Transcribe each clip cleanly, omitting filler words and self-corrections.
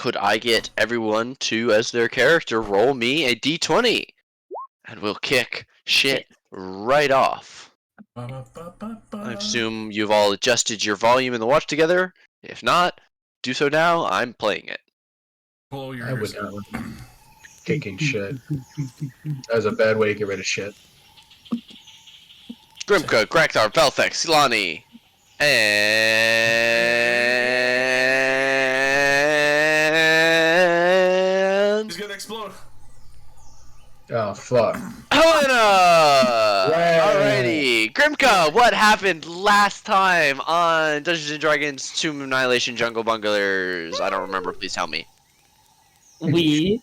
could I get everyone to, as their character, roll me a d20? And we'll kick shit right off. I assume you've all adjusted your volume in the watch together. If not, do so now. I'm playing it. Blow your I would ears out. not. Kicking shit. That was a bad way to get rid of shit. Grimka, Grakthar, Belfex, Silani, and... He's gonna explode. Oh, fuck. Helena! Yay. Alrighty. Grimka, what happened last time on Dungeons & Dragons Tomb of Annihilation Jungle Bunglers? I don't remember, please tell me. We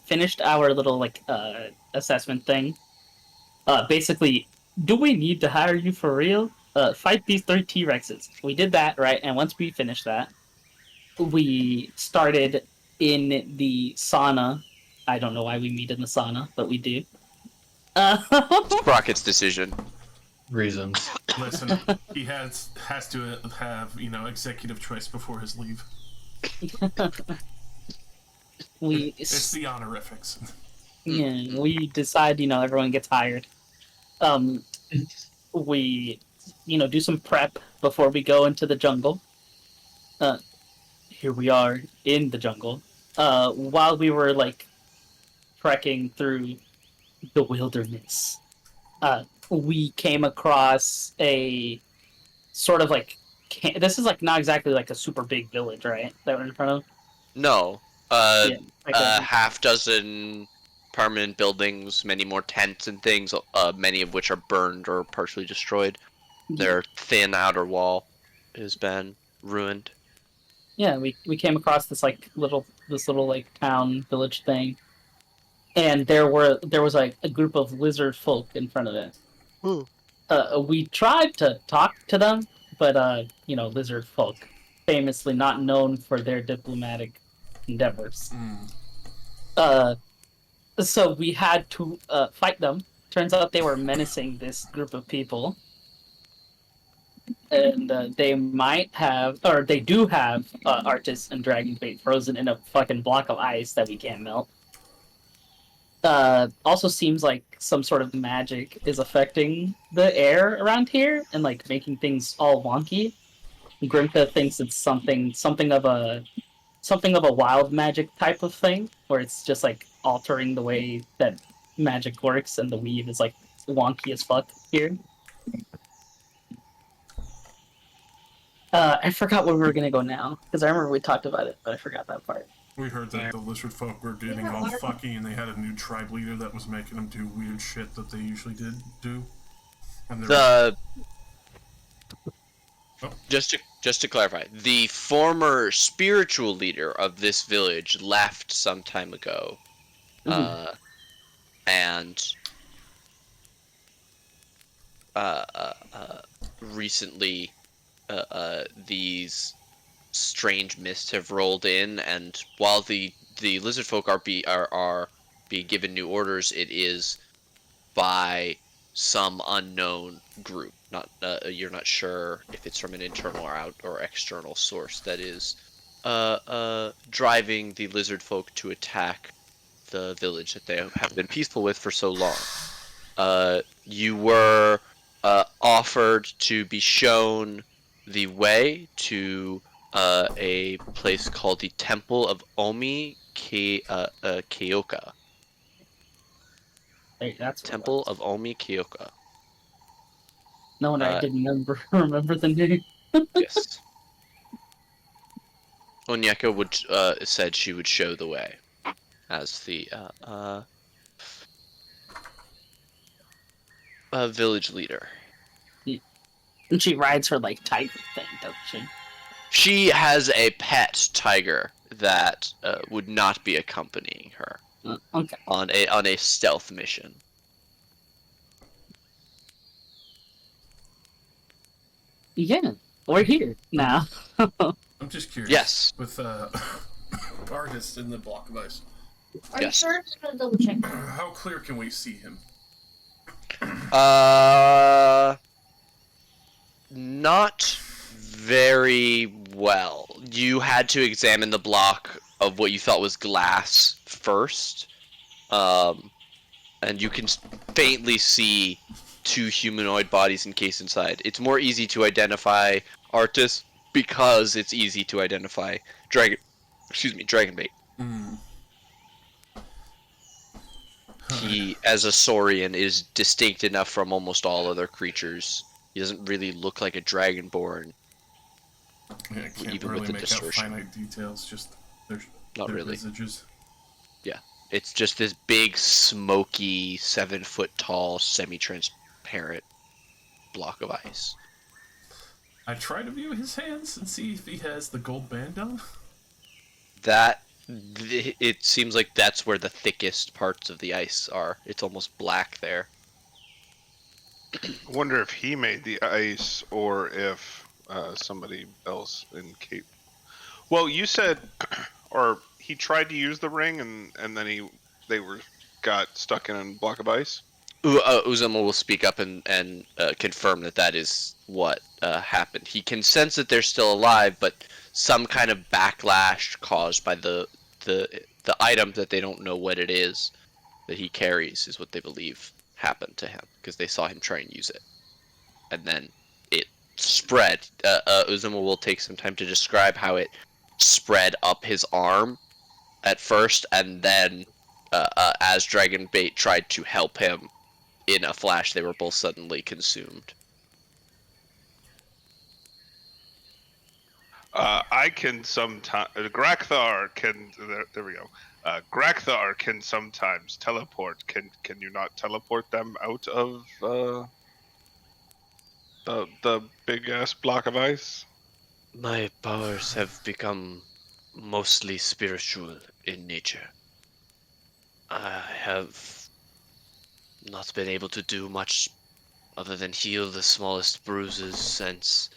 finished our little assessment thing. Basically, do we need to hire you for real? Fight these 3 T-Rexes. We did that, right? And once we finished that, we started in the sauna. I don't know why we meet in the sauna, but we do. Sprocket's decision. Reasons. Listen, he has to have, executive choice before his leave. It's the honorifics. Yeah, we decide, everyone gets hired. We, do some prep before we go into the jungle. Here we are in the jungle. While we were, trekking through the wilderness, we came across a sort of, this is, not exactly, a super big village, right? That we're in front of? No. Yeah, Half dozen permanent buildings, many more tents and things, many of which are burned or partially destroyed. Their thin outer wall has been ruined. Yeah, we came across this little town village thing, and there was a group of lizard folk in front of it. We tried to talk to them, but lizard folk, famously not known for their diplomatic endeavors. So we had to fight them. Turns out they were menacing this group of people. And they do have Artis and Dragon Bait frozen in a fucking block of ice that we can't melt. Also seems like some sort of magic is affecting the air around here and making things all wonky. Grimka thinks it's something of a wild magic type of thing, where it's just altering the way that magic works, and the weave is wonky as fuck here. I forgot where we were gonna go now, because I remember we talked about it, but I forgot that part. We heard that the lizard folk were getting all fucky, and they had a new tribe leader that was making them do weird shit that they usually do. And Just to clarify, the former spiritual leader of this village left some time ago, and recently these strange mists have rolled in, and while the lizard folk are being given new orders, it is by some unknown group. You're not sure if it's from an internal or external source that is driving the lizard folk to attack the village that they have been peaceful with for so long. You were offered to be shown the way to a place called the Temple of Omi Keoka. Hey, that's Temple of Omi Keoka. No, and I didn't remember the name. Yes. Onyeka said she would show the way as the village leader. And she rides her tiger thing, doesn't she? She has a pet tiger that would not be accompanying her Okay. on a stealth mission. Yeah, we're here now. I'm just curious. Yes. With artists in the block of ice. Are you sure? Just gonna double check. How clear can we see him? Not very Well, you had to examine the block of what you thought was glass first, and you can faintly see two humanoid bodies encased inside. It's more easy to identify Artis because it's easy to identify dragon bait. Mm. Alright. He, as a saurian, is distinct enough from almost all other creatures. He doesn't really look like a dragonborn, Yeah, I can't even with really the make out distortion. finite details, just Not their really. visages. Yeah. It's just this big, smoky, 7-foot tall, semi-transparent block of ice. I try to view his hands and see if he has the gold band on. It seems like that's where the thickest parts of the ice are. It's almost black there. I wonder if he made the ice or if somebody else in Cape. Well, you said, or he tried to use the ring and then they got stuck in a block of ice. Uzuma will speak up and confirm that is what happened. He can sense that they're still alive, but some kind of backlash caused by the item that they don't know what it is that he carries is what they believe happened to him because they saw him try and use it, and then it spread. Uzuma will take some time to describe how it spread up his arm at first, and then as Dragon Bait tried to help him. In a flash, they were both suddenly consumed. I can sometimes. Grakthar can. There we go. Grakthar can sometimes teleport. Can you not teleport them out of the big ass block of ice? My powers have become mostly spiritual in nature. I have not been able to do much other than heal the smallest bruises since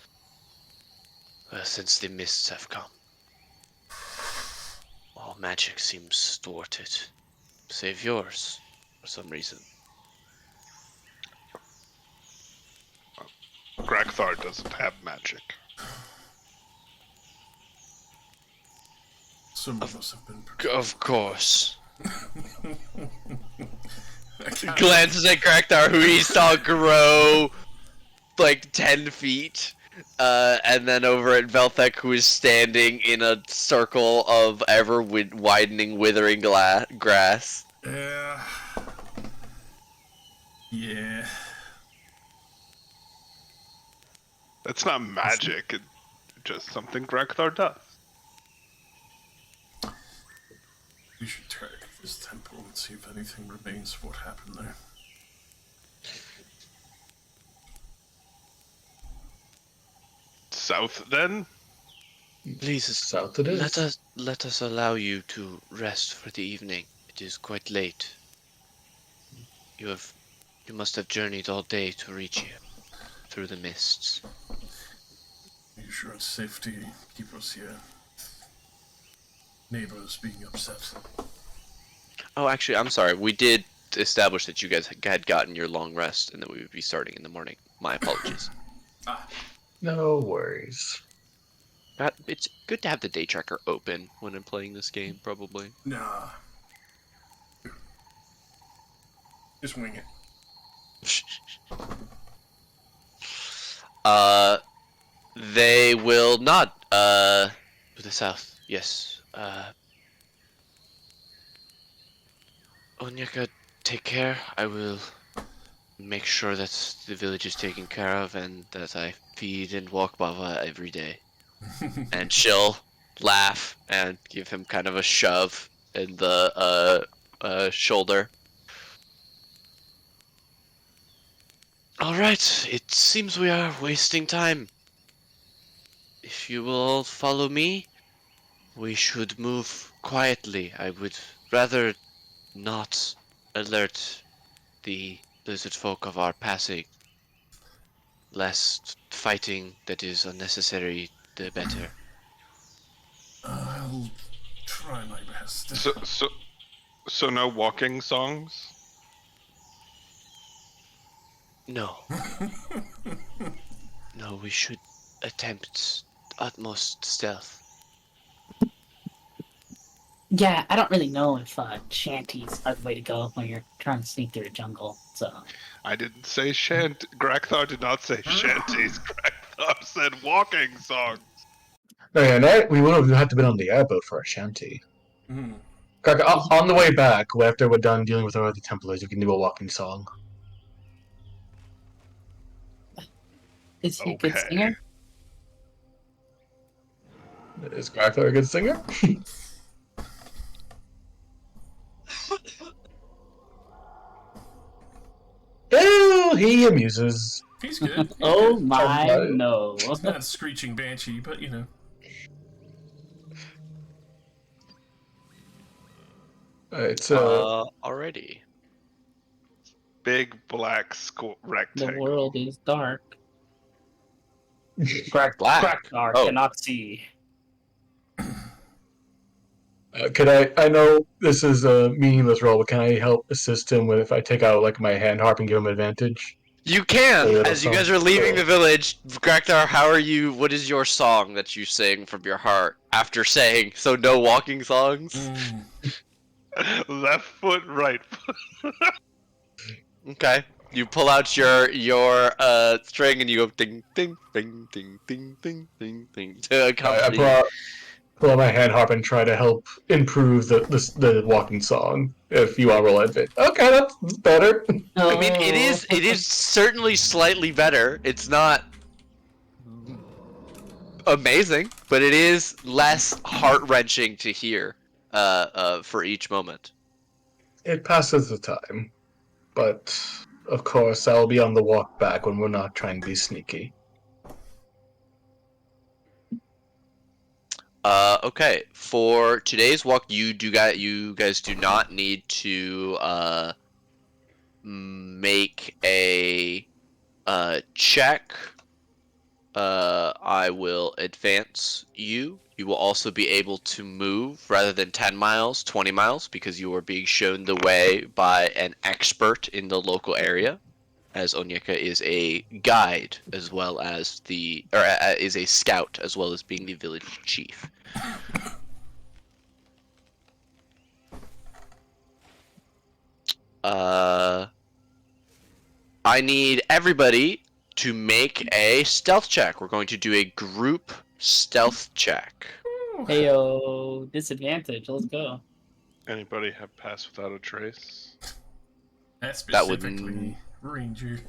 the mists have come. All magic seems thwarted, save yours, for some reason. Grakthar doesn't have magic. Some of us have been. Of course. I can't- Glances at Grakthar, who he saw grow like 10 feet. And then over at Velthek, who is standing in a circle of ever widening, withering grass. Yeah. Yeah. That's not magic. It's just something Grakthar does. We should try this temple and see if anything remains of what happened there. South, then? Please, South it is. let us allow you to rest for the evening. It is quite late. You must have journeyed all day to reach here through the mists. Are you sure it's safe to keep us here? Neighbors being upset. Oh, actually, I'm sorry. We did establish that you guys had gotten your long rest and that we would be starting in the morning. My apologies. No worries. It's good to have the day tracker open when I'm playing this game, probably. Nah. Just wing it. They will nod. To the south. Yes. Onyeka, take care. I will make sure that the village is taken care of and that I feed and walk Bava every day. And she'll laugh and give him kind of a shove in the shoulder. Alright, it seems we are wasting time. If you will all follow me, we should move quietly. I would rather not alert the lizard folk of our passing. Less fighting that is unnecessary, the better. I'll try my best. So no walking songs? No. No, we should attempt utmost stealth. Yeah, I don't really know if shanties are the way to go when you're trying to sneak through the jungle. So I didn't say shant. Grakthar did not say shanties. Grakthar said walking songs. And we would have had to been on the airboat for a shanty. Hmm. Craig, on the way back, after we're done dealing with our other Templars, we can do a walking song. is he a good Okay. singer? Is Crackler a good singer? Oh, he amuses. He's good. He's Oh good. my Somebody. no! He's not a screeching banshee, but you know. Alright, so Already. Big black The rectangle. world is dark. Black. Cracknar Oh. cannot see. can I know this is a meaningless role, but can I help assist him with if I take out like my hand harp and give him advantage? You can! A little As you song. guys are leaving Cool. the village, Graktar, how are you? What is your song that you sing from your heart after saying, so no walking songs? Mm. Left foot, right foot. Okay. You pull out your string and you go ding ding ding ding ding ding ding ding to I accompany. pull out my hand harp and try to help improve the walking song. If you want to roll it, okay, that's better. I mean, it is certainly slightly better. It's not amazing, but it is less heart-wrenching to hear for each moment. It passes the time, but of course I'll be on the walk back when we're not trying to be sneaky. Okay. For today's walk, you guys do not need to make a check. I will advance you. You will also be able to move rather than 10 miles, 20 miles, because you are being shown the way by an expert in the local area, as Onyeka is a guide as well as is a scout as well as being the village chief. I need everybody to make a stealth check. We're going to do a group stealth check. Heyo, disadvantage. Let's go. Anybody have passed without a trace? That's That would specifically Ranger.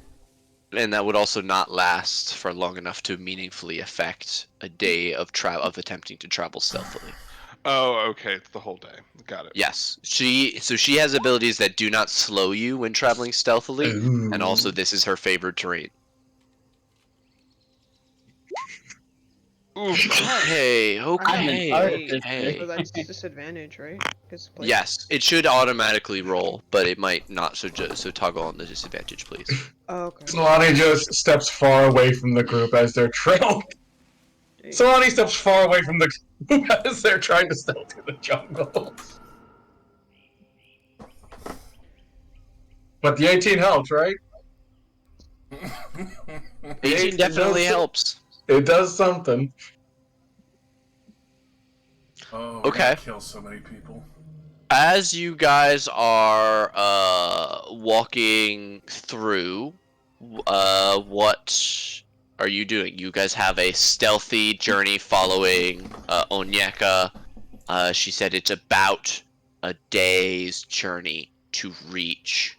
And that would also not last for long enough to meaningfully affect a day of attempting to travel stealthily. Oh, okay. It's the whole day. Got it. Yes, she has abilities that do not slow you when traveling stealthily, Ooh. and also this is her favored terrain. Okay, okay. So that's disadvantage, right? Yes, it should automatically roll, but it might not. So toggle on the disadvantage, please. Oh, okay. Solani just steps far away from the group as they're trailed. Solani steps far away from the group as they're trying to stealth through the jungle. But the 18 helps, right? 18 definitely helps. It does something. Oh, Okay. Kill so many people. As you guys are walking through, what are you doing? You guys have a stealthy journey following Onyeka. She said it's about a day's journey to reach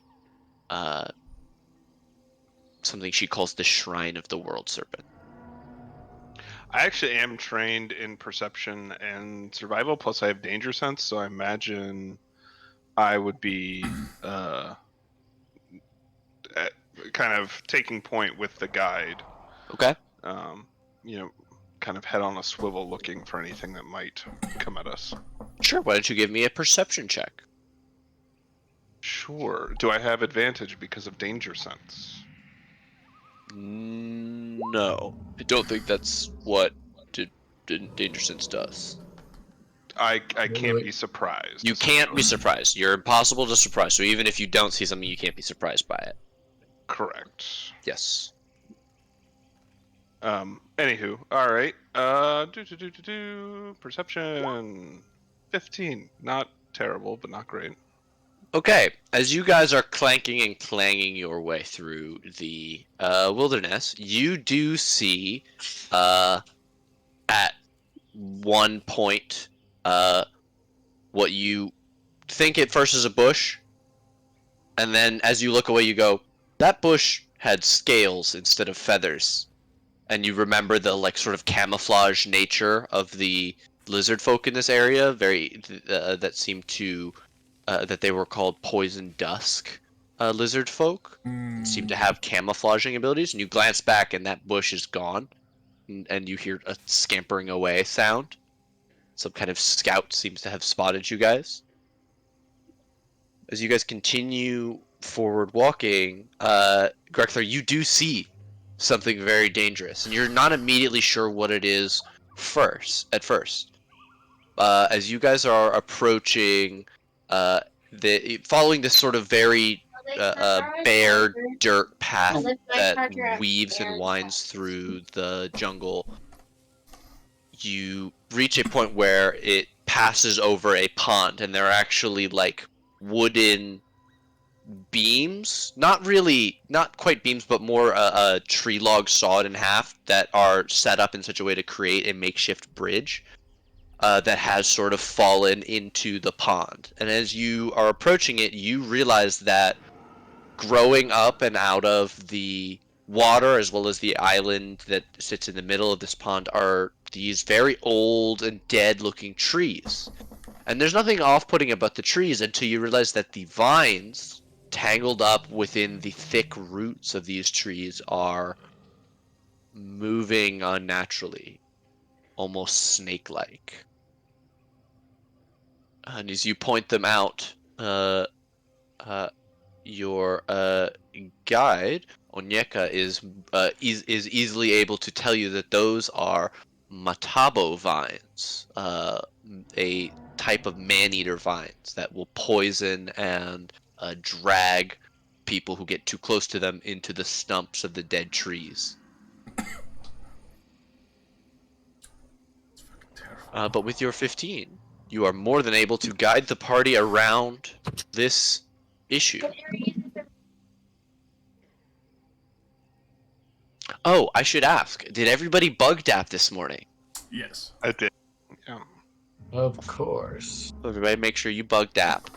something she calls the Shrine of the World Serpent. I actually am trained in perception and survival, plus I have danger sense, so I imagine I would be kind of taking point with the guide. Okay. Kind of head on a swivel looking for anything that might come at us. Sure, why don't you give me a perception check? Sure. Do I have advantage because of danger sense? No, I don't think that's what Danger Sense does. I can't be surprised. You can't be surprised. You're impossible to surprise. So even if you don't see something, you can't be surprised by it. Correct. Yes. And Anywho, all right. Perception 15. Not terrible, but not great. Okay, as you guys are clanking and clanging your way through the wilderness, you do see at one point what you think at first is a bush, and then as you look away, you go, that bush had scales instead of feathers. And you remember the like sort of camouflage nature of the lizard folk in this area, that seemed to that they were called poison dusk lizard folk, and seem to have camouflaging abilities. And you glance back, and that bush is gone, and you hear a scampering away sound. Some kind of scout seems to have spotted you guys. As you guys continue forward walking, Grexler, you do see something very dangerous, and you're not immediately sure what it is at first. As you guys are approaching, following this sort of very bare dirt path that weaves and winds through the jungle, you reach a point where it passes over a pond, and there are actually like wooden beams, not quite beams, but more a tree log sawed in half that are set up in such a way to create a makeshift bridge that has sort of fallen into the pond. And as you are approaching it, you realize that growing up and out of the water, as well as the island that sits in the middle of this pond, are these very old and dead looking trees. And there's nothing off-putting about the trees until you realize that the vines tangled up within the thick roots of these trees are moving unnaturally, almost snake-like. And as you point them out, your guide Onyeka is easily able to tell you that those are matabo vines, a type of man-eater vines that will poison and drag people who get too close to them into the stumps of the dead trees. But with your 15, you are more than able to guide the party around this issue. Oh, I should ask, did everybody bug dap this morning? Yes. I did. Yeah. Of course. Everybody make sure you bug dap.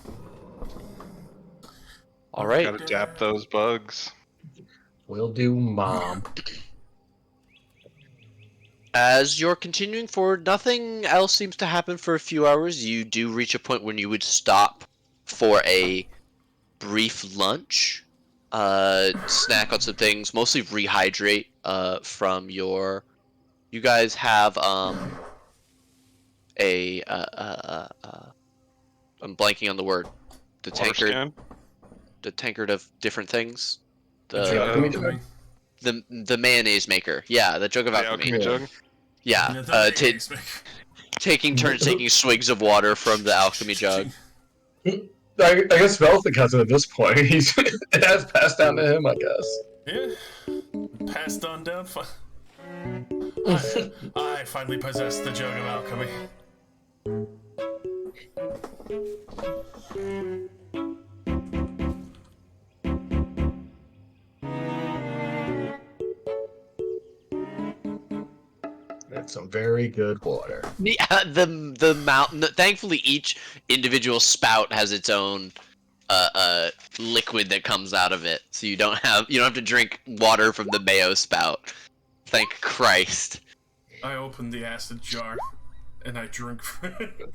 All right. Gotta dap those bugs. Will do, Mom. As you're continuing forward, nothing else seems to happen for a few hours. You do reach a point when you would stop for a brief lunch, snack on some things, mostly rehydrate from your. You guys have I'm blanking on the word. The Water tankard, scan? the tankard of different things. Alchemy. The mayonnaise maker. Yeah, the jug of The alchemy. alchemy jug? Yeah, Yeah, the mayonnaise maker. taking turns taking swigs of water from the alchemy jug. I guess Velthic has it at this point. It has passed down to him, I guess. Yeah. Passed on down. I finally possess the jug of alchemy. That's some very good water. Yeah, the mountain. Thankfully, each individual spout has its own liquid that comes out of it, so you don't have to drink water from the mayo spout. Thank Christ. I opened the acid jar, and I drink from it.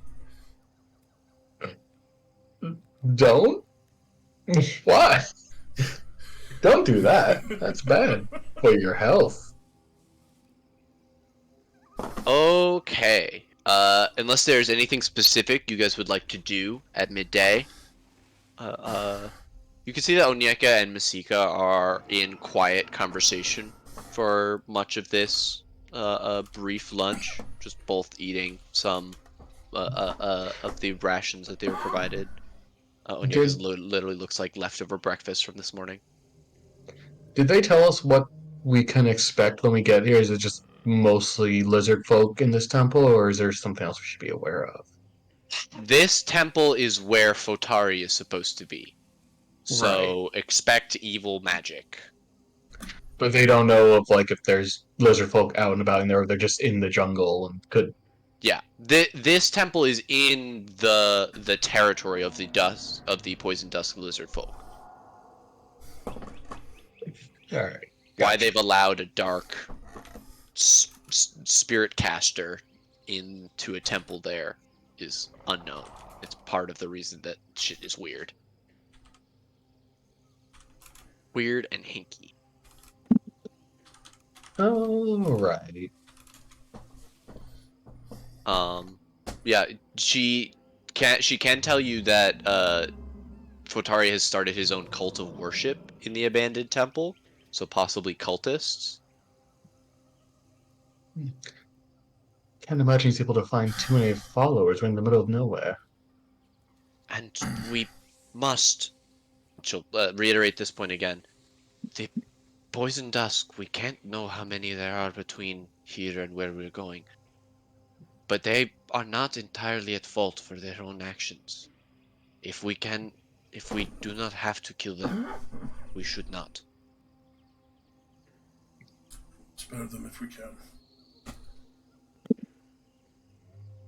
Don't? Why? Don't do that. That's bad for your health. Okay. Unless there's anything specific you guys would like to do at midday, you can see that Onyeka and Masika are in quiet conversation for much of this brief lunch, just both eating some of the rations that they were provided. Onyeka's literally looks like leftover breakfast from this morning. Did they tell us what we can expect when we get here? Is it just mostly lizard folk in this temple, or is there something else we should be aware of? This temple is where Fotari is supposed to be. Right. So expect evil magic. But they don't know of like if there's lizard folk out and about in there, or they're just in the jungle and could. Yeah, this temple is in the territory of the poison dusk lizard folk. All right. Why Gotcha. they've allowed a dark spirit caster into a temple there is unknown. It's part of the reason that shit is weird. Weird and hinky. All right. Yeah, she can tell you that Fotari has started his own cult of worship in the abandoned temple, so possibly cultists. Can't imagine he's able to find too many followers. We're in the middle of nowhere. And we must, she'll reiterate this point again, the poison dusk, we can't know how many there are between here and where we're going. But they are not entirely at fault for their own actions. If we do not have to kill them, we should not. Spare them if we can.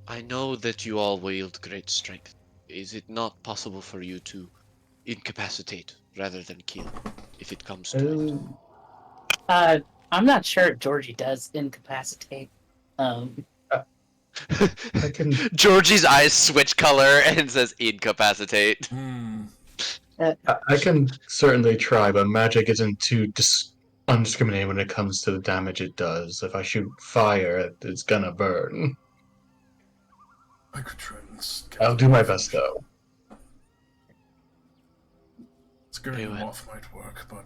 I know that you all wield great strength. Is it not possible for you to incapacitate rather than kill, if it comes to it? I'm not sure Georgie does incapacitate. I can. Georgie's eyes switch color and says incapacitate. I can certainly try, but magic isn't too undiscriminating when it comes to the damage it does. If I shoot fire, it's gonna burn. I could try and I'll do my best, though. Scaring them off might work, but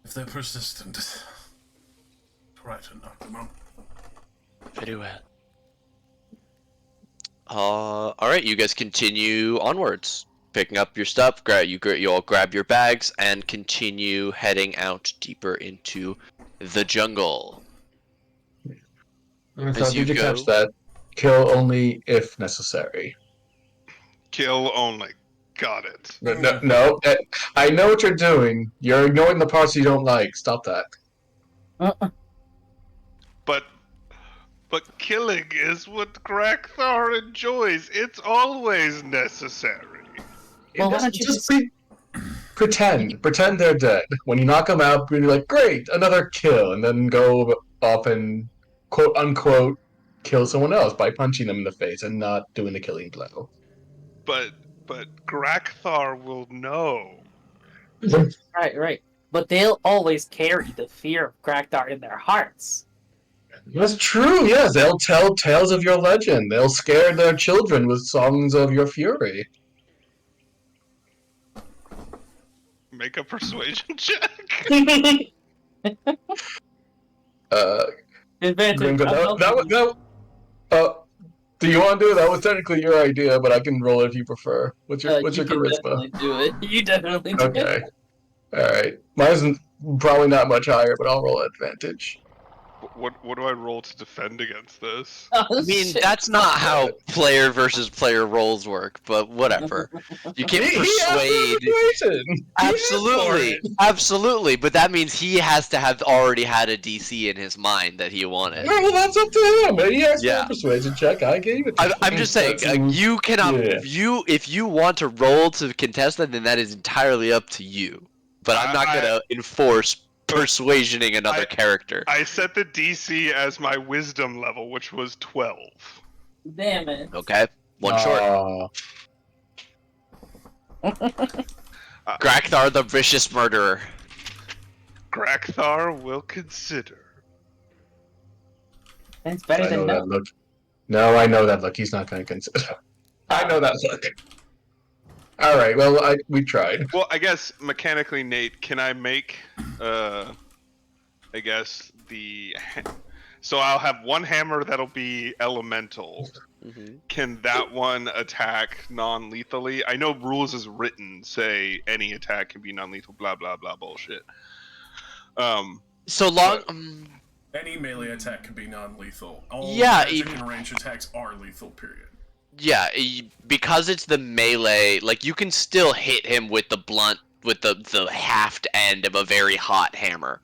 if they're persistent, try to knock them out. Very well. Alright, you guys continue onwards. Picking up your stuff, you all grab your bags and continue heading out deeper into the jungle. Did you catch that? Kill only if necessary. Kill only. Got it. No, I know what you're doing. You're ignoring the parts you don't like. Stop that. But killing is what Grakthar enjoys. It's always necessary. Well, why don't you just pretend they're dead. When you knock them out, you're like, great, another kill, and then go off and quote unquote kill someone else by punching them in the face and not doing the killing blow. But Grakthar will know. Right. But they'll always carry the fear of Grakthar in their hearts. That's true, yes. They'll tell tales of your legend. They'll scare their children with songs of your fury. Make a persuasion check. Advantage. Do you want to do it? That was technically your idea, but I can roll it if you prefer. What's your you charisma? Definitely do it. You definitely do Okay. it. Alright. Mine's probably not much higher, but I'll roll advantage. What do I roll to defend against this? Oh, I mean, shit. that's not how player versus player roles work, but whatever. You can persuade. Absolutely, but that means he has to have already had a DC in his mind that he wanted. Well, that's up to him. He asked for Yeah. a persuasion check. I gave it to him. I'm just saying, you cannot. Yeah. If you want to roll to contest that, then that is entirely up to you. But I'm not gonna enforce persuasioning another character. I set the DC as my wisdom level, which was 12. Damn it. Okay, one short. Grakthar, the vicious murderer. Grakthar will consider. That's better I know than that look. No, I know that look. He's not going to consider. I know that look. All right. Well, we tried. Well, I guess mechanically, Nate, can I make, I guess so I'll have one hammer that'll be elemental. Mm-hmm. Can that one attack non-lethally? I know rules as written say any attack can be non-lethal, blah blah blah bullshit. So long. Any melee attack can be non-lethal. All Yeah, magic and range attacks are lethal, period. Yeah, because it's the melee, like you can still hit him with the blunt, with the haft end of a very hot hammer.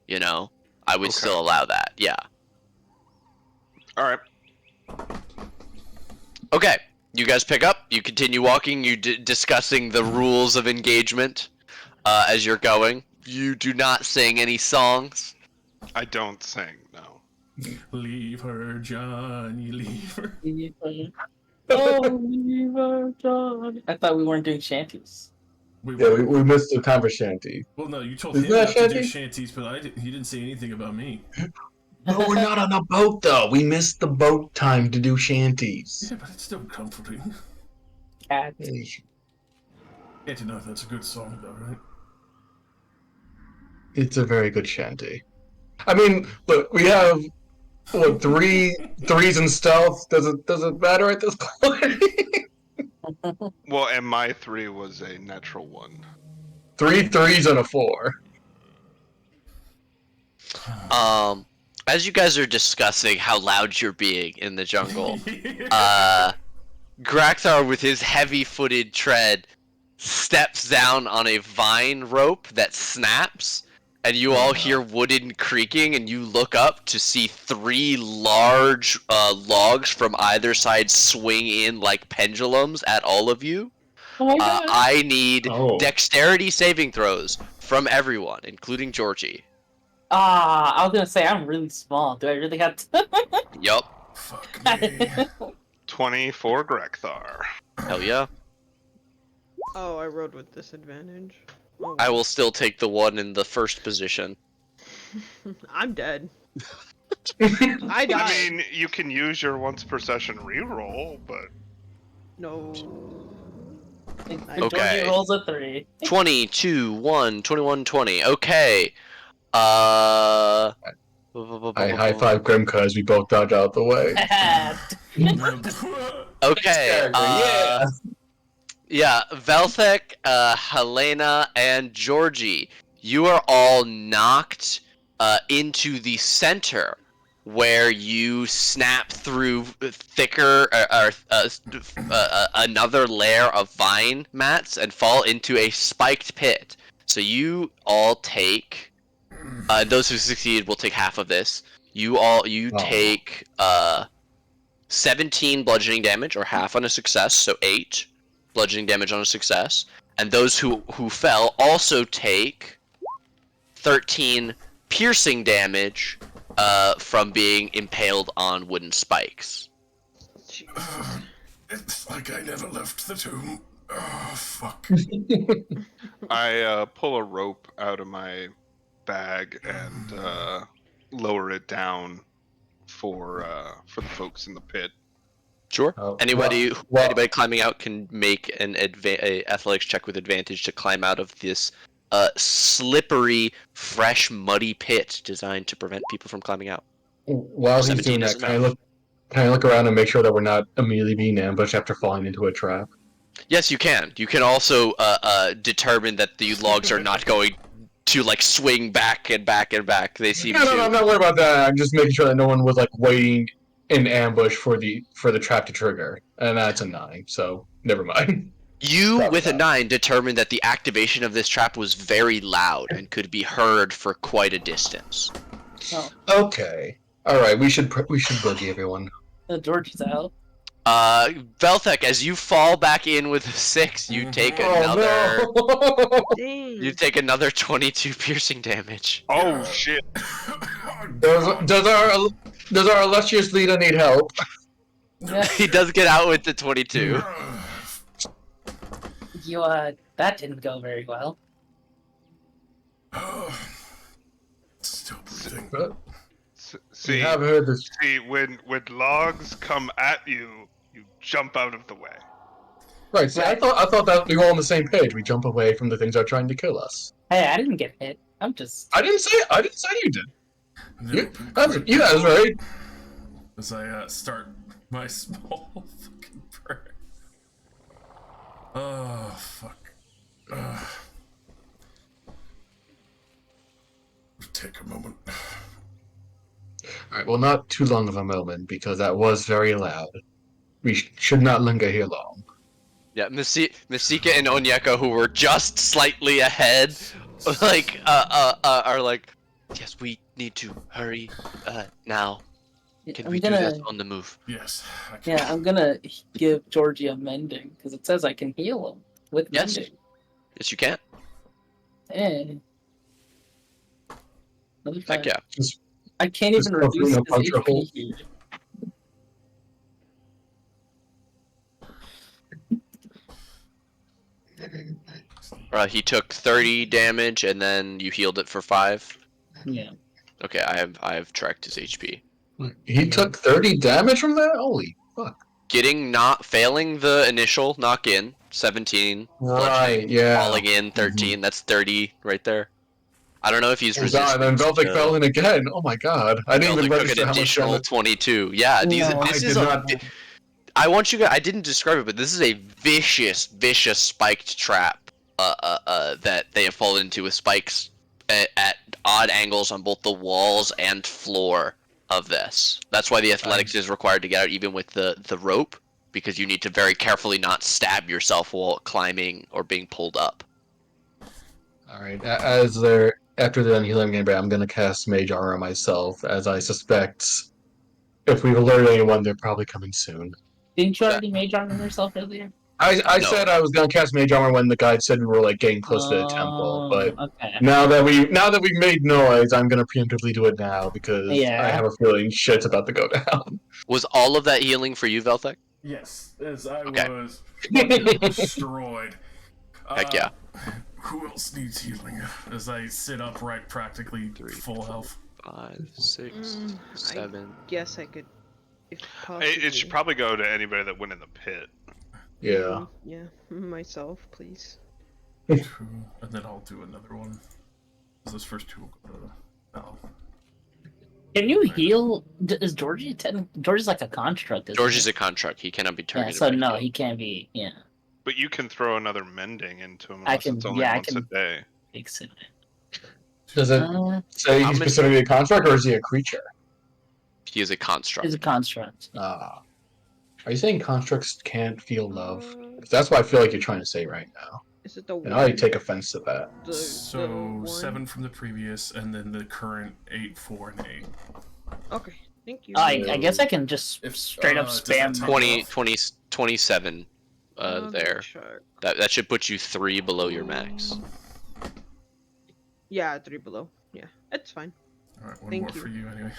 You know, I would Okay. still allow that. Yeah. All right. Okay. You guys pick up. You continue walking. You discussing the rules of engagement as you're going. You do not sing any songs. I don't sing. No. Leave her, Johnny, leave her. Oh, we were John. I thought we weren't doing shanties. Yeah, we missed the time for shanty. Well, no, you told Isn't him that not to do shanty? shanties, but he didn't say anything about me. But we're not on a boat, though. We missed the boat time to do shanties. Yeah, but it's still comforting. Cat. Can't deny that's a good song, though, right? It's a very good shanty. I mean, look, we have what threes in stealth. Does it matter at this point? Well, and my 3 was a natural 1. 3 threes and a 4. As you guys are discussing how loud you're being in the jungle, Graxar, with his heavy-footed tread, steps down on a vine rope that snaps, and you all hear wooden creaking, and you look up to see 3 large logs from either side swing in like pendulums at all of you. Oh my god. I need Oh. dexterity saving throws from everyone, including Georgie. I was gonna say I'm really small. Do I really have to? Yup. Fuck me. 20 for Grexar. Hell yeah. Oh, I rode with disadvantage. Oh, I will still take the one in the first position. I'm dead. I died. I mean, you can use your once per session reroll, but No. Okay. Georgie rolls a 3. 22, 1, 21, 20. Okay. I I high five Grimka as we both dodge out the way. Okay. Yeah, Velthek, Helena, and Georgie, you are all knocked into the center where you snap through thicker another layer of vine mats and fall into a spiked pit. So you all take those who succeeded will take half of this. You take 17 bludgeoning damage, or half on a success, so 8 bludgeoning damage on a success. And those who fell also take 13 piercing damage from being impaled on wooden spikes. It's like I never left the tomb. Oh, fuck. I pull a rope out of my bag and lower it down for the folks in the pit. Sure. Oh, Anybody well- climbing out can make a athletics check with advantage to climb out of this slippery, fresh, muddy pit designed to prevent people from climbing out. While he's 17 doing is that, can enough. I look around and make sure that we're not immediately being ambushed after falling into a trap? Yes, you can. You can also determine that the logs are not going to like swing back and back and back. They seem No, I'm to. not worried about that. I'm just making sure that no one was like waiting in ambush for the trap to trigger, and that's a 9. So never mind. You, Probably with a not. 9, determined that the activation of this trap was very loud and could be heard for quite a distance. Oh, Okay. All right. We should boogie everyone. Georgie's out. Velthek, as you fall back in with a 6, you take another. Oh, no. Dang. You take another 22 piercing damage. Oh shit! does our illustrious leader need help? He does get out with the 22. You, that didn't go very well. Still breathing. See, You have heard this. see, when logs come at you, you jump out of the way. Right. See, I thought that we were all on the same page. We jump away from the things that are trying to kill us. Hey, I didn't get hit. I'm just. I didn't say you did. Nope. You guys right. As I start my small fucking prayer. Oh, fuck. Take a moment. Alright, well, not too long of a moment, because that was very loud. We should not linger here long. Yeah, Masika and Onyeka, who were just slightly ahead, like are like, yes, we need to hurry now. Can we I'm do this gonna, on the move? Yes, I can. yeah, I'm gonna give Georgie a mending because it says I can heal him with Yes, mending. yes, you can. Eh, another Heck 5. yeah. I can't Just even go through reduce no his puncture hole. HP here. He took 30 damage, and then you healed it for 5. Yeah. Okay, I have tracked his HP. He took 30 damage from that? Holy fuck. Not failing the initial knock in, 17 bludgeoning, Right, yeah. falling in 13. That's 30 right there. I don't know if he's Oh god, and resistant. then Velvic fell in again. Oh my god. I didn't even Velvic took an register how much additional damage. 22. Yeah, No. I this is did a. not. I want you guys. I didn't describe it, but this is a vicious spiked trap. That they have fallen into with spikes at odd angles on both the walls and floor of this. That's why the athletics is required to get out, even with the rope, because you need to very carefully not stab yourself while climbing or being pulled up. Alright, after the healing game, I'm gonna cast Mage Armor myself, as I suspect if we've alerted anyone, they're probably coming soon. Didn't you That already mage armor yourself earlier? I no said I was gonna cast Mage Armor when the guide said we were like getting close to the temple, but Okay. now that we've made noise, I'm gonna preemptively do it now because I Yeah. have a feeling shit's about to go down. was all of that healing for you, Velthek? Yes, as I Okay. was fucking destroyed. Heck yeah. Who else needs healing? As I sit upright, practically 3, full 4, health. 5, 6, 7. Guess I could, if possible. It should probably go to anybody that went in the pit. Yeah. Yeah, myself, please. Two, and then I'll do another one. Those first two will go to Val. Can you heal? Is Georgie Georgie's like a construct? Isn't George he? is a construct. He cannot be Yeah. targeted. So by no, heal. he can't be. Yeah. But you can throw another mending into him I unless can. it's only Yeah, I once a can day. fix it. Does it say How he's many- specifically a construct or is he a creature? He is a construct. It's a construct. Ah. Are you saying constructs can't feel love? Uh, 'Cause that's what I feel like you're trying to say right now. is it the And one? I take offense to that. The So one? 7 from the previous, and then the current 8, 4, and 8. Okay, thank you. I guess I can just If- straight up does that spam. take- 20, 27 I'll there. check. That should put you 3 below your max. Yeah, 3 below. Yeah, it's fine. Alright, one Thank more you. for you anyway.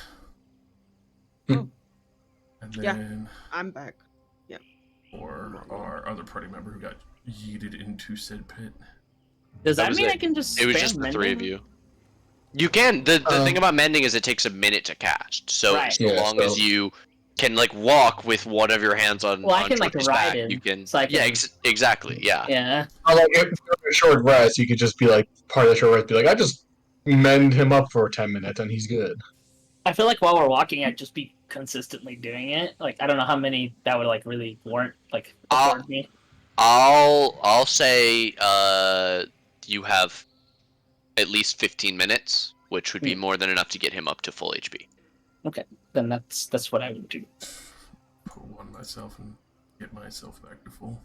Oh. And Yeah. then I'm back. for our other party member who got yeeted into said pit. Does That that was mean it. I can just? It was spam just the 3 of mending? you. You can. The Um, thing about mending is it takes a minute to cast. So Right. so Yeah, long so- as you can like walk with one of your hands on, Well, I on can, like, George's ride back, him, you can. so I Yeah, can- exactly. Yeah. Yeah. Or like if you're a short rest, you could just be like part of the short rest, be like, I just mend him up for 10 minutes and he's good. I feel like while we're walking, I'd just be consistently doing it. Like I don't know how many that would like really warrant like afford me. I'll say you have at least 15 minutes, which would be more than enough to get him up to full HP. Then that's what I would do. Pull one myself and get myself back to full.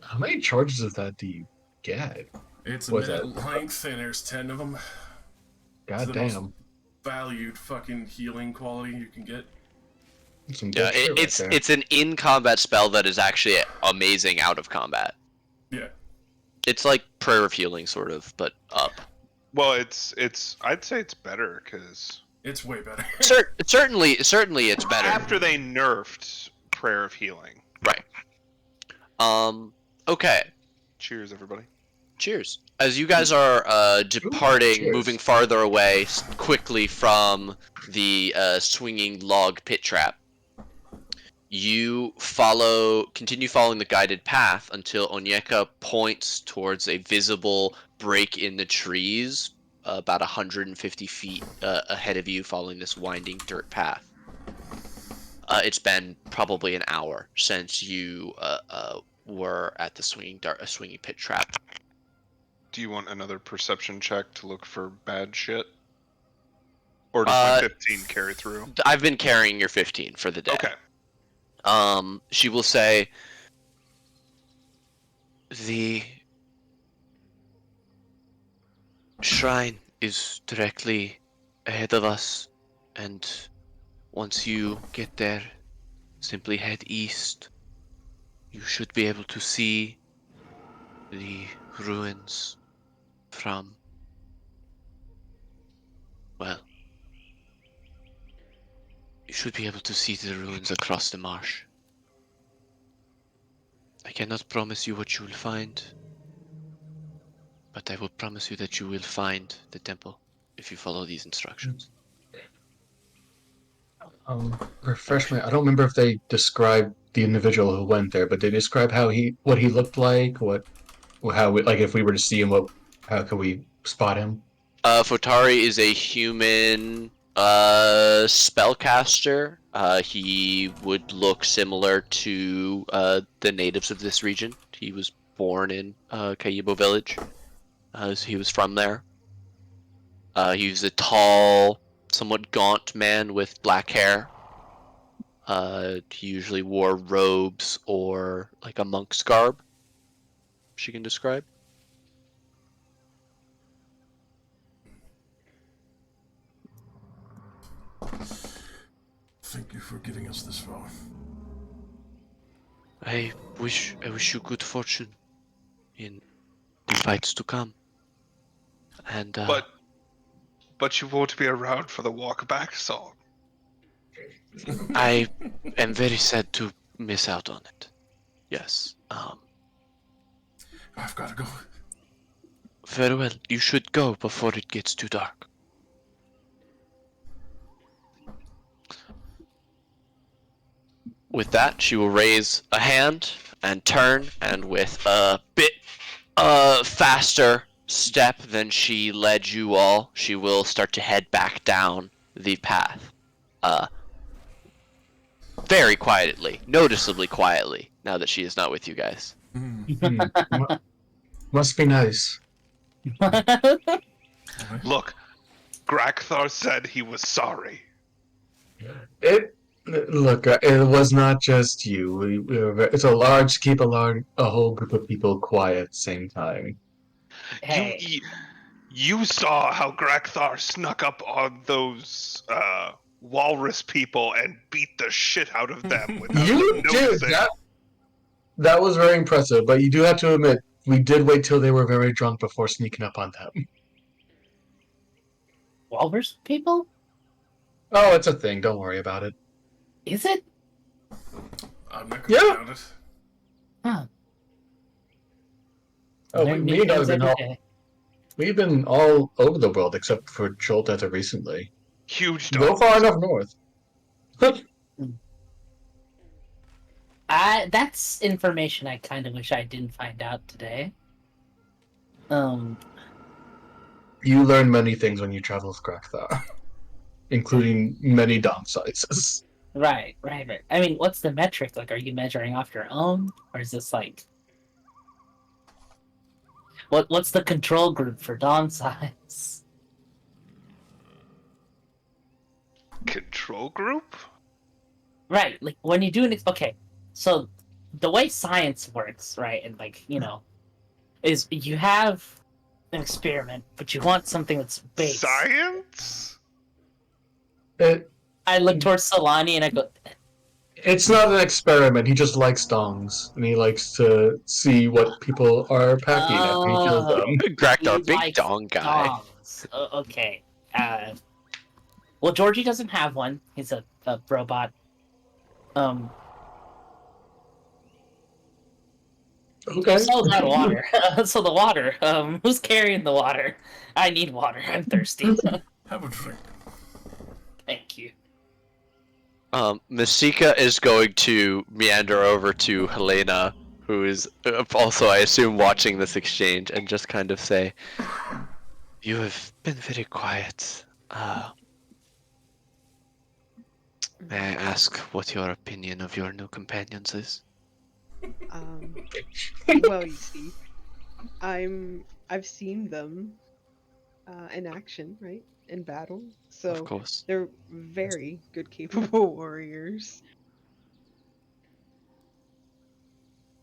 How many charges of that do you get? It's a What's minute that? length, and there's 10 of them. God the damn. Valued fucking healing quality you can get. Some Yeah, good shit right it's there. it's an in combat spell that is actually amazing out of combat. Yeah. It's like prayer of healing, sort of, but up. Well, it's I'd say it's better because It's way better. Certainly, it's better. after they nerfed prayer of healing. Right. Okay. Cheers, everybody. Cheers. As you guys are departing, cheers. moving farther away quickly from the swinging log pit trap, you continue following the guided path until Onyeka points towards a visible break in the trees about 150 feet ahead of you, following this winding dirt path. It's been probably an hour since you were at the swinging pit trap. Do you want another perception check to look for bad shit? Or does my 15 carry through? I've been carrying your 15 for the day. Okay. She will say, the shrine is directly ahead of us, and once you get there, simply head east. You should be able to see the ruins from, well, you should be able to see the ruins across the marsh. I cannot promise you what you will find, but I will promise you that you will find the temple if you follow these instructions. Refresh me. I don't remember if they described the individual who went there, but they describe what he looked like, like if we were to see him, how could we spot him? Fotari is a human spellcaster. He would look similar to the natives of this region. He was born in Kaibo village. So he was from there. He was a tall, somewhat gaunt man with black hair. He usually wore robes or like a monk's garb, she can describe. Thank you for getting us this far. I wish you good fortune in the fights to come. And But you won't be around for the walk back song. I am very sad to miss out on it. Yes. I've got to go. Very well. You should go before it gets too dark. With that, she will raise a hand and turn, and with a bit faster step than she led you all, she will start to head back down the path. Very quietly, noticeably quietly, now that she is not with you guys. Must be nice. Look, Grakthar said he was sorry. It was not just you. It's a large keep a whole group of people quiet at the same time. Hey, You saw how Grakthar snuck up on those walrus people and beat the shit out of them without You them did noticing. that was very impressive, but you do have to admit we did wait till they were very drunk before sneaking up on them. walrus people? Oh, it's a thing. Don't worry about it. Is it? I'm not gonna Yeah. doubt it. Huh. Oh, Learn me new and I things have been every day. we've been all over the world except for Jolt as of recently. Huge Go dogs. far enough north. That's information I kind of wish I didn't find out today. You learn many things when you travel with Grakthar, including many dom sizes. Right. I mean, what's the metric? Like, are you measuring off your own, or is this like, what's the control group for Dawn size? Control group? Right. Like when you do okay, so the way science works, right, and like is you have an experiment, but you want something that's based. Science? I look towards Solani and I go, It's not an experiment. He just likes dongs, and he likes to see what people are packing after he kills them. Grakdar, he big likes dong guy. dogs. Okay. Well, Georgie doesn't have one. He's a robot. Okay. So is that water. So the water. Who's carrying the water? I need water. I'm thirsty. Have a drink. Thank you. Masika is going to meander over to Helena, who is also, I assume, watching this exchange, and just kind of say, "You have been very quiet. May I ask what your opinion of your new companions is?" Well, you see, I've seen them in action, right? in battle, Of so course. they're very good, capable warriors.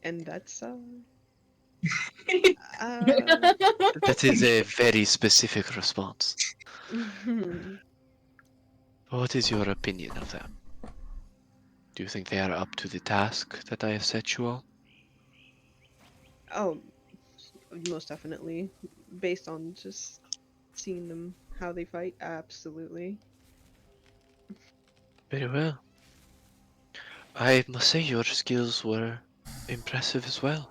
And that's uh That is a very specific response. What is your opinion of them? Do you think they are up to the task that I have set you all? oh, most definitely, based on just seeing them how they fight, absolutely. Very well. I must say your skills were impressive as well.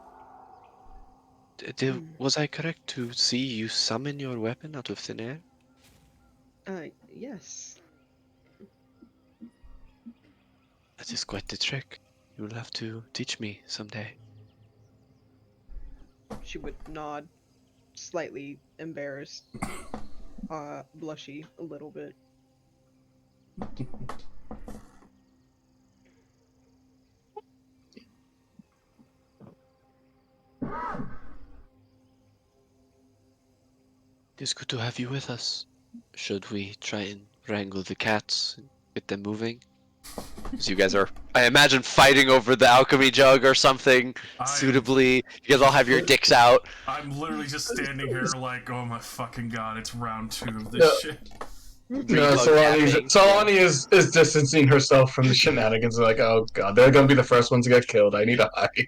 Hmm. Was I correct to see you summon your weapon out of thin air? Yes. That is quite the trick. You will have to teach me someday. She would nod, slightly embarrassed, blushy a little bit. It is good to have you with us. Should we try and wrangle the cats and get them moving? Because you guys are, I imagine, fighting over the alchemy jug or something I'm suitably. You guys all have your dicks out. I'm literally just standing here like, oh my fucking god, it's round 2 of this No, shit. no, Bug tapping. Solani is distancing herself from the shenanigans. Like, oh god, they're gonna be the first ones to get killed. I need to hide.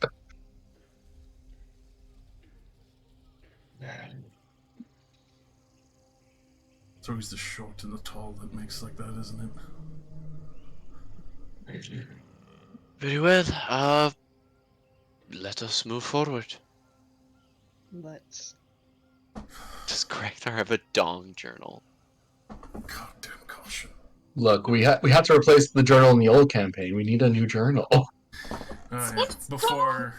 It's always the short and the tall that makes like that, isn't it? Very well. Let us move forward. Let's. Does Gregthar have a dong journal? Goddamn caution. Look, we had to replace the journal in the old campaign. We need a new journal. Alright, before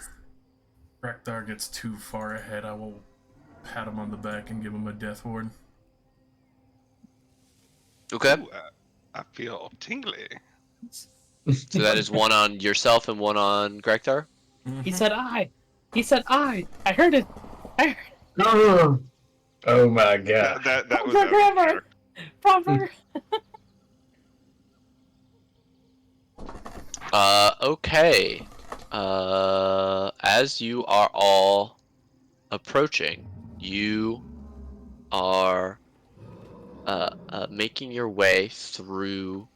Rekdar gets too far ahead, I will pat him on the back and give him a death ward. Okay. Ooh, I feel tingly. So that is one on yourself and one on Gregthar? He said I. He said I. I heard it. I heard Oh my god. That was out of character. Proper. Okay. As you are all approaching, you are making your way through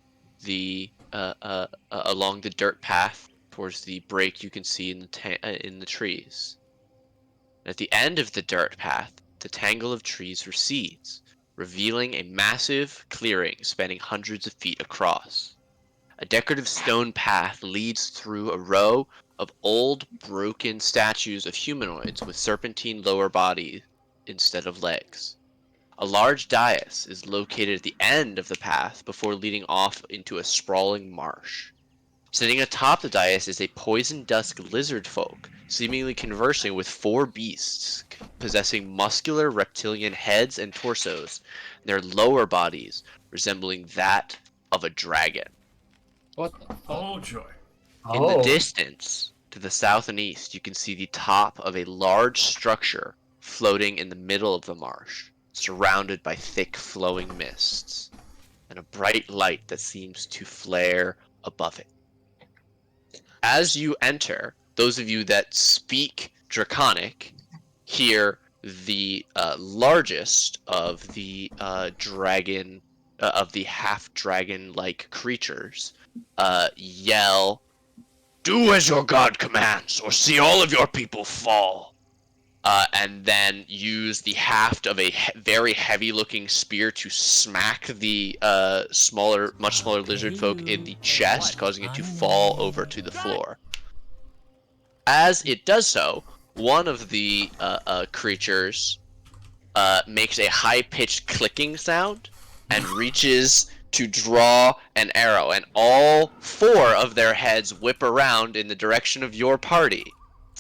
the along the dirt path towards the break you can see in the in the trees. At the end of the dirt path, the tangle of trees recedes, revealing a massive clearing spanning hundreds of feet across. A decorative stone path leads through a row of old, broken statues of humanoids with serpentine lower bodies instead of legs. A large dais is located at the end of the path before leading off into a sprawling marsh. Sitting atop the dais is a poison dusk lizard folk, seemingly conversing with four beasts possessing muscular reptilian heads and torsos, their lower bodies resembling that of a dragon. What the fuck? Oh joy. In the Oh, distance, to the south and east, you can see the top of a large structure floating in the middle of the marsh, surrounded by thick flowing mists, and a bright light that seems to flare above it. As you enter, those of you that speak Draconic hear the largest of the dragon, of the half dragon like creatures, yell, "Do as your god commands, or see all of your people fall." And then use the haft of a very heavy-looking spear to smack the much smaller lizard folk in the chest, causing it to fall over to the floor. As it does so, one of the creatures makes a high-pitched clicking sound and reaches to draw an arrow, and all four of their heads whip around in the direction of your party.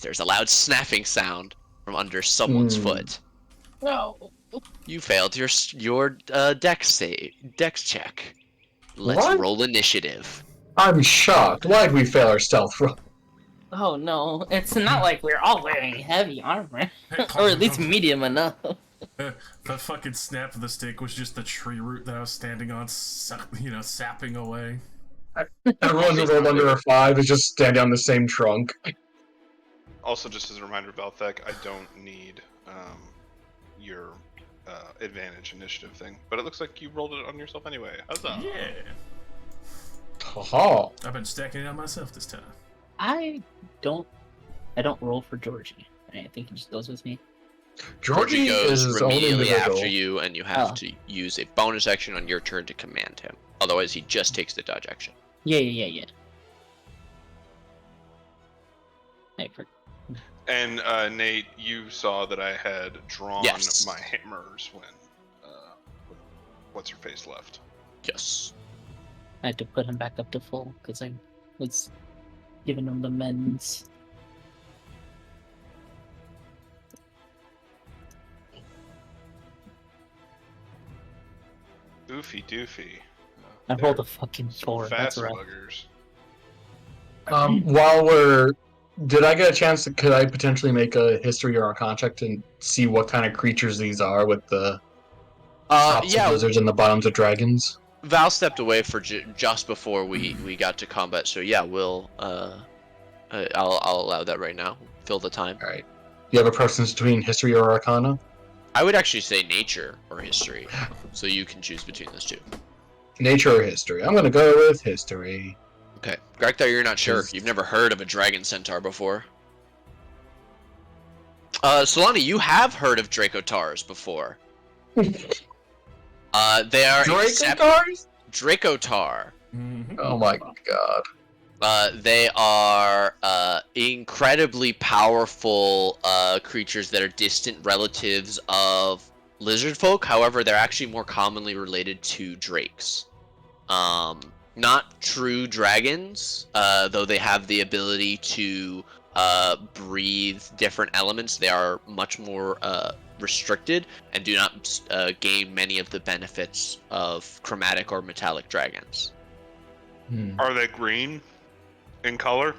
There's a loud snapping sound from under someone's foot. No. You failed your dex check. Let's What? roll initiative. I'm shocked. Why'd we fail our stealth roll? Oh no. It's not like we're all wearing heavy armor. Hey, Or at least medium enough. The fucking snap of the stick was just the tree root that I was standing on, sapping away. Everyone who rolled under a 5 is just standing on the same trunk. Also, just as a reminder, Valthek, I don't need your advantage initiative thing, but it looks like you rolled it on yourself anyway. Huzzah! Yeah. Haha. I've been stacking it on myself this time. I don't roll for Georgie. I think he just goes with me. Georgie goes is his own immediately individual. after you, and you have Oh. to use a bonus action on your turn to command him. Otherwise, he just takes the dodge action. Yeah. Hey, And Nate, you saw that I had drawn Yes. my hammers when what's her face left. Yes. I had to put him back up to full because I was giving him the men's. Oofy doofy. I rolled a fucking 4. That's Fast right. buggers. While we're, did I get a chance? Could I potentially make a history or arcana check to see what kind of creatures these are with the tops of Yeah. lizards and the bottoms of dragons? Val stepped away for just before we got to combat, so yeah, we'll I'll allow that right now. Fill the time. All right. Do you have a preference between history or arcana? I would actually say nature or history, so you can choose between those two. Nature or history? I'm gonna go with history. Okay, Grekthar, you're not sure. Is- You've never heard of a dragon centaur before. Solani, you have heard of Dracotars before. They are Dracotars? Dracotar. Mm-hmm. Oh my god. They are incredibly powerful creatures that are distant relatives of lizard folk. However, they're actually more commonly related to drakes. Not true dragons, though they have the ability to breathe different elements. They are much more restricted and do not gain many of the benefits of chromatic or metallic dragons. Are they green in color?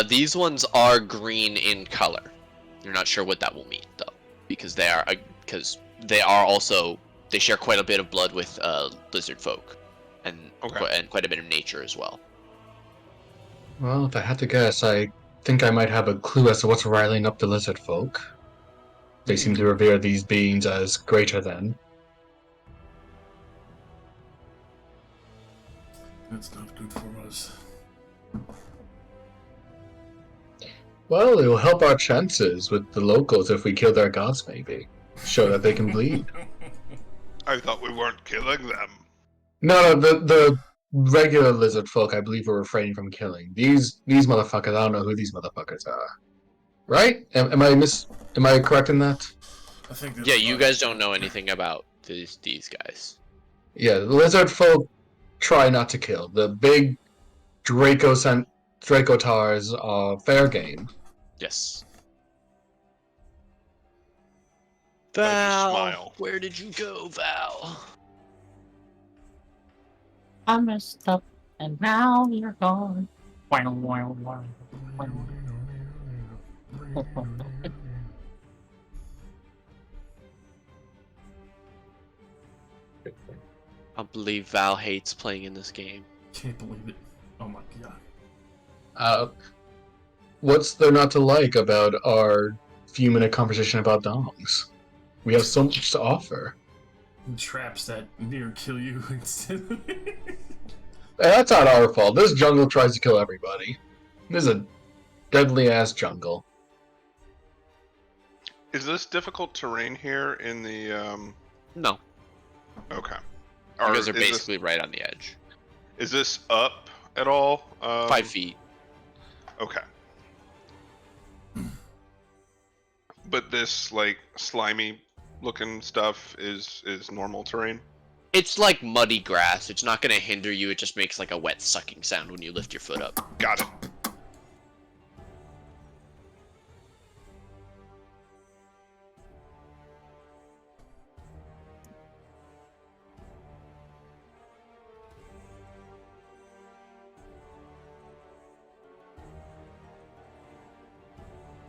These ones are green in color. You're not sure what that will mean though, because they are also, they share quite a bit of blood with lizard folk, and quite a bit of nature as well. Well, if I had to guess, I think I might have a clue as to what's riling up the lizard folk. They seem to revere these beings as greater than. That's not good for us. Well, it will help our chances with the locals if we kill their gods, maybe. Show that they can bleed. I thought we weren't killing them. No, the regular lizard folk, I believe, we're refraining from killing. These motherfuckers, I don't know who these motherfuckers are. Right? Am I correct in that? I think Yeah, you guys don't know anything about these guys. Yeah, the lizard folk try not to kill. The big Dracotars are fair game. Yes. I just Val, smile. where did you go, Val? I messed up, and now you're gone. I believe Val hates playing in this game. Can't believe it. Oh my god. What's there not to like about our few-minute conversation about dongs? We have so much to offer. Traps that near kill you instantly. Hey, that's not our fault. This jungle tries to kill everybody. This is a deadly-ass jungle. Is this difficult terrain here in the No, Okay. you guys are is basically right on the edge. Is this up at all? 5 feet. Okay. But this like slimy looking stuff is normal terrain. It's like muddy grass. It's not going to hinder you. It just makes like a wet sucking sound when you lift your foot up. Got it.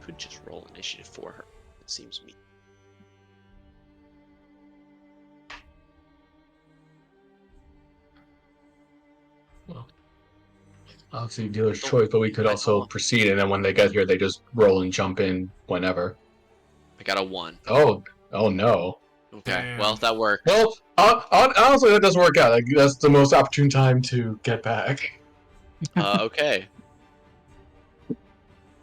Could just roll initiative for her. It seems mean. Obviously, dealer's Oh, choice, but we could I also don't- proceed, and then when they get here, they just roll and jump in whenever. I got a 1. Oh, oh no. Okay, well, Damn. that worked. Well, honestly, that doesn't work out. Like, that's the most opportune time to get back. Okay.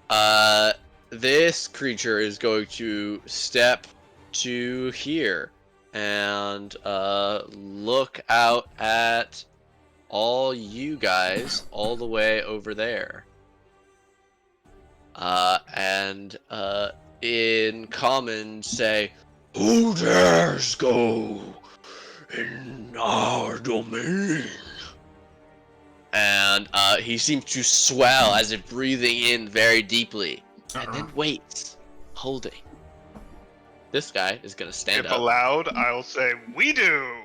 Uh, this creature is going to step to here and look out at all you guys all the way over there. And in common say, "Who dares go in our domain?" And he seems to swell as if breathing in very deeply, and then waits, holding. This guy is gonna stand If up. allowed, I'll say we do.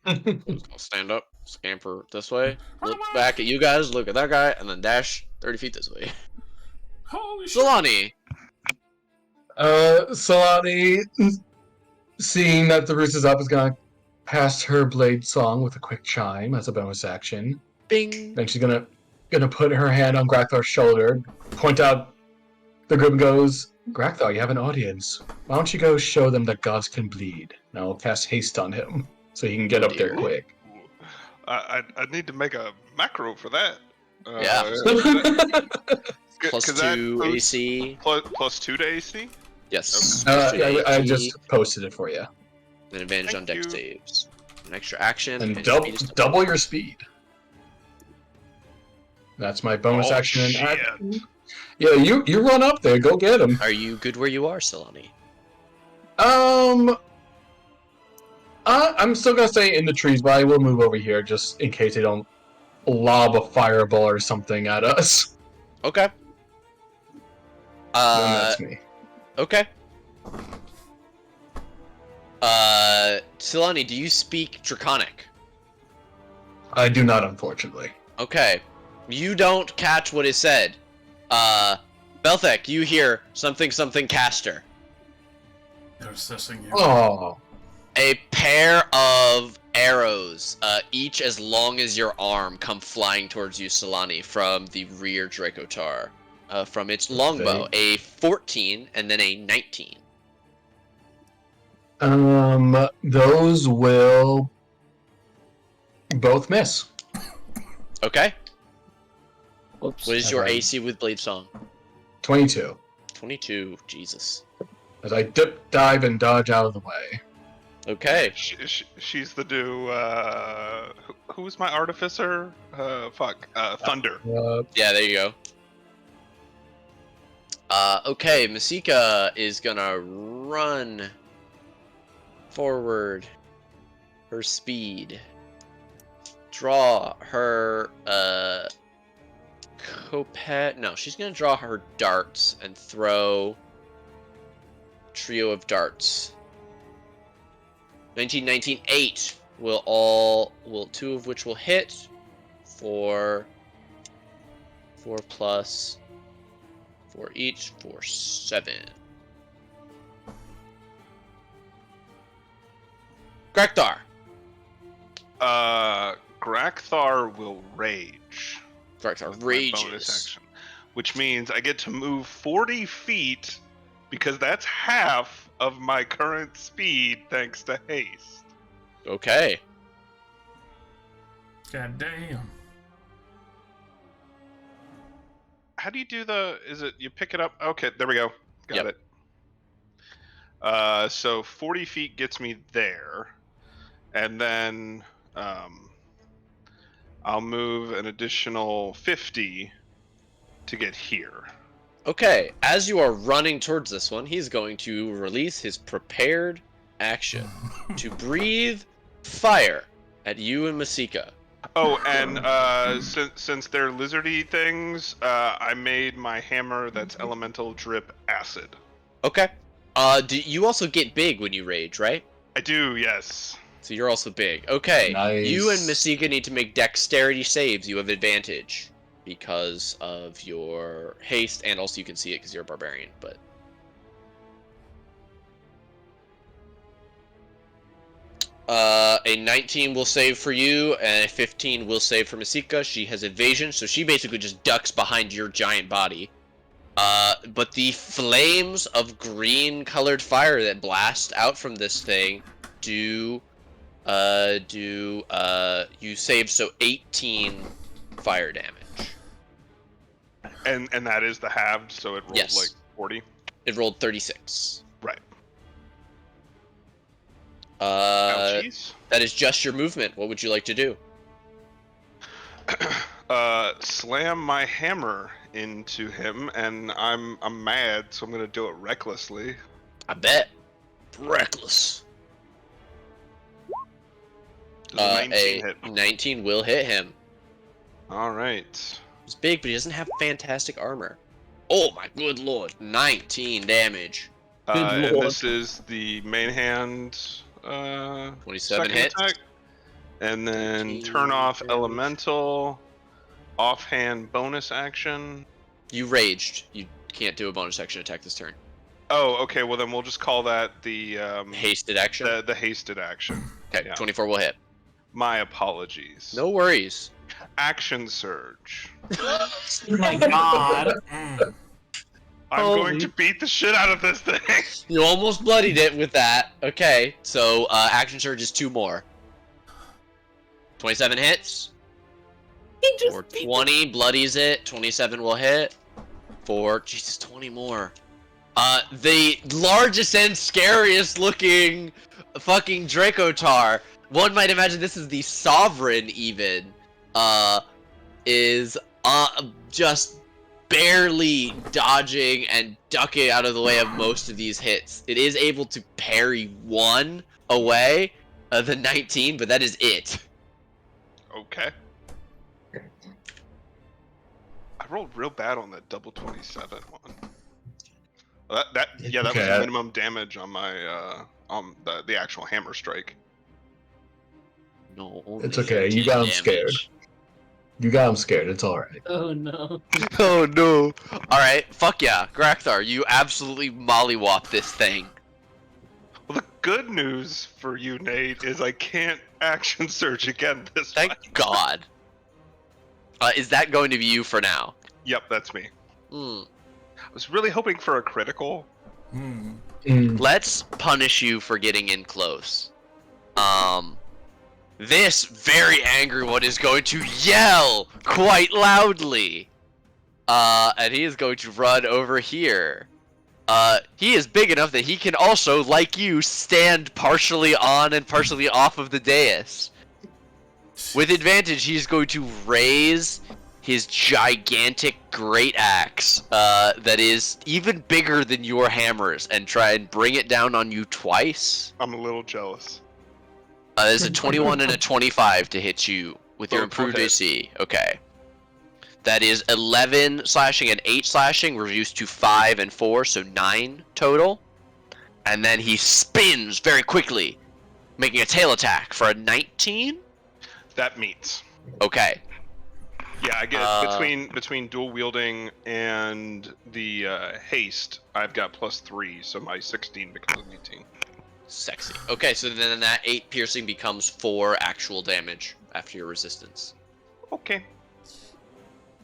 I'll stand up, scamper this way, look back at you guys, look at that guy, and then dash 30 feet this way. Holy shit. Solani! Solani, seeing that the roost is up, is gonna pass her blade song with a quick chime as a bonus action. Bing! Then she's gonna put her hand on Grakthor's shoulder, point out the group, and goes, "Grakthor, you have an audience. Why don't you go show them that gods can bleed?" Now I'll cast haste on him so he can get Oh, up there dear. quick. I need to make a macro for that. Yeah. Plus 'Cause that 2 boosts AC. plus 2 to AC. Yes. Okay. Plus 2 to Yeah, I AC, just posted it for you. and advantage on Thank dex you. saves. An extra action, And and your speed is double your speed. That's my bonus Oh, action. And shit. yeah, you run up there, go get him. Are you good where you are, Solani? I'm still gonna stay in the trees, but I will move over here just in case they don't lob a fireball or something at us. Okay. Then that's me. Okay. Solani, do you speak Draconic? I do not, unfortunately. Okay. You don't catch what is said. Belthek, you hear something caster. They're assessing you. Oh, A pair of arrows, each as long as your arm, come flying towards you, Solani, from the rear Dracotar. From its longbow, a 14 and then a 19. those will both miss. Okay. Whoops. What is your Okay. AC with Blade Song? 22. 22. Jesus. As I dip, dive, and dodge out of the way. Okay. She's the new. Who's my artificer? Thunder. Yeah, there you go. Okay, Masika is gonna run forward her speed. Draw her, Copet. No, she's gonna draw her darts and throw trio of darts. 19, 8 will 2 of which will hit. 4 plus 4 each for 7. Grekdar. Grakthar will rage. Grekdar with my rages. bonus action, which means I get to move 40 feet because that's half of my current speed thanks to haste. Okay. God damn. How do you do the? Is it you pick it up? Okay, there we go. Got Yep. it. So 40 feet gets me there, and then I'll move an additional 50 to get here. Okay, as you are running towards this one, he's going to release his prepared action to breathe fire at you and Masika. Oh, and since they're lizardy things, I made my hammer that's elemental drip acid. Okay. You also get big when you rage, right? I do, yes. So you're also big. Okay. Nice. You and Masika need to make dexterity saves. You have advantage because of your haste, and also you can see it because you're a barbarian, but... A 19 will save for you, and a 15 will save for Masika. She has evasion, so she basically just ducks behind your giant body. But the flames of green-colored fire that blast out from this thing you save, so 18 fire damage. And that is the halved, so it rolled Yes. like 40. It rolled 36. Right. That is just your movement. What would you like to do? Slam my hammer into him, and I'm mad, so I'm gonna do it recklessly. I bet. Reckless. Does a 19 hit? 19 will hit him. All right. He's big, but he doesn't have fantastic armor. Oh my good lord. 19 damage. And lord. this is the main hand 27 second hits. attack. And then 19 turn off damage. elemental, offhand bonus action. You raged. You can't do a bonus action attack this turn. Oh, okay. Well, then we'll just call that the Hasted action. the hasted action. Okay, yeah. 24 will hit. My apologies. No worries. Action surge. Oh my god. Mm. I'm Holy- going to beat the shit out of this thing. You almost bloodied it with that. Okay, so action surge is 2 more. 27 hits. He just Or beat 20 bloodies it. 27 will hit. For Jesus, 20 more. The largest and scariest looking fucking Dracotar. One might imagine this is the Sovereign even. Is just barely dodging and ducking out of the way of most of these hits. It is able to parry one away, the 19, but that is it. Okay. I rolled real bad on that double 27 one. That was Okay. the minimum damage on my on the actual hammer strike. No, only It's okay, you 13 got him damage. scared. You got him scared. It's all right. Oh no. Oh no. Alright, fuck yeah. Grakthar, you absolutely mollywop this thing. Well, the good news for you, Nate, is I can't action surge again this Thank fight. God. Is that going to be you for now? Yep, that's me. Hmm. I was really hoping for a critical. Mm. Let's punish you for getting in close. This very angry one is going to yell quite loudly. And he is going to run over here. He is big enough that he can also, like you, stand partially on and partially off of the dais. With advantage, he's going to raise his gigantic great axe, that is even bigger than your hammers, and try and bring it down on you twice. I'm a little jealous. There's a 21 and a 25 to hit you with your Both will improved hit. AC. Okay. That is 11 slashing and 8 slashing, reduced to 5 and 4, so 9 total. And then he spins very quickly, making a tail attack for a 19? That meets. Okay. Yeah, I get Uh, between dual wielding and the haste, I've got +3, so my 16 becomes 18. Sexy. Okay, so then that 8 piercing becomes 4 actual damage after your resistance. Okay.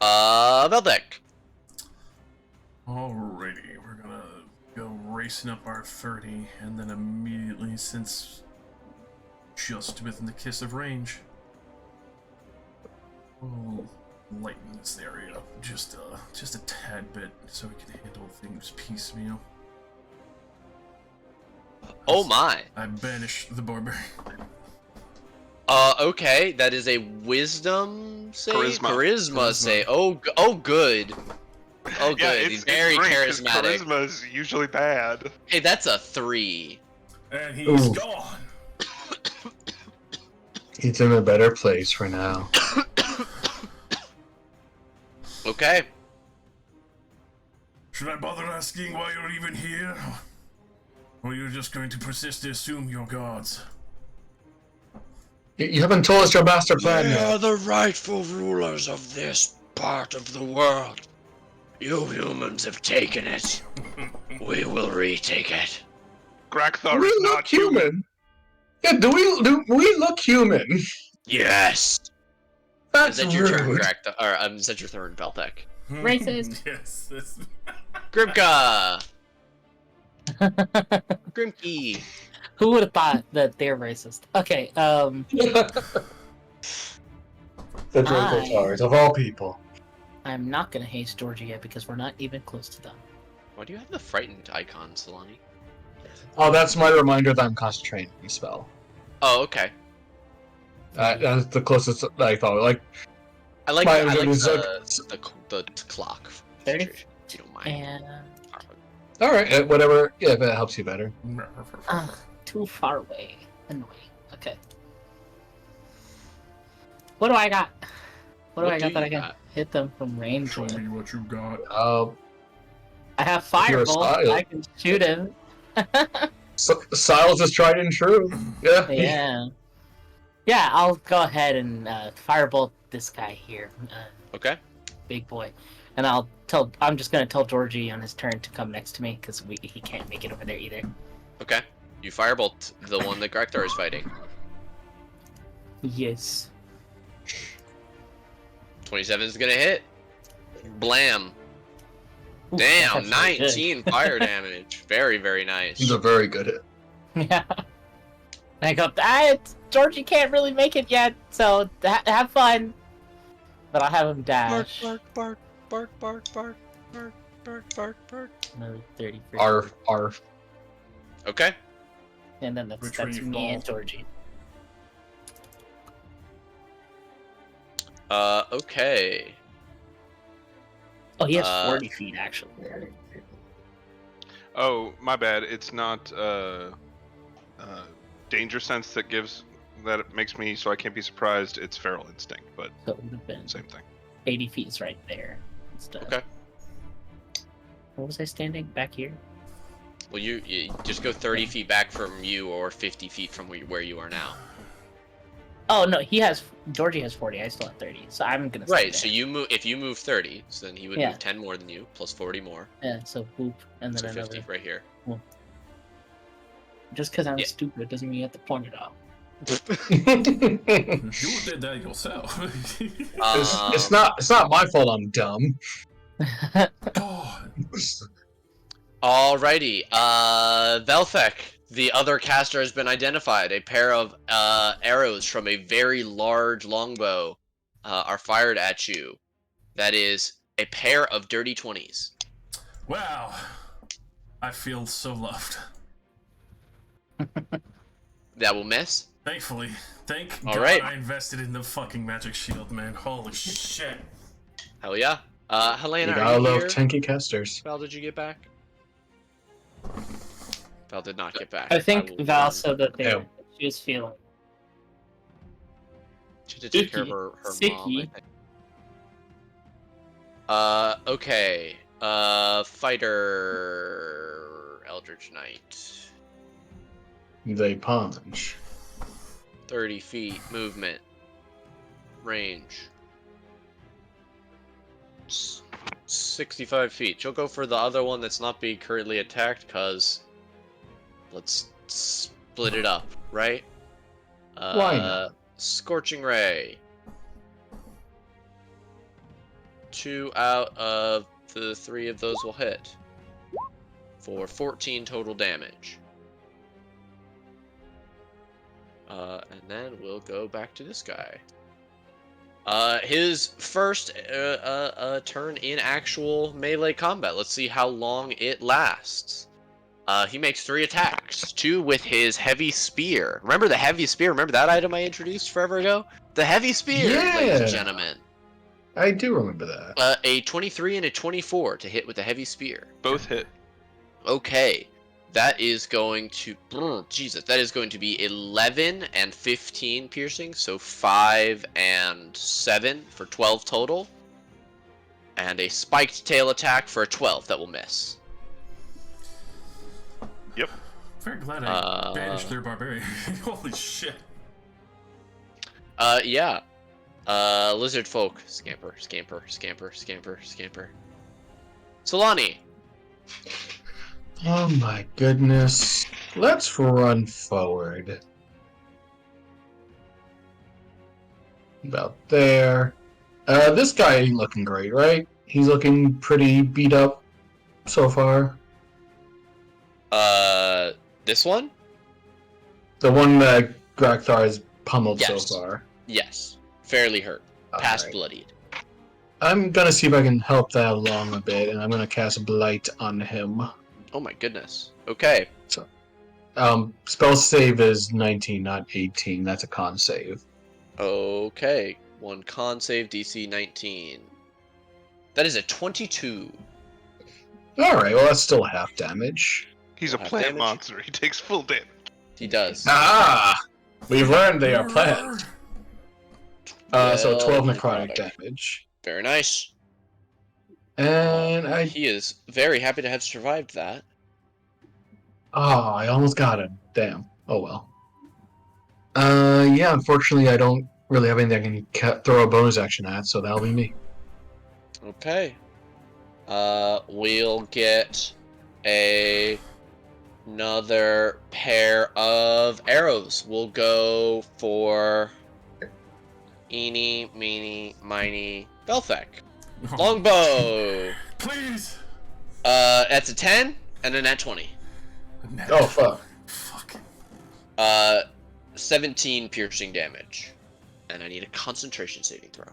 Veldek. Alrighty, we're gonna go racing up our 30, and then immediately, since just within the kiss of range, we'll lighten this area up just a tad bit so we can handle things piecemeal. Oh my. I banish the barbarian. Okay, that is a wisdom save? Charisma. Save. Oh, good. Oh, good. Yeah, He's very great, 'cause charismatic. Charisma is usually bad. Hey, that's a 3. And he's Ooh. gone! He's in a better place for now. Okay. Should I bother asking why you're even here? Or you're just going to persist to assume you're gods? You haven't told us your master plan yet. the rightful rulers of this part of the world. You humans have taken it. We will retake it. Grakthar We're is not not human. human. Yeah, do we look human? Yes. That's Is that your turn, rude. correct? Or is that your turn, Beltec? Racist. Yes. That's... Grimka. Grimkey. Who would have thought that they're racist? Okay, The Draco I- Tars, of all people. I'm not gonna haste Georgia yet because we're not even close to done. Why do you have the frightened icon, Solani? Oh, that's my reminder that I'm concentrating on the spell. Oh, okay. That's the closest that I thought. Like, I like my the, I like was like, the clock. 30? If you don't mind. And all right, whatever. Yeah, if it helps you better. too far away. Annoying. Okay. What do I got? What do I got that I can hit them from range Show with? me what you got. I have you're a Firebolt. Style. I can shoot him. Siles is tried and true. Yeah. Yeah. Yeah, I'll go ahead and Firebolt this guy here. Okay. Big boy. And I'm just gonna tell Georgie on his turn to come next to me because he can't make it over there either. Okay. You firebolt the one that Grektar is fighting. Yes. 27 is gonna hit. Blam. Ooh, Damn, that's really good. 19 fire damage. Very, very nice. He's a very good hit. Yeah. I go, Georgie can't really make it yet, so have fun. But I'll have him dash. Bark, bark, bark, bark, bark, bark, bark, bark, bark. Another 30 for Arf. Okay. And then that's Retrieve me ball. and Georgie. Okay. Oh, he has 40 feet, actually. Oh, my bad. It's not danger sense that it makes me so I can't be surprised. It's feral instinct, but So it would have been same thing. 80 feet is right there. Instead. Okay. What was I standing? Back here? Well, you just go 30 feet back from you or 50 feet from where you are now. Oh, no, Georgie has 40. I still have 30. So I'm going to Right, so if you move 30, so then he would Yeah. move 10 more than you, plus 40 more. Yeah, so whoop. And then So another. 50 right here. Just because I'm Yeah. stupid doesn't mean you have to point it out. You did that yourself. It's not my fault I'm dumb. God. Alrighty, Velthek, the other caster has been identified. A pair of arrows from a very large longbow are fired at you. That is a pair of dirty 20s. Wow. I feel so loved. That will miss. Thankfully. Thank All God right. I invested in the fucking magic shield, man. Holy shit. Hell yeah. Helena, You are gotta you love here? tanky casters. Val, did you get back? Val did not get back. I think will Val run. said that Yeah. she was feeling. She had to take care of Icky. her mom, I Sicky. think. Okay. Fighter Eldritch Knight. They punch. 30 feet movement. Range. 65 feet. She'll go for the other one that's not being currently attacked, because let's split it up, right? Why not? Scorching Ray. 2 out of the 3 of those will hit. For 14 total damage. And then we'll go back to this guy. His first turn in actual melee combat. Let's see how long it lasts. He makes 3 attacks. 2 with his heavy spear. Remember the heavy spear? Remember that item I introduced forever ago? The heavy spear, ladies and Yeah. gentlemen. I do remember that. A 23 and a 24 to hit with the heavy spear. Both hit. Okay. That is going to... Jesus. That is going to be 11 and 15 piercing. So 5 and 7 for 12 total. And a spiked tail attack for a 12 that will miss. Yep. Very glad I banished their barbarian. Holy shit. Yeah. Lizard folk. Scamper, scamper, scamper, scamper, scamper. Solani. Oh my goodness. Let's run forward. About there. This guy ain't looking great, right? He's looking pretty beat up so far. This one? The one that Grakthar has pummeled so Yes. far. Yes. Fairly hurt. Past Alright. bloodied. I'm gonna see if I can help that along a bit, and I'm gonna cast Blight on him. Oh my goodness. Okay. So, spell save is 19, not 18. That's a con save. Okay. One con save, DC 19. That is a 22. Alright, well, that's still half damage. He's a Half plant damage. monster. He takes full damage. He does. Ah! We've learned they are plants. So 12 necrotic necrotic. damage. Very nice. And He is very happy to have survived that. Oh, I almost got him. Damn. Oh well. Yeah, unfortunately, I don't really have anything I can throw a bonus action at, so that'll be me. Okay. We'll get another pair of arrows. We'll go for eeny, meeny, miny, Belthek. Longbow. Please. That's a 10 and a nat 20. Oh, fuck. Fuck. 17 piercing damage. And I need a concentration saving throw.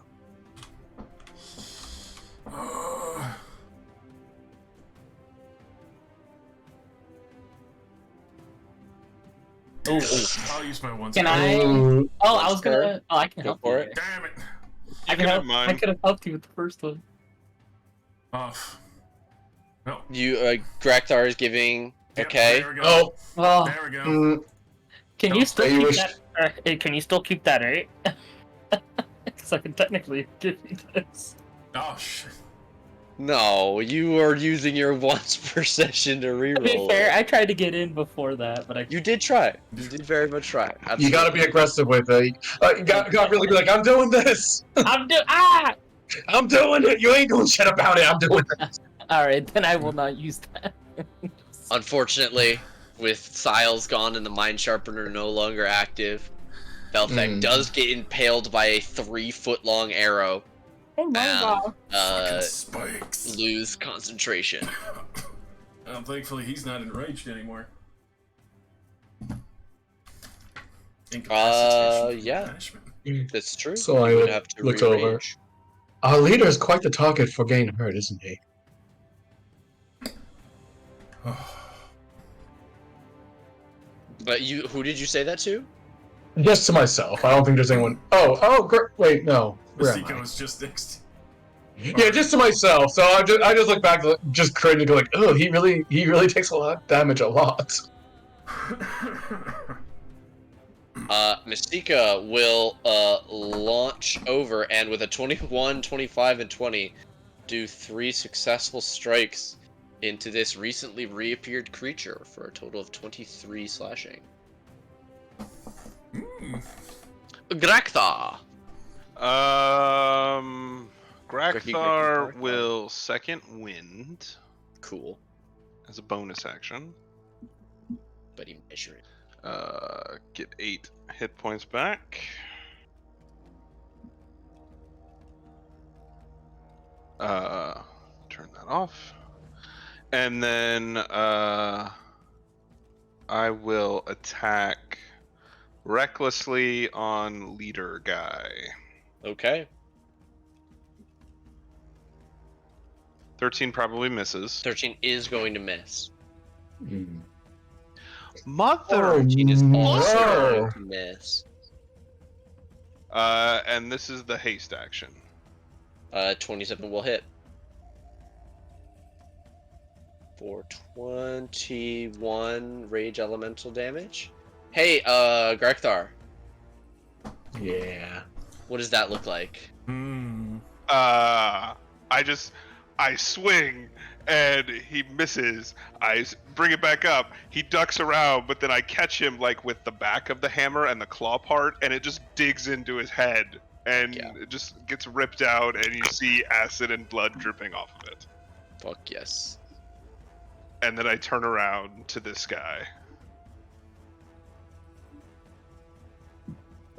I'll use my one. Can spell. I? Ooh. Oh, I was gonna. Oh, I can Go help for you. it. there. Damn it. I You can can have help. mine. I could have helped you with the first one. Off. No. You, Grakthar is giving. Yep, Okay. There we go. Oh, Oh, There we go. can you still I keep wish- that? Can you still keep that, right? Because I can technically give you this. Oh shit. No, you are using your once per session to To be reroll. fair, I tried to get in before that, but I. You did try. You did very much try. Absolutely. you gotta be aggressive with it. You gotta really be like, I'm doing this! I'm I'm doing it! You ain't doing shit about it, I'm doing it! All right, then I will not use that. Unfortunately, with Siles gone and the Mind Sharpener no longer active, Belthek does get impaled by a 3-foot-long arrow Oh my and god. Fucking spikes. lose concentration. Thankfully, he's not enraged anymore. Incapacitation. Yeah. Banishment. That's true. So I You would have to looked over. rearrange. Our leader is quite the target for getting hurt, isn't he? But who did you say that to? Just to myself. I don't think there's anyone. Wait, no. Where am Masiko I? is just next. Yeah, just to myself. So I just look back, just cringe and go like, oh, he really takes a lot of damage, a lot. Mystica will launch over and with a 21, 25, and 20 do 3 successful strikes into this recently reappeared creature for a total of 23 slashing. Grakthar! Grakthar will second wind Cool. as a bonus action. But he measured. Get 8 hit points back. Turn that off. And then I will attack recklessly on leader guy. Okay. 13 probably misses. 13 is going to miss. Mother! 13 is also no. going to miss. And this is the haste action. 27 will hit. For 21 rage elemental damage. Hey, Grakthar, Yeah. what does that look like? I swing and he misses. I bring it back up. He ducks around, but then I catch him like with the back of the hammer and the claw part, and it just digs into his head and it just gets ripped out, and you see acid and blood dripping off of it. Fuck yes. And then I turn around to this guy.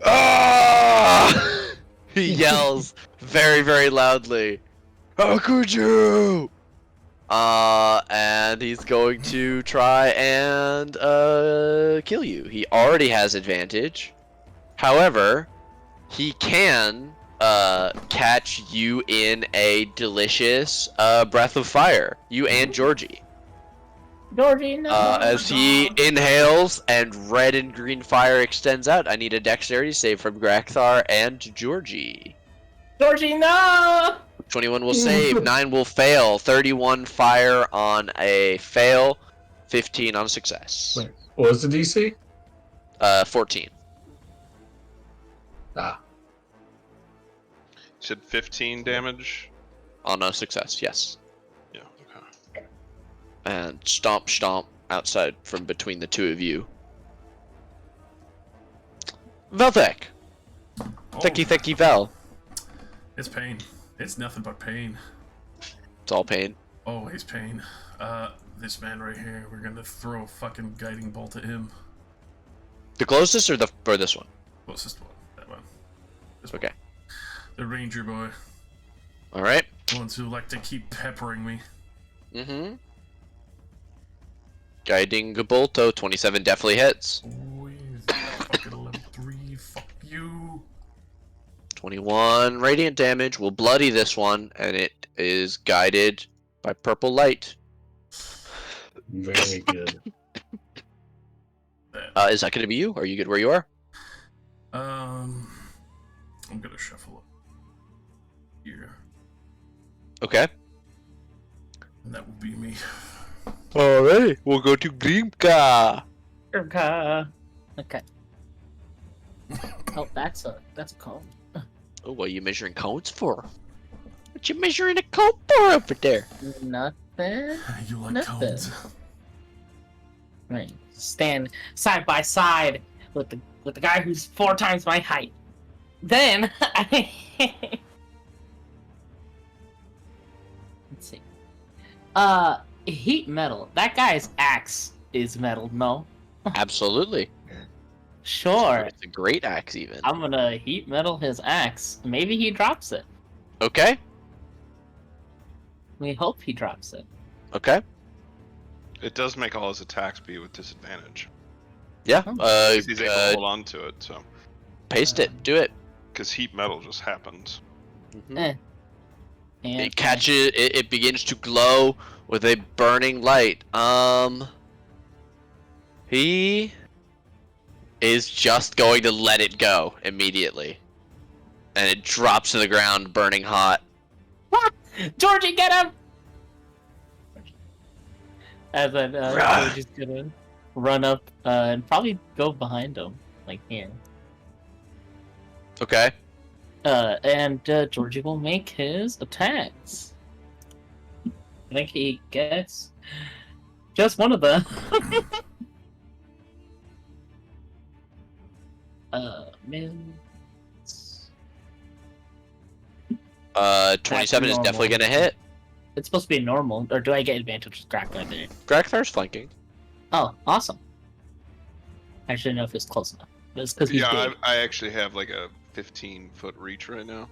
Ah! He yells very, very loudly, "How could you?" And he's going to try and kill you. He already has advantage. However, he can catch you in a delicious breath of fire. You and Georgie. Georgie, no. As he inhales and red and green fire extends out. I need a dexterity save from Grakthar and Georgie. Georgie, no. 21 will save, 9 will fail, 31 fire on a fail, 15 on a success. Wait, what was the DC? 14 Ah, Said 15 damage. on a success, yes. Yeah. Okay. And stomp, stomp outside from between the two of you. Velthek! Oh, Thecky Vel. it's pain. It's nothing but pain. It's all pain. Always pain. This man right here, we're gonna throw a fucking guiding bolt at him. The closest or this one? Closest one. That one. This Okay. one. The ranger boy. Alright. Ones who like to keep peppering me. Mm-hmm. Guiding Gabolto, 27 definitely hits. Oh, he's fucking level 3. Fuck you. 21 radiant damage will bloody this one, and it is guided by purple light. very good. Is that going to be you? Are you good where you are? I'm gonna shuffle up here, Okay. and that will be me. Alright, we'll go to Grimka. Okay. Oh, that's a cone. Oh, what are you measuring cones for? What you measuring a cone for over there? Nothing. You like Nothing. cones? Right. Stand side by side with the guy who's 4 times my height. Then let's see. Heat metal. That guy's axe is metal, no? Absolutely. Sure. It's a great axe, even. I'm gonna heat metal his axe. Maybe he drops it. Okay. We hope he drops it. Okay. It does make all his attacks be with disadvantage. Yeah. He's able to hold on to it, so. Paste it. Do it. Because heat metal just happens. Eh. And It catches. It begins to glow with a burning light. He is just going to let it go immediately, and it drops to the ground, burning hot. Georgie, get him! As then Georgie's gonna run up and probably go behind him, like here. Okay. And Georgie will make his attacks. I think he gets just one of them. Miss. 27 is normal. definitely gonna hit. It's supposed to be normal, or do I get advantage with crack right there? Grakthar's flanking. Oh, awesome. I should know if it's close enough. But it's because he's Yeah, big. I actually have like a 15-foot reach right now.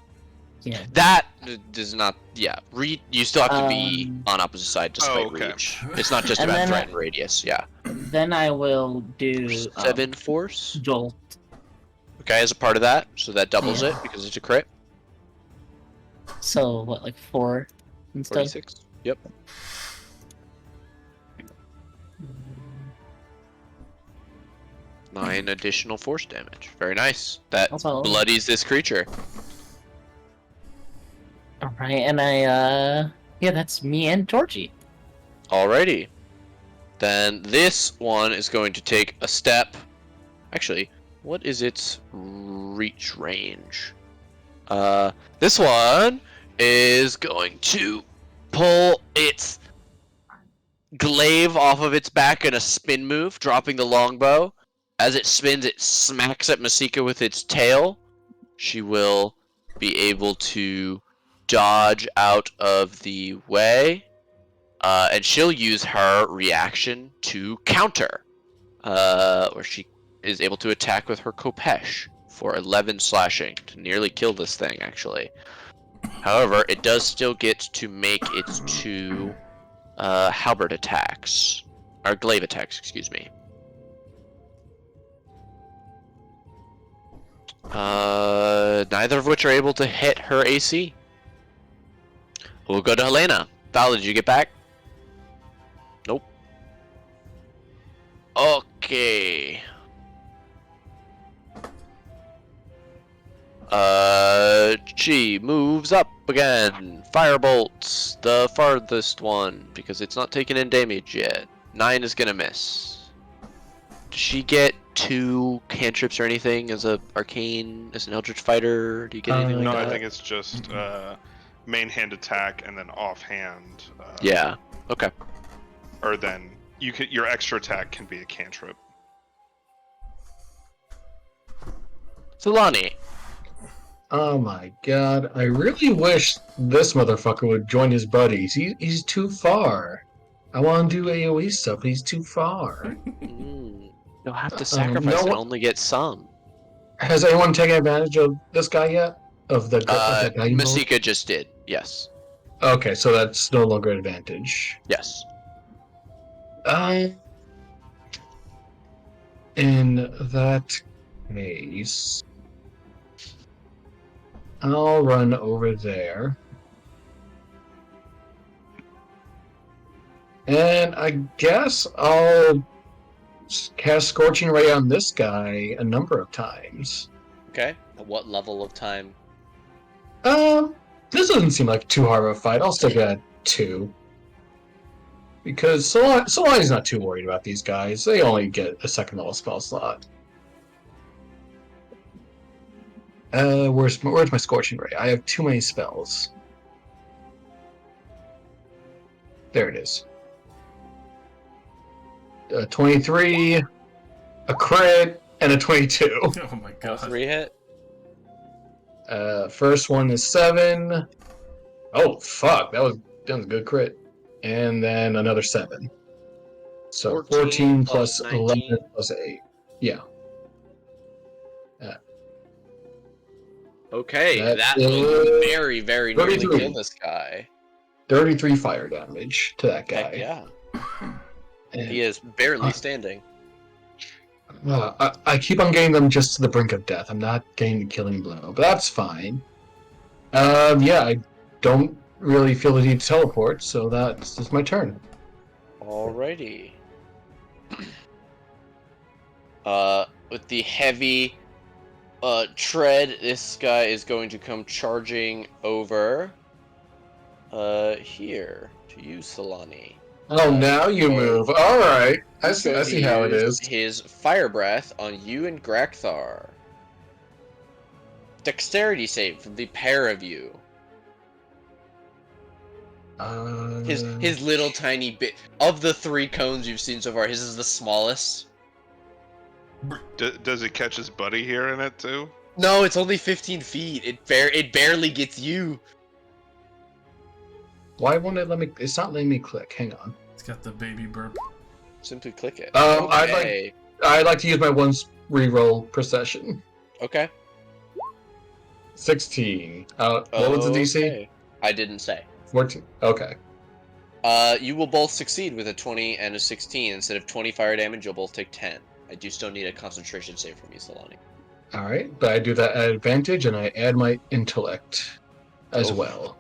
Yeah. That does not. Yeah. You still have to be Um, on opposite side despite okay. reach. It's not just And about then, threat and radius. Yeah. Then I will do 7 force. Jolt. Okay, as a part of that, so that doubles it because it's a crit. So what, like 4 instead? 46. Yep. Nine additional force damage. Very nice. That Also- bloodies this creature. All right, and yeah, that's me and Georgie. Alrighty. Then this one is going to take a step. Actually, what is its reach range? This one is going to pull its glaive off of its back in a spin move, dropping the longbow. As it spins, it smacks at Masika with its tail. She will be able to dodge out of the way, and she'll use her reaction to counter, where she is able to attack with her Kopesh for 11 slashing to nearly kill this thing, actually. However, it does still get to make its 2 halberd attacks. Or glaive attacks, excuse me. Neither of which are able to hit her AC. We'll go to Helena. Val, did you get back? Nope. Okay. She moves up again. Firebolts, the farthest one, because it's not taking in damage yet. 9 is gonna miss. Does she get 2 cantrips or anything as a arcane, as an eldritch fighter? Do you get anything No, like I that? think it's just main hand attack and then offhand. Yeah. Okay. Or then your extra attack can be a cantrip. Solani. Oh my god, I really wish this motherfucker would join his buddies. He's too far. I want to do AoE stuff, but he's too far. You'll have to sacrifice no and one, only get some. has anyone taken advantage of this guy yet? Of the guiding bolt? Masika just did. Yes. Okay, so that's no longer an advantage. Yes. Uh, in that case, I'll run over there. And I guess I'll cast Scorching Ray on this guy a number of times. Okay. At what level of time? This doesn't seem like too hard of a fight. I'll stick at 2. Because Solani's not too worried about these guys. They only get a second level spell slot. Where's my Scorching Ray? I have too many spells. There it is. 23, a crit, and a 22. Oh my All god. 3 hit? First one is 7. Oh fuck, that was a good crit. And then another 7. So 14 plus 11 plus 8. Yeah. Okay, that is will very, very nearly 33. kill this guy. 33 fire damage to that guy. Heck yeah. And, He is barely standing. I keep on getting them just to the brink of death. I'm not getting the killing blow, but that's fine. Yeah, I don't really feel the need to teleport, so that's my turn. Alrighty. With the heavy tread, this guy is going to come charging over here to you, Solani. Oh, now you move. All right, I He's going to see how it use is. His fire breath on you and Grakthar. Dexterity save from the pair of you. His little tiny bit of the 3 cones you've seen so far. His is the smallest. Does it catch his buddy here in it too? No, it's only 15 feet. It barely gets you. Why won't it let me? It's not letting me click. Hang on. It's got the baby burp. Simply click it. I'd like to use my once reroll procession. Okay. 16. What was the DC? Okay. I didn't say. 14. Okay. You will both succeed with a 20 and a 16. Instead of 20 fire damage, you'll both take 10. I do still need a concentration save from you, Solani. All right, but I do that at advantage, and I add my intellect as Oof. well.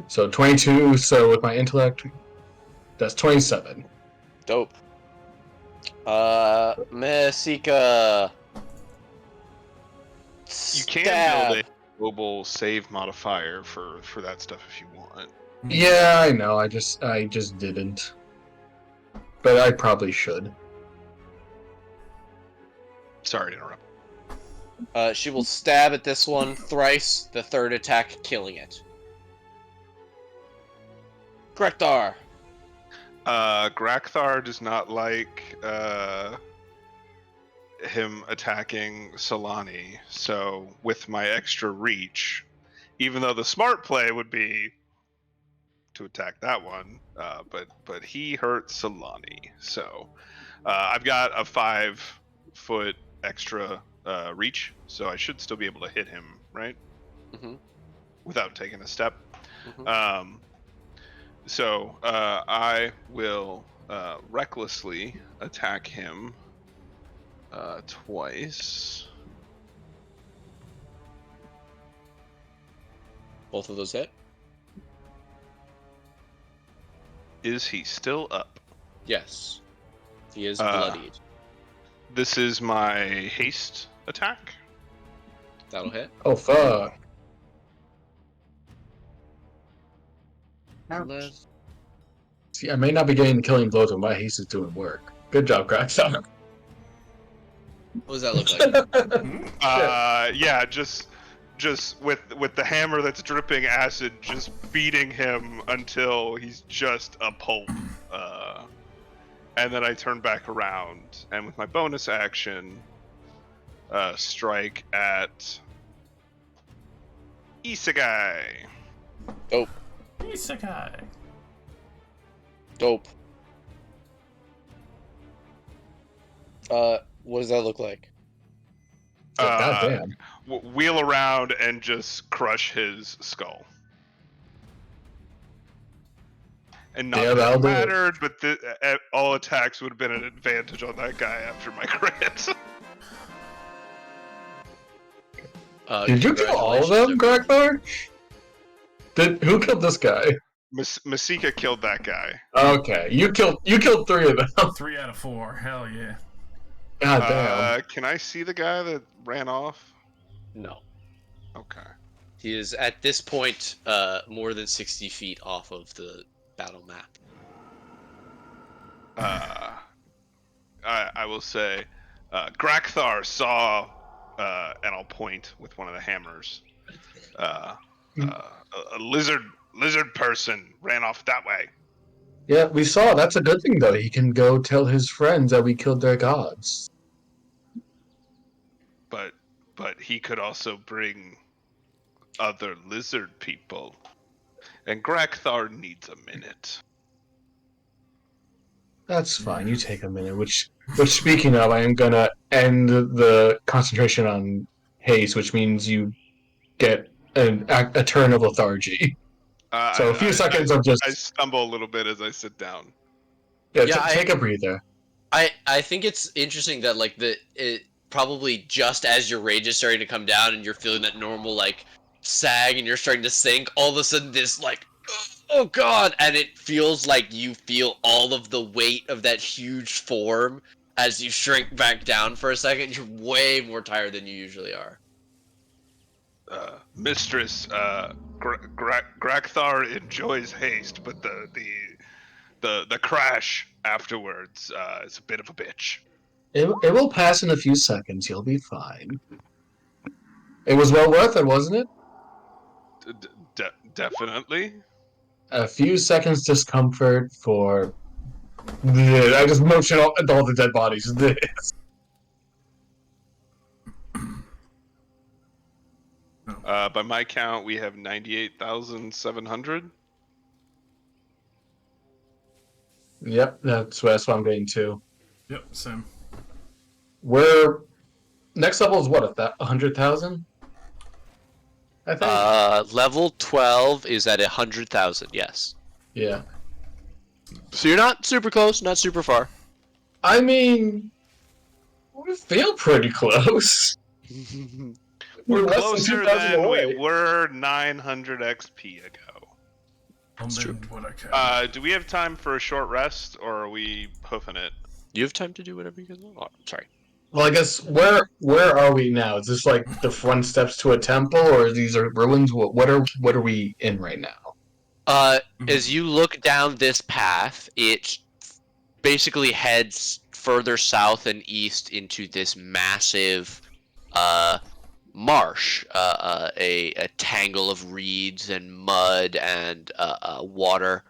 So 22. So with my intellect, that's 27. Dope. Masika. You can build a global save modifier for that stuff if you want. Yeah, I know. I just didn't. But I probably should. Sorry to interrupt. She will stab at this one thrice, the 3rd attack killing it. Grektar. Grakthar does not like him attacking Solani, so with my extra reach, even though the smart play would be to attack that one, but he hurt Solani, so I've got a 5-foot extra reach, so I should still be able to hit him, right? Mm-hmm. Without taking a step. Mm-hmm. So I will recklessly attack him twice. Both of those hit. Is he still up? Yes. He is Uh, bloodied. This is my haste attack. That'll hit. Oh fuck! Let's- See, I may not be getting the killing blows, but my haste is doing work. Good job, Cracksock. What does that look like? Yeah, just with the hammer that's dripping acid, just beating him until he's just a pulp. And then I turn back around, and with my bonus action, strike at Isekai. Dope. Isekai. Dope. What does that look like? Goddamn. Wheel around and just crush his skull. And not Yeah, that it that'll do it. mattered, but all attacks would have been an advantage on that guy after my crit. Did you kill all of them, Congratulations, Gregthar? Who killed this guy? Masika killed that guy. Okay, you killed 3 of them. 3 out of 4. Hell yeah. God damn. Can I see the guy that ran off? No. Okay. He is at this point more than 60 feet off of the battle map. I will say, Grakthar saw, and I'll point with one of the hammers. A lizard person ran off that way. Yeah, we saw. That's a good thing, though. He can go tell his friends that we killed their gods. But he could also bring other lizard people, and Grakthar needs a minute. That's fine. You take a minute. Which speaking of, I am gonna end the concentration on haste, which means you get a turn of lethargy. So a few seconds of just I stumble a little bit as I sit down. take a breather. I think it's interesting that like it probably just as your rage is starting to come down and you're feeling that normal like sag and you're starting to sink, all of a sudden this like oh god, and it feels like you feel all of the weight of that huge form as you shrink back down for a second. You're way more tired than you usually are. Mistress, Grakthar enjoys haste, but the crash afterwards is a bit of a bitch. It will pass in a few seconds. You'll be fine. It was well worth it, wasn't it? Definitely. A few seconds discomfort for. I just motion all the dead bodies. By my count, we have 98,700. Yep, that's what I'm getting to. Yep, same. We're next level is what 100,000. I think. Level 12 is at 100,000. Yes. Yeah. So you're not super close, not super far. I mean, we feel pretty close. We're less closer 2,000 than away. we were 900 XP ago. Do we have time for a short rest, or are we hoofing it? You have time to do whatever you can. Oh, sorry. Well, I guess where are we now? Is this like the front steps to a temple, or these are ruins? What are we in right now? As you look down this path, it basically heads further south and east into this massive marsh, a tangle of reeds and mud and water,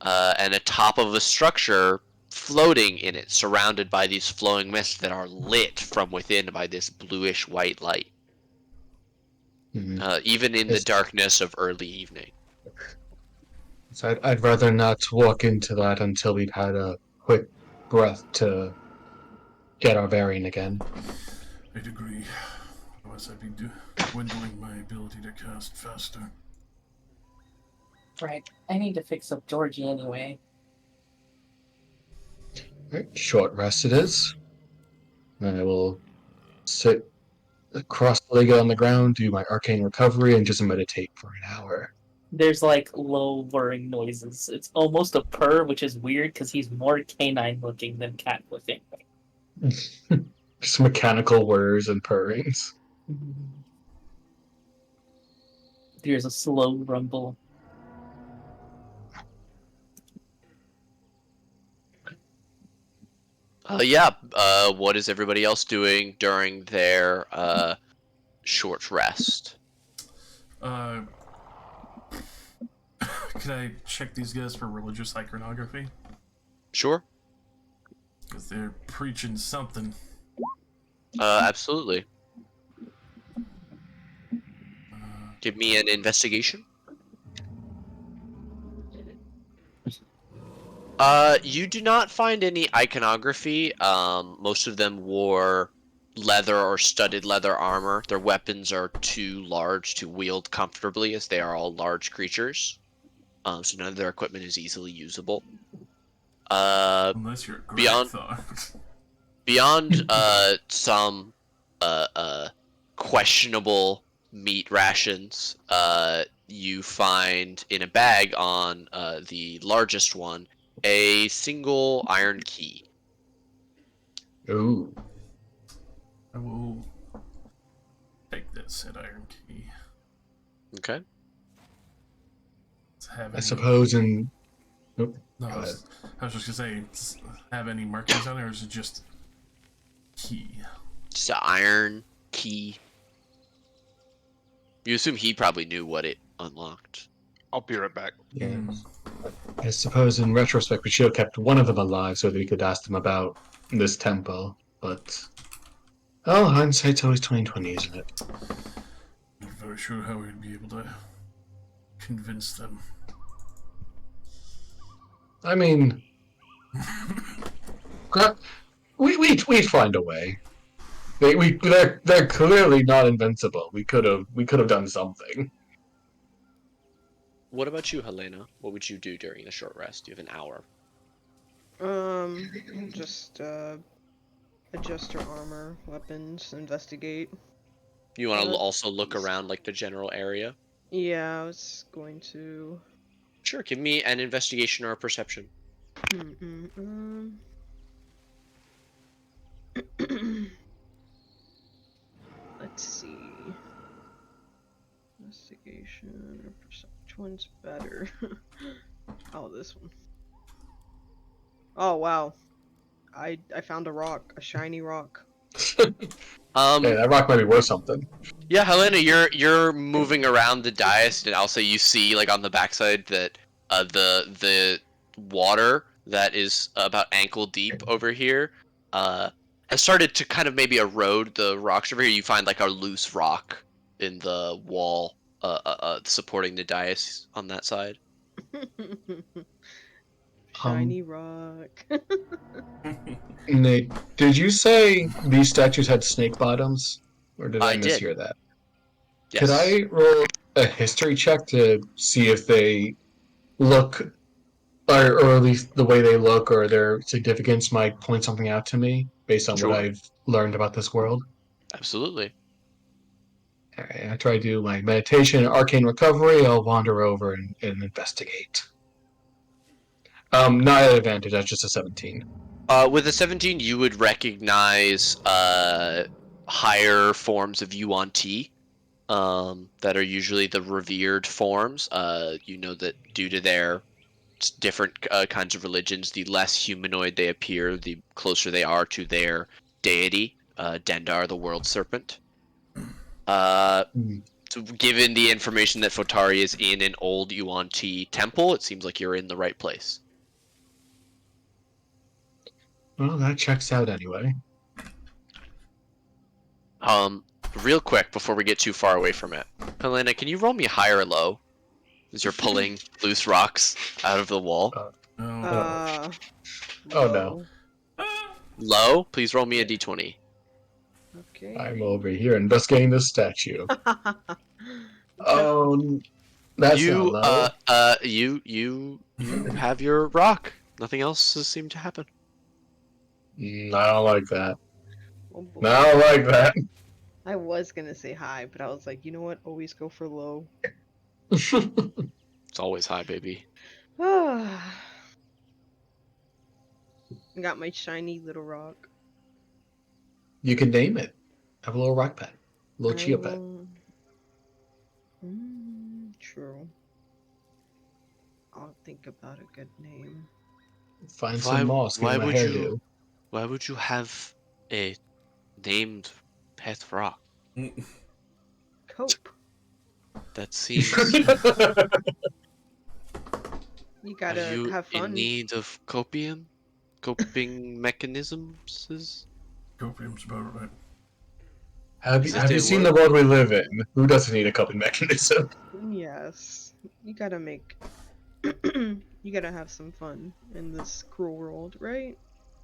and atop of a structure floating in it, surrounded by these flowing mists that are lit from within by this bluish white light, even in the darkness of early evening. So I'd rather not walk into that until we've had a quick breath to get our bearing again. I'd agree. Otherwise, I'd be dwindling my ability to cast faster. Right. I need to fix up Georgie anyway. Right, short rest it is. I will sit cross-legged on the ground, do my arcane recovery, and just meditate for an hour. There's like low whirring noises. It's almost a purr, which is weird because he's more canine looking than cat looking. Just mechanical whirs and purrings. There's a slow rumble. Yeah. What is everybody else doing during their short rest? Uh, Can I check these guys for religious iconography? Sure. Because they're preaching something. Absolutely. Give me an investigation. You do not find any iconography. Most of them wore leather or studded leather armor. Their weapons are too large to wield comfortably, as they are all large creatures. So none of their equipment is easily usable. Unless you're a Beyond thought. beyond some questionable meat rations, you find in a bag on the largest one a single iron key. Ooh. I will take that said iron key. Okay. I suppose in. Oop, No, go ahead. I was just gonna say, have any markings on it, or is it just key? Just an iron key. You assume he probably knew what it unlocked. I'll be right back. Yeah. I suppose in retrospect we should have kept one of them alive so that we could ask them about this temple, but oh, hindsight's always 20/20, isn't it? Not very sure how we'd be able to convince them. I mean, we'd find a way. They're clearly not invincible. We could have done something. What about you, Helena? What would you do during the short rest? You have an hour. Just adjust your armor, weapons, investigate. You want to Uh, also look around like the general area? Yeah, I was going to. Sure, give me an investigation or a perception. Let's see. Investigation or perception. Which one's better? Oh, this one. Oh wow. I found a rock, a shiny rock. Hey, that rock might be worth something. Yeah, Helena, you're moving around the dais, and also you see like on the backside that the water that is about ankle deep over here has started to kind of maybe erode the rocks over here. You find like a loose rock in the wall supporting the dais on that side. Shiny rock. Nate, did you say these statues had snake bottoms, or did I I did. mishear that? Could Yes. I roll a history check to see if they look, or at least the way they look, or their significance might point something out to me based on what Sure. I've learned about this world? Absolutely. All right, I try to do my meditation, arcane recovery. I'll wander over and investigate. Not at advantage. That's just a 17. With a 17, you would recognize higher forms of Yuan Ti that are usually the revered forms. You know that due to their different kinds of religions, the less humanoid they appear, the closer they are to their deity, Dendar, the world serpent. So given the information that Fotari is in an old Yuan Ti temple, it seems like you're in the right place. Well, that checks out anyway. Real quick before we get too far away from it, Helena, can you roll me high or low as you're pulling loose rocks out of the wall? Oh no. Low. Low? Please roll me a d20. Okay. I'm over here investigating this statue. Okay. Oh, that's not You low. you have your rock. Nothing else has seemed to happen. I don't like that. Oh boy. I don't like that. I was gonna say hi, but I was like, you know what? Always go for low. It's always high, baby. Ah. Got my shiny little rock. You can name it. Have a little rock pet. A little I chia pet. will. True. I'll think about a good name. Find some Why moss, give why him a would you hairdo. why would you have a named pet rock? Cope. That seems. You Are gotta you have in fun. need of copium? Coping mechanisms? Copium's about right. have Is you it have you a seen the word? world we live in? Who doesn't need a coping mechanism? Yes. You gotta make. You gotta have some fun in this cruel world, right?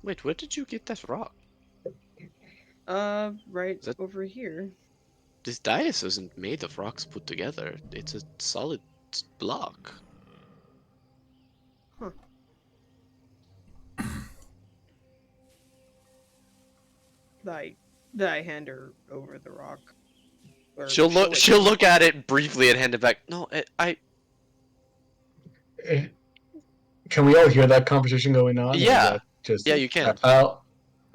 Wait, where did you get that rock? Right Is that over here. this dais isn't made of rocks put together. It's a solid block. Huh. Like, did I hand her over the rock? Or show it to She'll her? look at it briefly and hand it back. No, I Eh, Can we all hear that conversation going on, or is yeah. that just? Yeah, you can. I'll,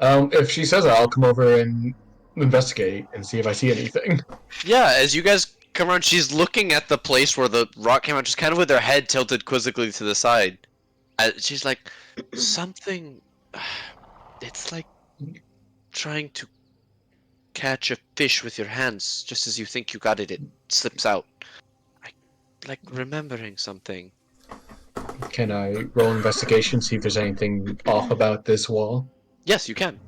if she says it, I'll come over and investigate and see if I see anything. Yeah, as you guys come around, she's looking at the place where the rock came out, just kind of with her head tilted quizzically to the side. She's like, something. It's like trying to catch a fish with your hands. Just as you think you got it, it slips out. I like remembering something. Can I roll investigation, see if there's anything off about this wall? Yes, you can.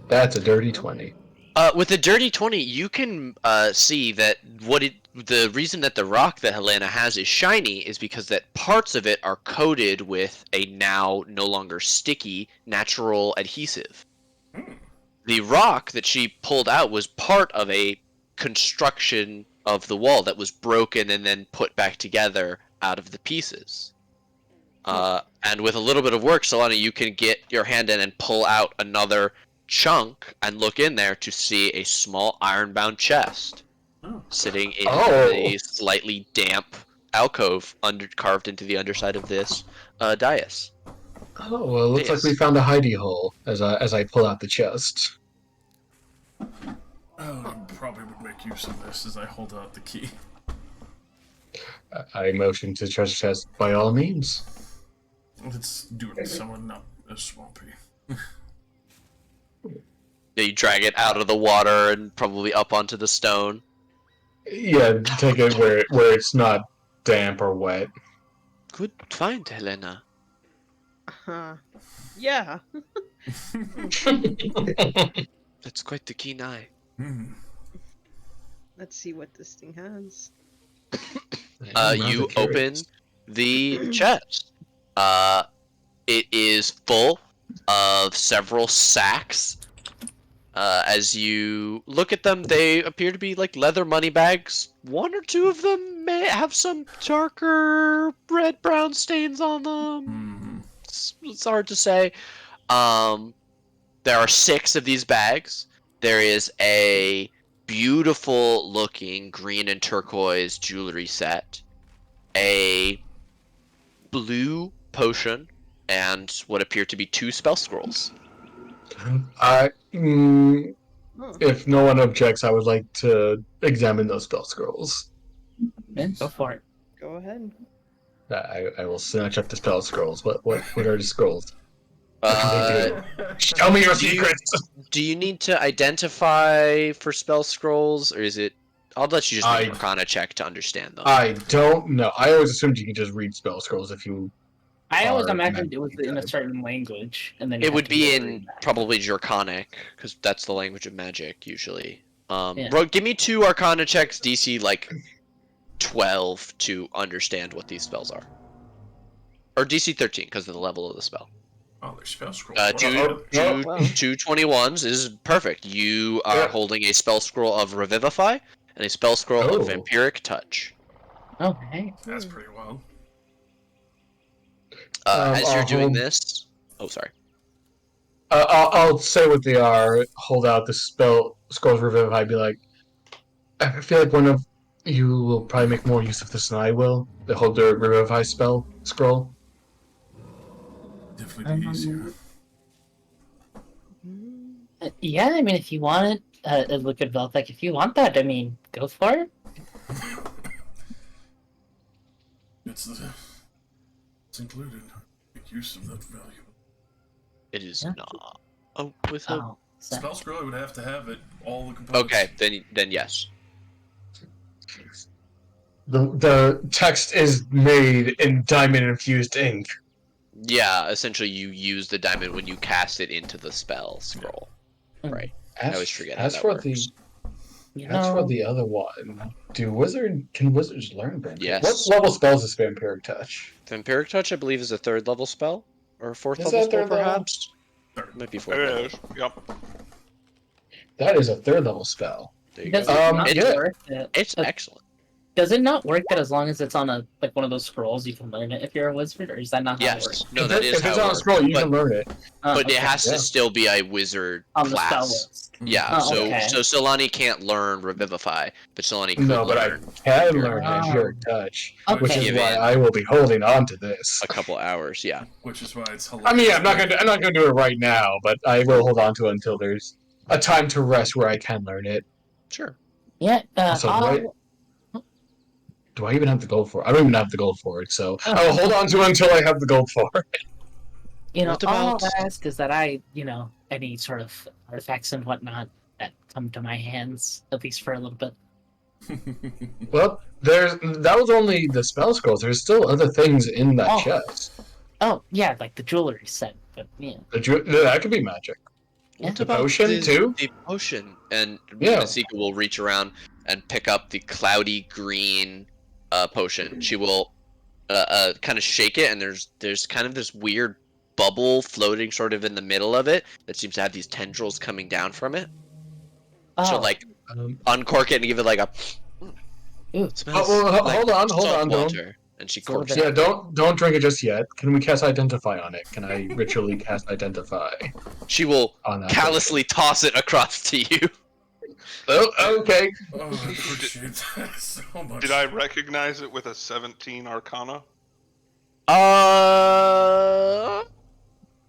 That's a dirty Oh. 20. With the dirty 20, you can see that the reason that the rock that Helena has is shiny is because that parts of it are coated with a now no longer sticky natural adhesive. The rock that she pulled out was part of a construction of the wall that was broken and then put back together out of the pieces. Huh. And with a little bit of work, Solana, you can get your hand in and pull out another chunk and look in there to see a small iron-bound chest Oh. sitting in Oh! the slightly damp alcove carved into the underside of this dais. Oh, well, it looks like we Dais. found a hidey hole as I pull out the chest. Oh, you probably would make use of this as I hold out the key. I motion to the treasure chest by all means. Let's do it somewhere not as swampy. You drag it out of the water and probably up onto the stone. Yeah, take it where it's not damp or wet. Good find, Helena. Yeah. That's quite the keen eye. Let's see what this thing has. I am rather You open curious. the chest. It is full of several sacks. As you look at them, they appear to be like leather money bags. One or two of them may have some darker red-brown stains on them. It's hard to say. There are 6 of these bags. There is a beautiful looking green and turquoise jewelry set, a blue potion, and what appear to be 2 spell scrolls. I, Huh. if no one objects, I would like to examine those spell scrolls. Man, go for it. Go ahead. I will snatch up the spell scrolls. What are the scrolls? What do they do? Tell me your do you- secrets. Do you need to identify for spell scrolls, or is it? I'll let you just make an I Arcana check to understand them. I don't know. I always assumed you could just read spell scrolls if you I always are imagined it was magically in a type. certain language, and then you It had would to be go in read that. probably Draconic, because that's the language of magic usually. Yeah. Give me 2 Arcana checks, DC like 12 to understand what these spells are, or DC 13 because of the level of the spell. Oh, there's spell scrolls. Uh, Wow. two, Oh, two, wow. 2 21s is perfect. You are Yeah. holding a spell scroll of Revivify and a spell scroll of Oh. Vampiric Touch. Oh, hey. That's pretty wild. As you're I'll doing hold. this, oh sorry. I'll say what they are. Hold out the spell scrolls revivify. Be like, I feel like one of you will probably make more use of this than I will. The hold the revivify spell scroll. Definitely be easier. Mm. Yeah, I mean, if you want it, look at Veltec. If you want that, I mean, go for it. It's included. Make use of that value. It is Yeah. not. Oh, with a... Oh, so. Spell scroll, I would have to have it. All the components. Okay, then yes. The text is made in diamond infused ink. Yeah, essentially you use the diamond when you cast it into the spell scroll. Right. I always forget how As that for works. as for the other one, can wizards learn vampiric? Yes. What level spells is vampiric touch? Vampiric Touch, I believe, is a 3rd level spell? Or a 4th Is level that spell, 3rd level? perhaps? Third. Might be It 4th level. is. Yep. That is a 3rd level spell. There you Does go. it not yeah. work that, It's excellent. does it not work that as long as it's on a one of those scrolls you can learn it if you're a wizard, or is that not how it works? Yes. No, that is if how it's it on a works. scroll, you but can learn it. Oh, but it okay. has Yeah. to still be a wizard On the spell class. list. Yeah, Oh, so okay. so Solani can't learn Revivify, but Solani could No, but I learn can Vampiric learn Touch. vampiric touch, Okay. which is Give why in I will be holding on to this. a couple hours. Yeah. Which is why it's hilarious. I mean, I'm not gonna do it right now, but I will hold on to it until there's a time to rest where I can learn it. Sure. Yeah, Also, I'll... do I even have the gold for it? I don't even have the gold for it, so Oh. I will hold on to it until I have the gold for it. What all about- I'll ask is that any sort of artifacts and whatnot that come to my hands, at least for a little bit. Well, that was only the spell scrolls. There's still other things in that Oh. chest. Oh, yeah, like the jewelry set, but yeah. That could be magic. Yeah. The potion, too? The potion, and Yeah. Masika will reach around and pick up the cloudy green potion. She will kind of shake it, and there's kind of this weird bubble floating sort of in the middle of it that seems to have these tendrils coming down from it. Oh, So like Um, uncork it and give it like a ooh. smells well, like hold on, salt don't. water. And she It's a little corks bit- it. Yeah, don't drink it just yet. Can we cast Identify on it? Can I ritually cast Identify She will on that? callously toss it across to you. Oh, okay. Oh, I appreciate that so much. Did I recognize it with a 17 Arcana?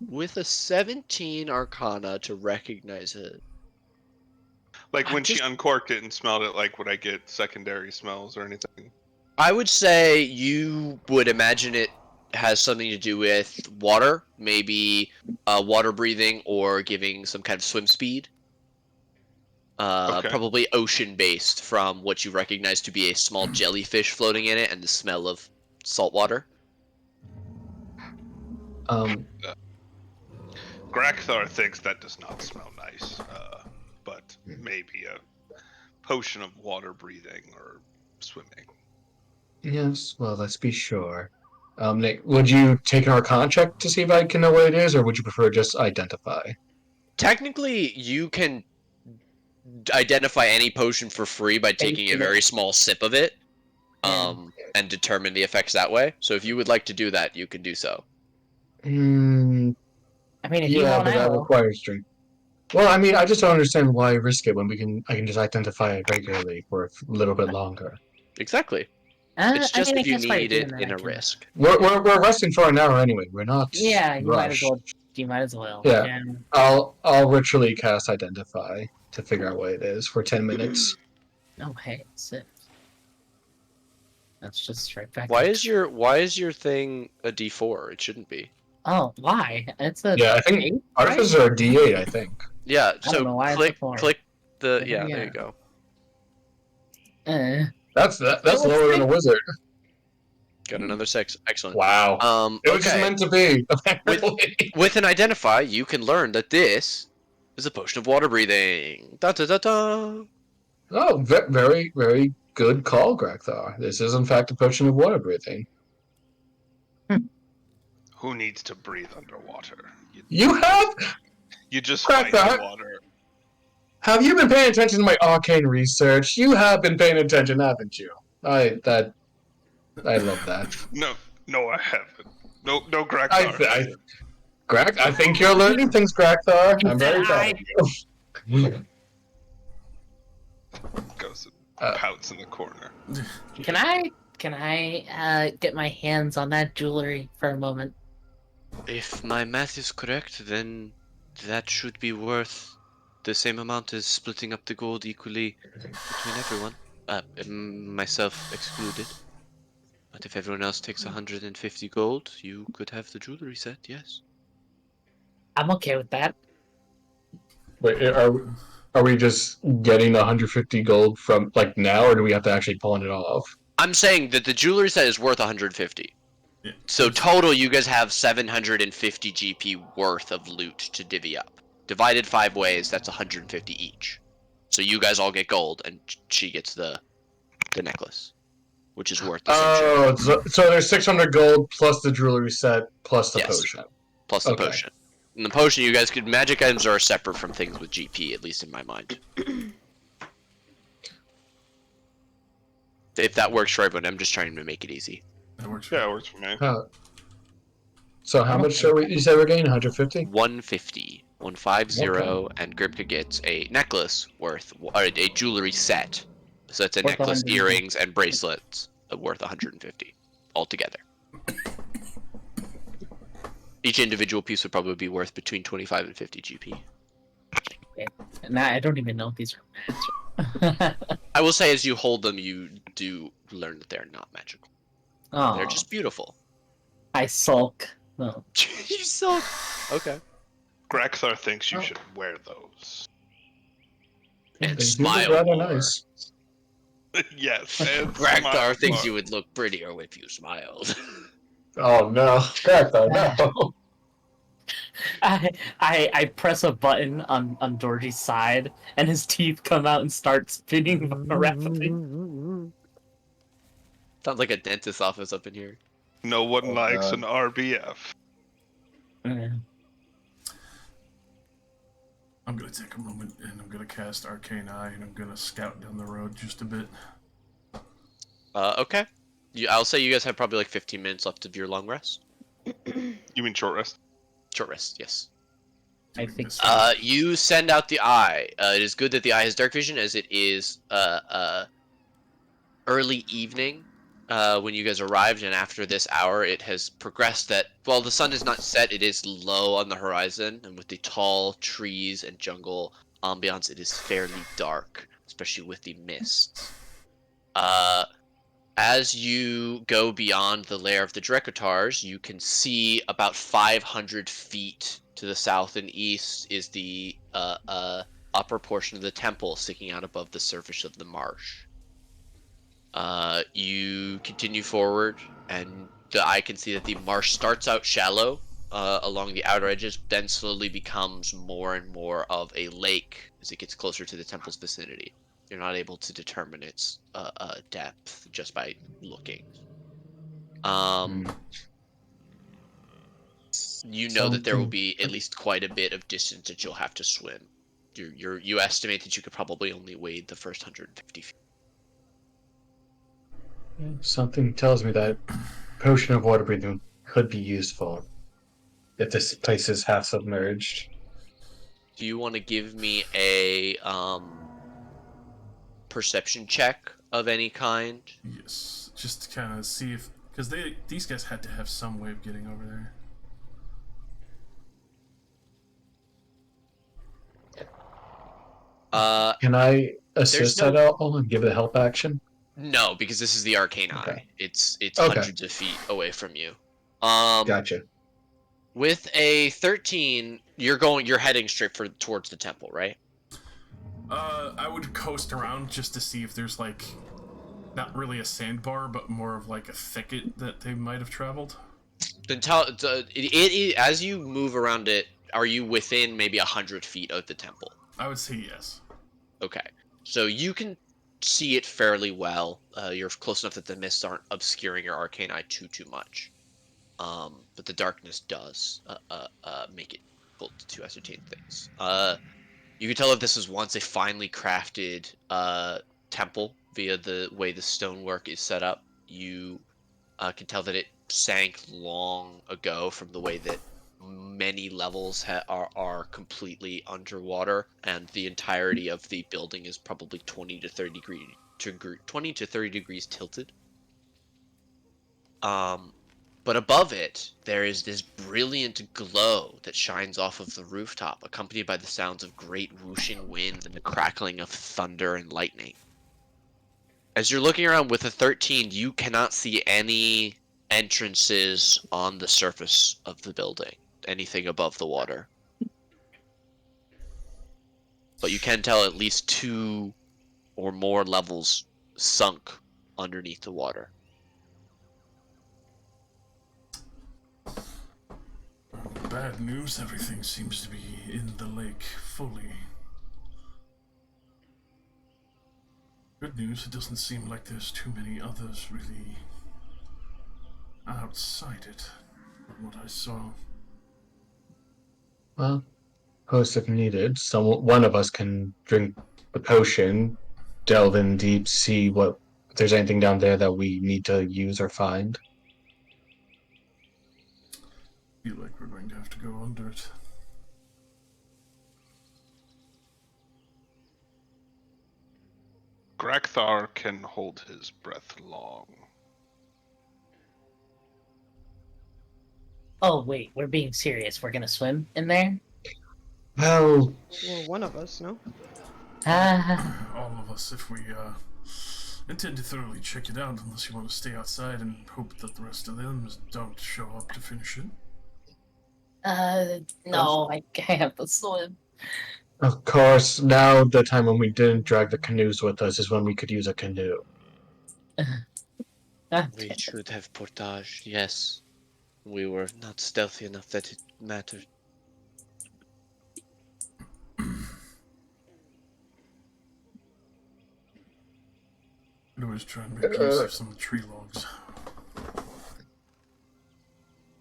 With a 17 Arcana to recognize it. Like I'm when she just- uncorked it and smelled it, like would I get secondary smells or anything? I would say you would imagine it has something to do with water, maybe water breathing or giving some kind of swim speed. Okay. Probably ocean based from what you recognize to be a small jellyfish floating in it and the smell of salt water. Grakthar thinks that does not smell nice, but maybe a potion of water breathing or swimming. Yes, well, let's be sure. Nick, would you take an Arcana check to see if I can know what it is, or would you prefer just Identify? Technically, you can identify any potion for free by taking a very small sip of it, and determine the effects that way. So if you would like to do that, you can do so. Mm, I mean, if you yeah, want but that to. requires drink. Well, I mean, I just don't understand why risk it when I can just identify it regularly for a little bit longer. Exactly. It's just I if you guess by need doing it that, in I a can- risk. We're resting for an hour anyway. We're not. Yeah, you might as rushed. well. You might as well. Yeah. I'll ritually cast Identify to figure out what it is for 10 minutes. Oh, hey, sit. That's just right back. Why up. is your thing a D4? It shouldn't be. Oh, why? It's a. Yeah, I think 8, right? Artificers are D8, I think. Yeah, I don't know so why it's a 4. click the Yeah, there yeah. you go. That's Well, lower than a wizard. Got another 6. Excellent. Wow. It was just Okay. meant to be, apparently. With an identify, you can learn that this is a potion of water breathing. Da da da da. Oh, very, very good call, Grakthar. This is, in fact, a potion of water breathing. Who needs to breathe underwater? You have? You just Crack find the that. water. Have you been paying attention to my arcane research? You have been paying attention, haven't you? I love that. No, no, I haven't. No, no, I, Grakthar I, hasn't. Greg, I think you're learning things, Grakthar. He I'm said very proud I. of you. Goes and Uh, pouts in the corner. Can I get my hands on that jewelry for a moment? If my math is correct, then that should be worth the same amount as splitting up the gold equally between everyone. Myself excluded. But if everyone else takes 150 gold, you could have the jewelry set, yes. I'm okay with that. Wait, are we just getting 150 gold from like now, or do we have to actually pawn it off? I'm saying that the jewelry set is worth 150. Yeah, So total, you guys have 750 GP worth of loot to divvy up. Divided 5 ways, that's 150 each. So you guys all get gold, and she gets the necklace, which is worth the same shit. Oh, so there's 600 gold plus the jewelry set plus the Yes, potion. plus the Okay. potion. And the potion, you guys could magic items are separate from things with GP, at least in my mind. If that works for everyone, I'm just trying to make it easy. that works. Yeah, it works for me. So how much are we? You said we're getting 150. 150. 150, Okay. and Gripka gets a necklace worth, or a jewelry set. So it's a Worth necklace, 150. earrings, and bracelets worth 150 altogether. Each individual piece would probably be worth between 25 and 50 GP. Nah, I don't even know if these are magic. I will say, as you hold them, you do learn that they're not magical. Oh, They're just beautiful. I sulk. No. You suck. Okay. Grakthar thinks you should wear those. And They do smile look rather more. nice. Yes, and Ragnar smile thinks more. you would look prettier if you smiled. Oh no, Gractar, no. I press a button on Georgie's side, and his teeth come out and start spinning rapidly. Sounds like a dentist's office up in here. No one Oh, likes God. an RBF. I'm gonna take a moment and I'm gonna cast Arcane Eye and I'm gonna scout down the road just a bit. Okay. I'll say you guys have probably like 15 minutes left of your long rest. You mean short rest? Short rest, yes. I Doing think- this You send out the eye. It is good that the eye has dark vision, as it is early evening when you guys arrived, and after this hour, it has progressed that while the sun is not set, it is low on the horizon, and with the tall trees and jungle ambiance, it is fairly dark, especially with the mists. As you go beyond the lair of the Drekatars, you can see about 500 feet to the south and east is the upper portion of the temple sticking out above the surface of the marsh. You continue forward, and the eye can see that the marsh starts out shallow along the outer edges, then slowly becomes more and more of a lake as it gets closer to the temple's vicinity. You're not able to determine its depth just by looking. You know that there will be at least quite a bit of distance that you'll have to swim. You estimate that you could probably only wade the first 150 feet. Something tells me that potion of water breathing could be useful if this place is half submerged. Do you want to give me a perception check of any kind? Yes, just to kind of see if, because these guys had to have some way of getting over there. Can I assist no- at all and give it a help action? No, because this is the arcane eye. Okay. It's Okay. hundreds of feet away from you. Gotcha. With a 13, you're heading straight towards the temple, right? I would coast around just to see if there's like, not really a sandbar, but more of like a thicket that they might have traveled. Then as you move around it, are you within maybe 100 feet of the temple? I would say yes. Okay, so you can see it fairly well. You're close enough that the mists aren't obscuring your arcane eye too much. but the darkness does make it difficult to ascertain things. You can tell that this was once a finely crafted temple via the way the stonework is set up. You can tell that it sank long ago from the way that many levels are completely underwater, and the entirety of the building is probably 20 to 30 degrees tilted. Um, but above it, there is this brilliant glow that shines off of the rooftop, accompanied by the sounds of great whooshing wind and the crackling of thunder and lightning. As you're looking around with a 13, you cannot see any entrances on the surface of the building, anything above the water. But you can tell at least 2 or more levels sunk underneath the water. Bad news, everything seems to be in the lake fully. Good news, it doesn't seem like there's too many others really outside it, from what I saw. Well, post if needed, one of us can drink the potion, delve in deep, see what if there's anything down there that we need to use or find. Feel like we're going to have to go under it. Grakthar can hold his breath long. Oh wait, we're being serious. We're gonna swim in there? Well, Well, one of us, no? Ah, All of us, if we intend to thoroughly check it out, unless you want to stay outside and hope that the rest of them don't show up to finish it. no, I can't swim. of course, now the time when we didn't drag the canoes with us is when we could use a canoe. God We damn it. should have portaged, yes. We were not stealthy enough that it mattered. I'd always try and make use of some of the tree logs.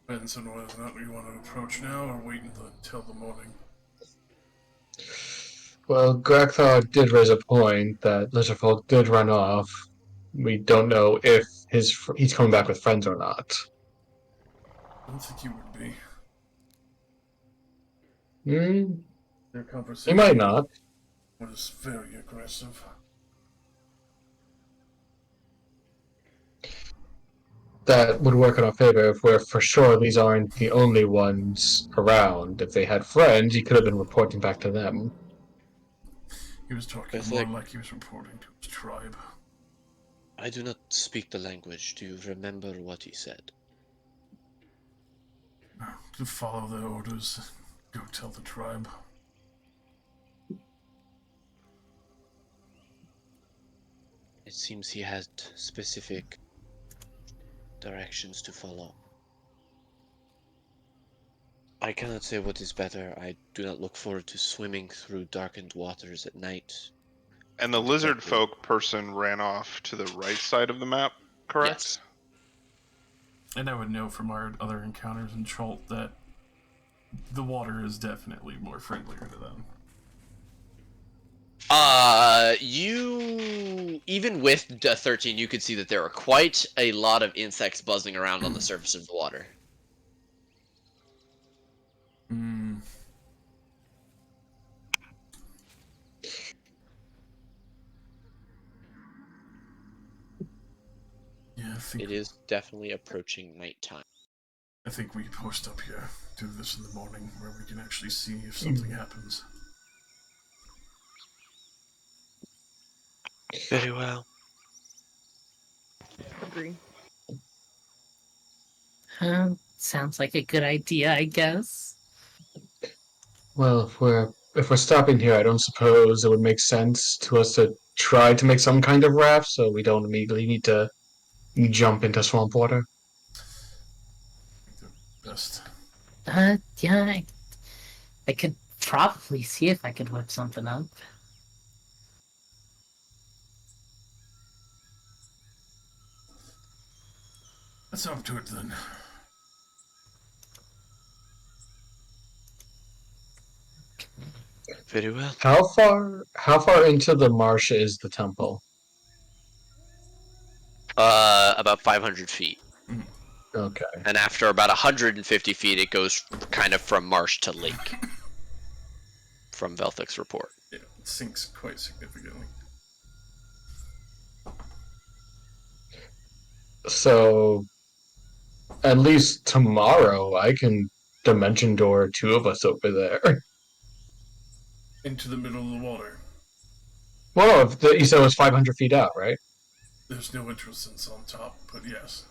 Depends on whether or not we want to approach now or wait until the morning. Well, Grakthar did raise a point that Lizardfolk did run off. We don't know if he's coming back with friends or not. I don't think you would be. Hmm, Their he might conversation not. was very aggressive. That would work in our favor if we're for sure these aren't the only ones around. If they had friends, he could have been reporting back to them. He was talking It's more like, like he was reporting to his tribe. I do not speak the language. Do you remember what he said? To follow the orders, go tell the tribe. It seems he had specific directions to follow. I cannot say what is better. I do not look forward to swimming through darkened waters at night. And the lizard folk person ran off to the right side of the map, correct? Yes. And I would know from our other encounters in Chult that the water is definitely more friendlier to them. You even with 13, you could see that there are quite a lot of insects buzzing around on the surface of the water. Hmm. Yeah, It is definitely approaching nighttime. I think we post up here, do this in the morning, where we can actually see if something happens. Very well. Agree. Sounds like a good idea, I guess. Well, if we're stopping here, I don't suppose it would make sense to us to try to make some kind of raft so we don't immediately need to jump into swamp water. I think the best. Yeah, I could probably see if I could whip something up. Let's up to it then. Very well. How far into the marsh is the temple? About 500 feet. Okay. And after about 150 feet, it goes kind of from marsh to lake. From Velthic's report. Yeah, it sinks quite significantly. So at least tomorrow I can dimension door two of us over there. Into the middle of the water. Well, if you said it was 500 feet out, right? There's no entrance on top, but yes.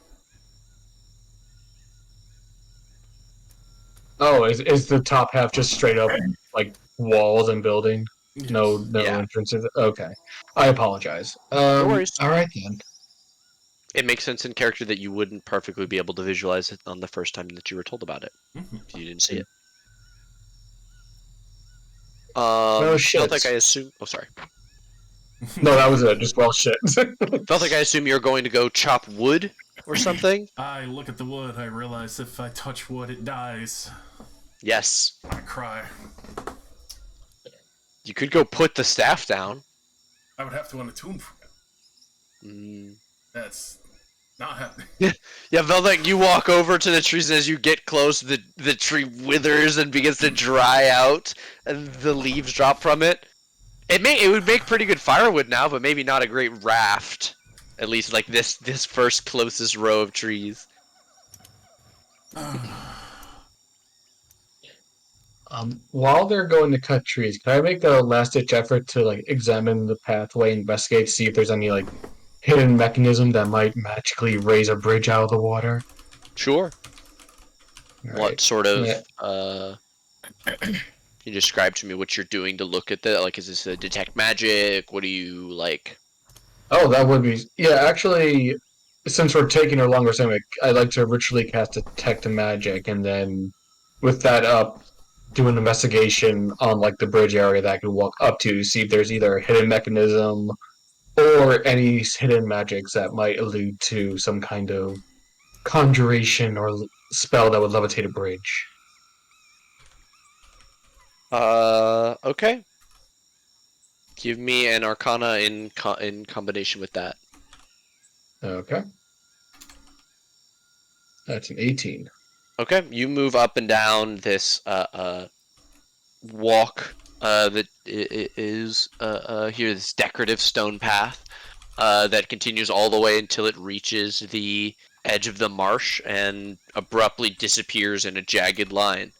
Oh, is the top half just straight up like walls and building? No, Yes. no Yeah. entrances. Okay, I apologize. No worries. All right then. It makes sense in character that you wouldn't perfectly be able to visualize it on the first time that you were told about it. Mm-hmm. If you didn't see it. No Felt shit. like I assume. Oh, sorry. No, that was it. Just well shit. Felt like I assume you're going to go chop wood or something. I look at the wood, I realize if I touch wood, it dies. Yes. I cry. You could go put the staff down. I would have to unattune from it. Mm. That's not happening. Yeah, Velvet, you walk over to the trees, and as you get close, the tree withers and begins to dry out, and the leaves drop from it. It would make pretty good firewood now, but maybe not a great raft. At least like this first closest row of trees. While they're going to cut trees, can I make a last ditch effort to like examine the pathway, investigate, see if there's any like hidden mechanism that might magically raise a bridge out of the water? Sure. All What right. sort of Yeah. can you describe to me what you're doing to look at that? Like, is this a detect magic? What do you like? Oh, that would be yeah. Actually, since we're taking a longer time, I'd like to ritually cast detect magic, and then with that up, do an investigation on like the bridge area that I could walk up to, see if there's either a hidden mechanism or any hidden magics that might allude to some kind of conjuration or spell that would levitate a bridge. Okay. Give me an Arcana in combination with that. Okay, that's an 18. Okay, you move up and down this walk that is here, this decorative stone path that continues all the way until it reaches the edge of the marsh and abruptly disappears in a jagged line.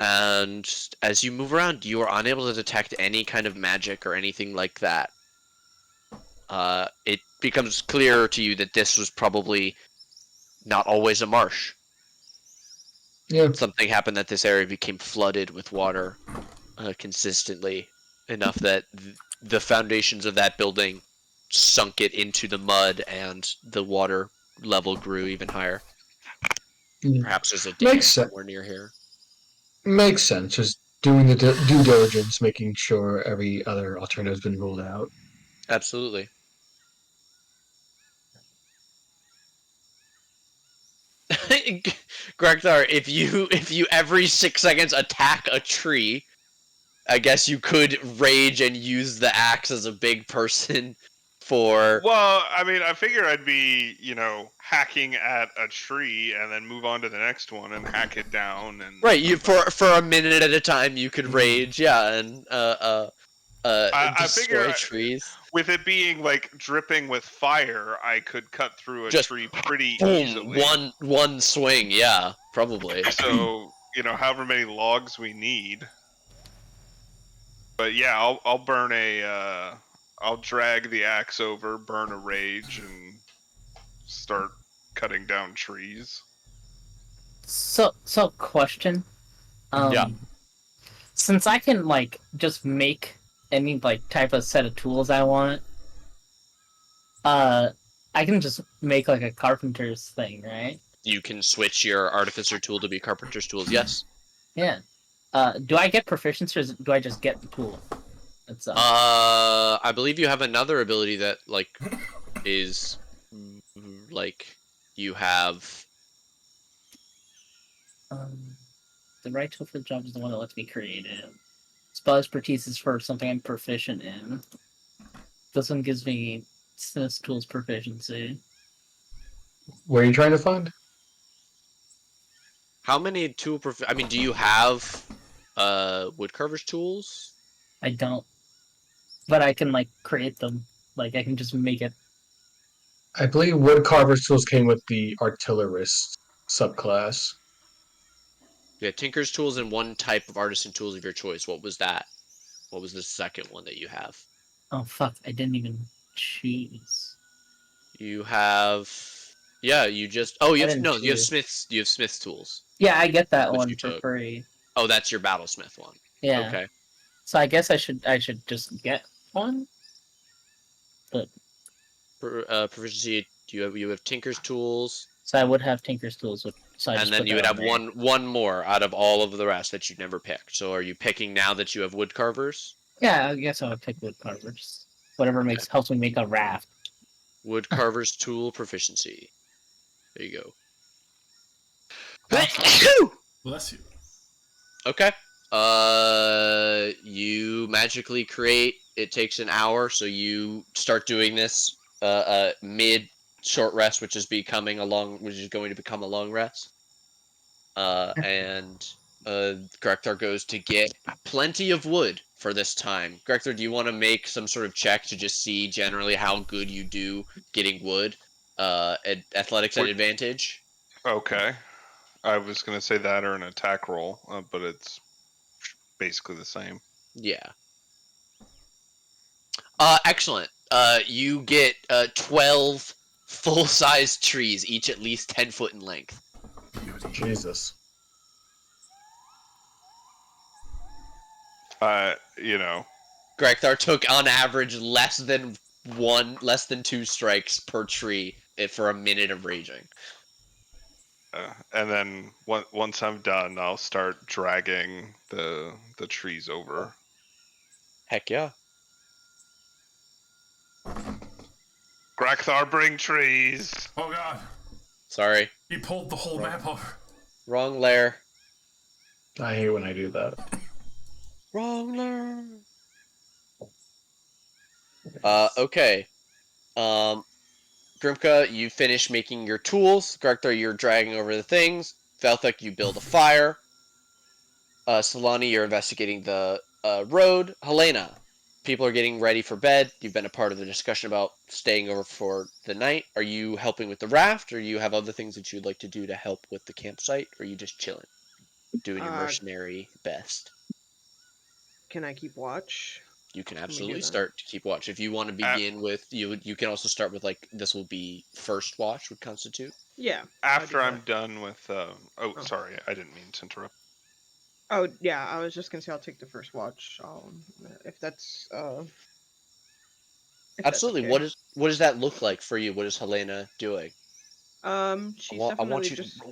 And as you move around, you are unable to detect any kind of magic or anything like that. It becomes clear to you that this was probably not always a marsh. Yeah. Something happened that this area became flooded with water consistently enough that the foundations of that building sunk it into the mud and the water level grew even higher. Perhaps there's a Makes dam sense. somewhere near here. Makes sense. Just doing the due diligence, making sure every other alternative's been ruled out. Absolutely. Gregthar, if you every 6 seconds attack a tree, I guess you could rage and use the axe as a big person for. Well, I mean, I figure I'd be, hacking at a tree and then move on to the next one and hack it down and Right, you for a minute at a time you could rage, yeah, and I destroy figure trees. with it being like dripping with fire, I could cut through a Just tree pretty boom, easily. one swing, yeah, probably. So, however many logs we need. But yeah, I'll burn I'll drag the axe over, burn a rage, and start cutting down trees. So question. Yeah. Since I can like just make any like type of set of tools I want, I can just make like a carpenter's thing, right? You can switch your artificer tool to be carpenter's tools, yes. Yeah. Do I get proficiency or do I just get the tool itself? I believe you have another ability that like is like you have. The right tool for the job is the one that lets me create it. spell expertise is for something I'm proficient in. This one gives me Smith's tools proficiency. Where are you trying to find? How many I mean, do you have woodcarver's tools? I don't, but I can like create them. Like I can just make it. I believe woodcarver's tools came with the artillerist subclass. Yeah, tinker's tools and one type of artisan tools of your choice. What was that? What was the second one that you have? Oh fuck! I didn't even choose. You have, yeah, you just. Oh, you I have didn't no. You have choose. Smith's. You have Smith's tools, Yeah, I get that which one you for took. free. Oh, that's your battlesmith one. Yeah. Okay. So I guess I should just get one. But Proficiency. You have tinker's tools, so I would have Tinker's tools, so I and just then put you that would on have there. one more out of all of the rest that you never picked. So are you picking now that you have woodcarvers? Yeah, I guess I would pick wood carvers. Whatever Okay. helps me make a raft. Woodcarver's tool proficiency. There you Awesome. go. Bless you. Okay. You magically create. It takes an hour, so you start doing this. Mid short rest, which is going to become a long rest. And Grekthar goes to get plenty of wood for this time. Grekthar, do you want to make some sort of check to just see generally how good you do getting wood? At athletics at Would- advantage. Okay. I was gonna say that or an attack roll, but it's basically the same. Yeah. Excellent. You get 12 full-size trees, each at least 10 foot in length. Beauty. Jesus. You know, Grekthar took on average less than two strikes per tree for a minute of raging. and then once I'm done, I'll start dragging the trees over. Heck yeah. Grakthar, bring trees. Oh god. Sorry. He pulled the whole Wrong. map over. Wrong layer. I hate when I do that. Wrong layer. Okay. Grimka, you finish making your tools. Grekthar, you're dragging over the things. Velthek, you build a fire. Solani, you're investigating the road. Helena, people are getting ready for bed. You've been a part of the discussion about staying over for the night. Are you helping with the raft, or you have other things that you'd like to do to help with the campsite, or are you just chilling, doing your Uh, mercenary best? can I keep watch? You can Can we do absolutely that? start to keep watch. If you want to A- begin with, you can also start with like this will be first watch would constitute. Yeah. I'll do After I'm that. done with. Oh, Oh. sorry, I didn't mean to interrupt. Oh yeah, I was just gonna say I'll take the first watch. If that's if that's Absolutely. okay. What does that look like for you? What is Helena doing? She's I want definitely you to just.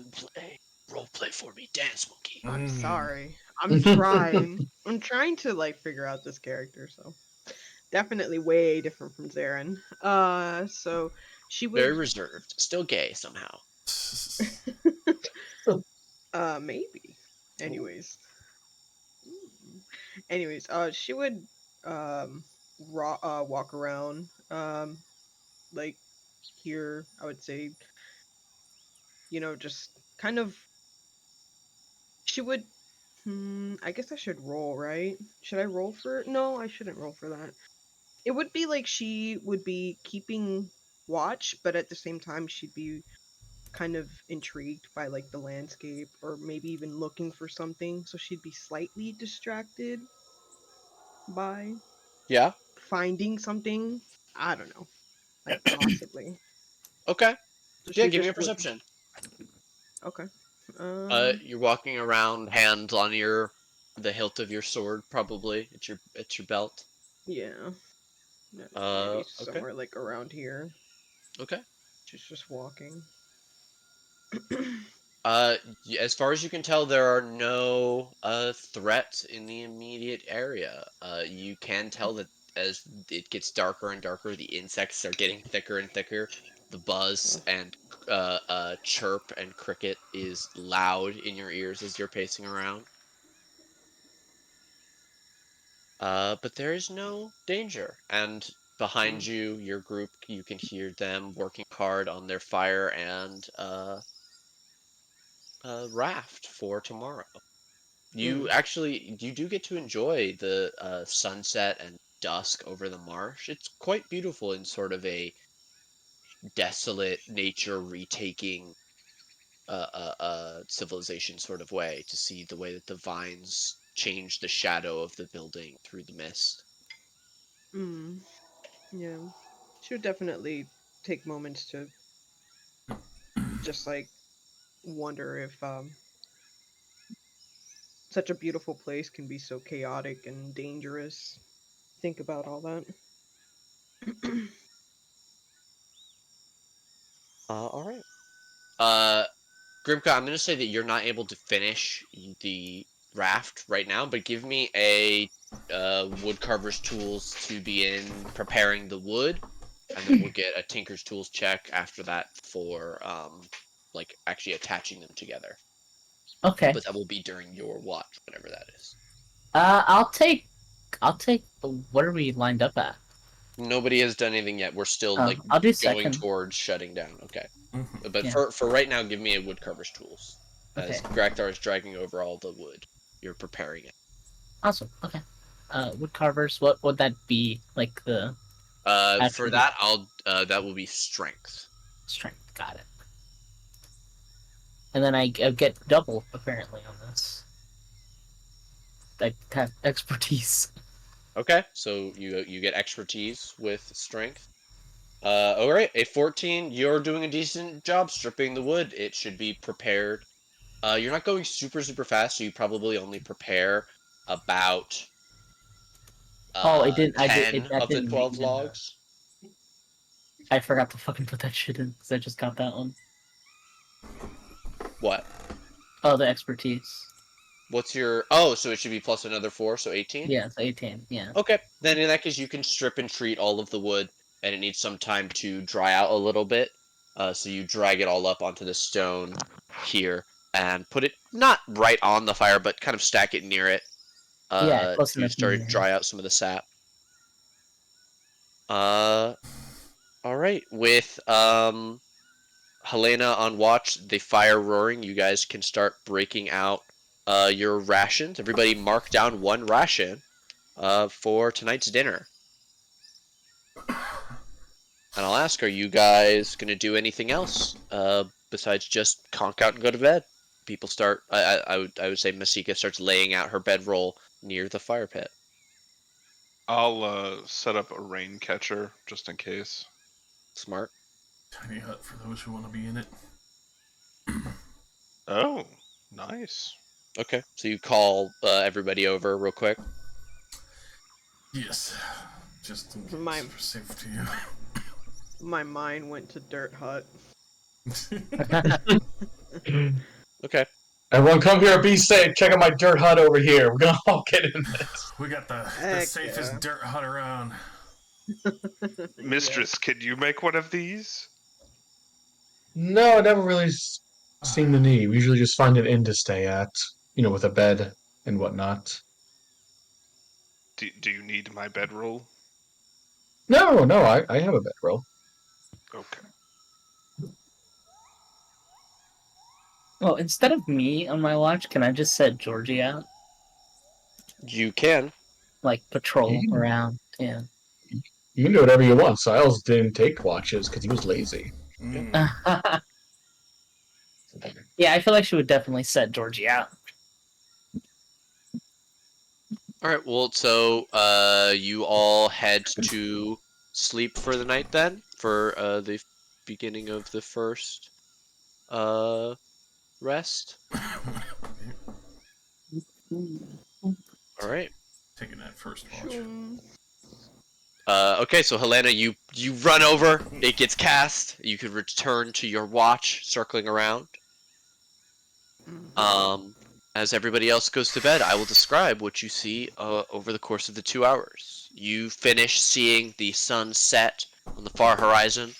role play for me, dance monkey. I'm Mm. sorry. I'm trying. I'm trying to like figure out this character. So definitely way different from Zarin. So she Very would. reserved, still gay somehow. Maybe. Ooh. Anyways. Anyways, she would um walk around like here, I would say, just kind of she would I guess I should roll, right? Should I roll for No, I shouldn't roll for that. It would be like she would be keeping watch, but at the same time she'd be kind of intrigued by like the landscape or maybe even looking for something, so she'd be slightly distracted by Yeah. finding something. I don't know, like possibly. Okay. So Yeah. she Give me a just would. perception. Okay. You're walking around, hands on the hilt of your sword, probably at your belt. Yeah, maybe Okay. somewhere like around here. Okay. She's just walking. As far as you can tell, there are no threats in the immediate area. You can tell that as it gets darker and darker, the insects are getting thicker and thicker. The buzz and chirp and cricket is loud in your ears as you're pacing around. But there is no danger. And behind you, your group, you can hear them working hard on their fire and raft for tomorrow. You Mm. actually you do get to enjoy the sunset and dusk over the marsh. It's quite beautiful in sort of a desolate nature retaking civilization sort of way to see the way that the vines change the shadow of the building through the mist. Mm. Yeah. Should definitely take moments to just like wonder if such a beautiful place can be so chaotic and dangerous. Think about all that. All right. Uh, Grimka, I'm gonna say that you're not able to finish the raft right now, but give me a woodcarver's tools to be in preparing the wood, and then we'll get a tinker's tools check after that for like actually attaching them together. Okay. But that will be during your watch, whatever that is. I'll take. What are we lined up at? Nobody has done anything yet. We're still like I'll do going second. towards shutting down. Okay. But Yeah. for right now, give me a woodcarver's tools. As Okay. Grakthar is dragging over all the wood, you're preparing it. Awesome. Okay. Wood carvers. What would that be? Like the For attribute that, that will be strength. strength. Got it. And then I get double apparently on this. I have expertise. Okay, so you get expertise with strength. All right, a 14. You're doing a decent job stripping the wood. It should be prepared. You're not going super fast, so you probably only prepare about Oh, it didn't. I did. 10 That of the didn't make. 12 logs. I forgot to fucking put that shit in because I just got that one. What? Oh, the expertise. What's your? Oh, so it should be plus another 4, so 18. Yeah, it's 18. Yeah. Okay, then in that case, you can strip and treat all of the wood, and it needs some time to dry out a little bit. So you drag it all up onto the stone here and put it not right on the fire, but kind of stack it near it Yeah, close to enough start to near. dry out some of the sap. Uh, all right. With Helena on watch, the fire roaring, you guys can start breaking out your rations. Everybody mark down one ration for tonight's dinner. And I'll ask, are you guys gonna do anything else besides just conk out and go to bed? People start. I would say Masika starts laying out her bedroll near the fire pit. I'll set up a rain catcher just in case. Smart. Tiny hut for those who want to be in it. Oh, nice. Okay, so you call everybody over real quick. Yes, just in case My- for safety. My mind went to Dirt Hut. Okay. Everyone, come here, be safe. Check out my dirt hut over here. We're gonna all get in this. We got the Heck safest yeah. dirt hut around. Mistress, could you make one of these? No, I never really seen the need. We usually just find an inn to stay at, with a bed and whatnot. Do you need my bedroll? No, I have a bedroll. Okay. Well, instead of me on my watch, can I just set Georgie out? You can. Like patrol You can, around. Yeah. you can do whatever you want. Siles didn't take watches because he was lazy. Mm. Yeah, I feel like she would definitely set Georgie out. All right. Well, so you all head to sleep for the night then, for the beginning of the first rest. All right. Taking that first watch. Shoom. Okay, so Helena, you run over. It gets cast. You can return to your watch, circling around. As everybody else goes to bed, I will describe what you see over the course of the 2 hours. You finish seeing the sun set on the far horizon,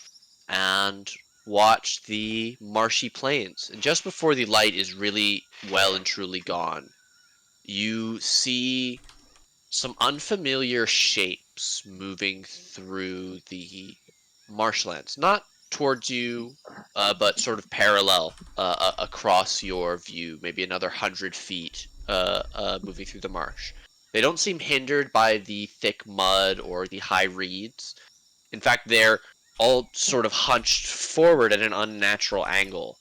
and watch the marshy plains. And just before the light is really well and truly gone, you see some unfamiliar shapes moving through the marshlands, not towards you, but sort of parallel across your view, maybe another 100 feet moving through the marsh. They don't seem hindered by the thick mud or the high reeds. In fact, they're all sort of hunched forward at an unnatural angle,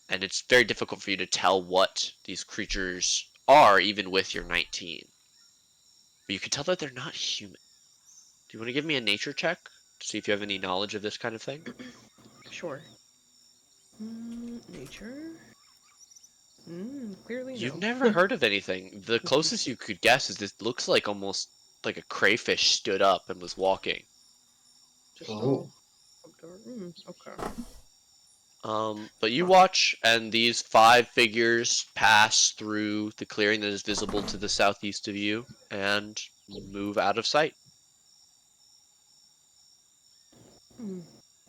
and it's very difficult for you to tell what these creatures are, even with your 19. But you can tell that they're not human. Do you want to give me a nature check to see if you have any knowledge of this kind of thing? Sure. Nature? Clearly You've no. never heard of anything. The closest you could guess is this looks like almost like a crayfish stood up and was walking. Just Oh. all outdoor. Okay. But you watch, and these 5 figures pass through the clearing that is visible to the southeast of you and move out of sight.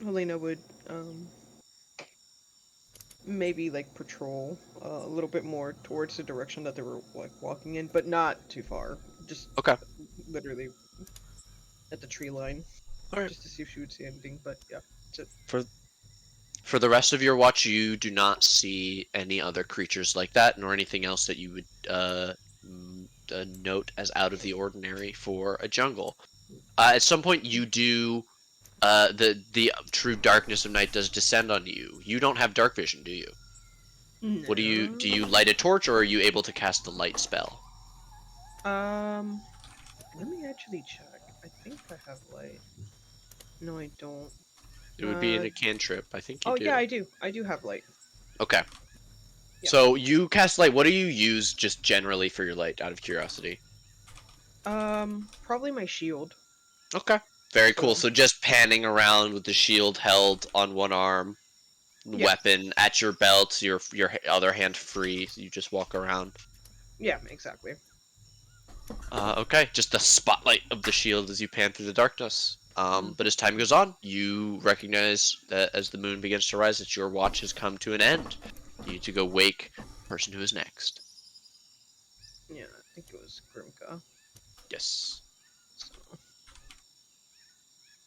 Helena would maybe like patrol a little bit more towards the direction that they were like walking in, but not too far. Just Okay. literally at the tree line, All right. just to see if she would see anything. But yeah, that's it. For for the rest of your watch, you do not see any other creatures like that, nor anything else that you would note as out of the ordinary for a jungle. At some point, you do. The true darkness of night does descend on you. You don't have dark vision, do you? What do you No. do? You light a torch, or are you able to cast the light spell? Um, let me actually check. I think I have light. No, I don't. It would be in Uh, a cantrip. I think you oh yeah, do. I do. I do have light. Okay. Yeah. So you cast light. What do you use just generally for your light, out of curiosity? Probably my shield. Okay. Very cool. So So just panning around with the shield held on one arm, yeah, weapon at your belt, your other hand free. So you just walk around. yeah, exactly. Okay, just the spotlight of the shield as you pan through the darkness. But as time goes on, you recognize that as the moon begins to rise, that your watch has come to an end. You need to go wake the person who is next. Yeah, I think it was Grimka. Yes.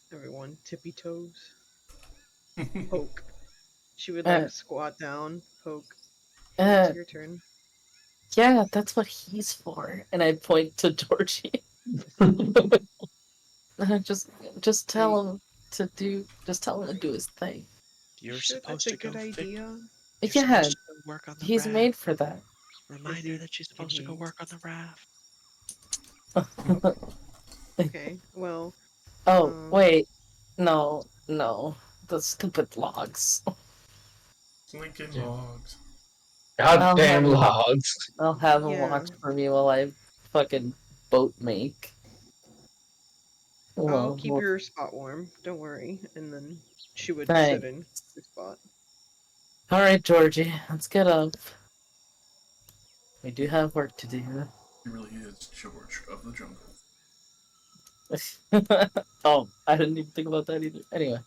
So everyone tippy toes, poke. She would Uh, like squat down, poke. uh, It's your turn. yeah, that's what he's for. And I point to Georgie. just, just I, tell him to do. Just tell him to do his thing. you You're sure that's supposed a to good go idea? You're Yeah, supposed to go work on the he's raft. made for that. Remind Is her he? that she's Can supposed to go he? work on the raft. Okay. Well, Oh, um, wait. No, no. The stupid logs. Lincoln Logs. God I'll damn have him. logs. I'll have him yeah. watch for me while I fucking boat make. I'll Well, keep your spot warm. Don't worry. And then she would sit thanks. in your spot. All right, Georgie, let's get up. We do have work to do. He really is George of the Jungle. Oh, I didn't even think about that either. Anyway,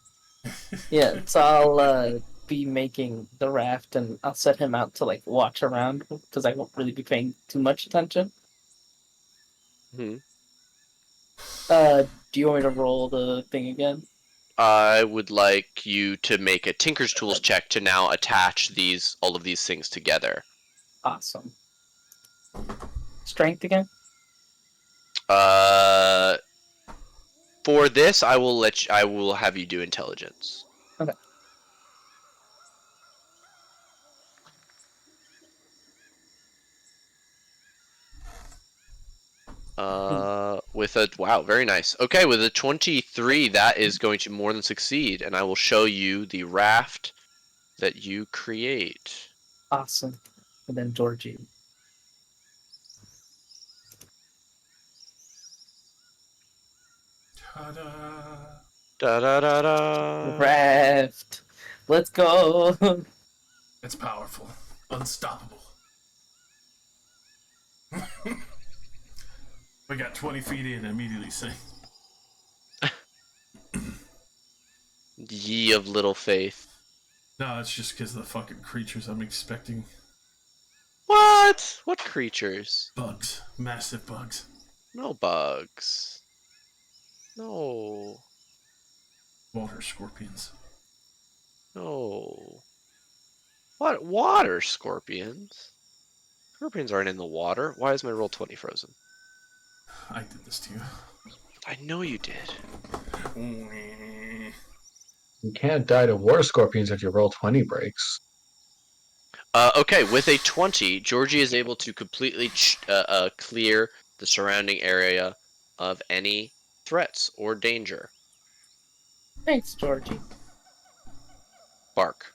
yeah, so I'll be making the raft and I'll set him out to like watch around because I won't really be paying too much attention. Hmm. Do you want me to roll the thing again? I would like you to make a Tinker's Tools check to now attach all of these things together. Awesome. Strength again? Uh, for this, I will have you do intelligence. Okay. With a wow, very nice. Okay, with a 23, that is going to more than succeed, and I will show you the raft that you create. Awesome. And then Georgie. Ta-da! Da da da da. Raft. Let's go. It's powerful. Unstoppable. We got 20 feet in and immediately sink. Ye of little faith. No, it's just because of the fucking creatures I'm expecting. What? What creatures? Bugs. Massive bugs. No bugs. No. Water scorpions. No. What? Water scorpions? Scorpions aren't in the water. Why is my roll 20 frozen? I did this to you. I know you did. You can't die to water scorpions if your roll 20 breaks. Okay, with a 20, Georgie is able to completely clear the surrounding area of any threats or danger. Thanks, Georgie. Bark.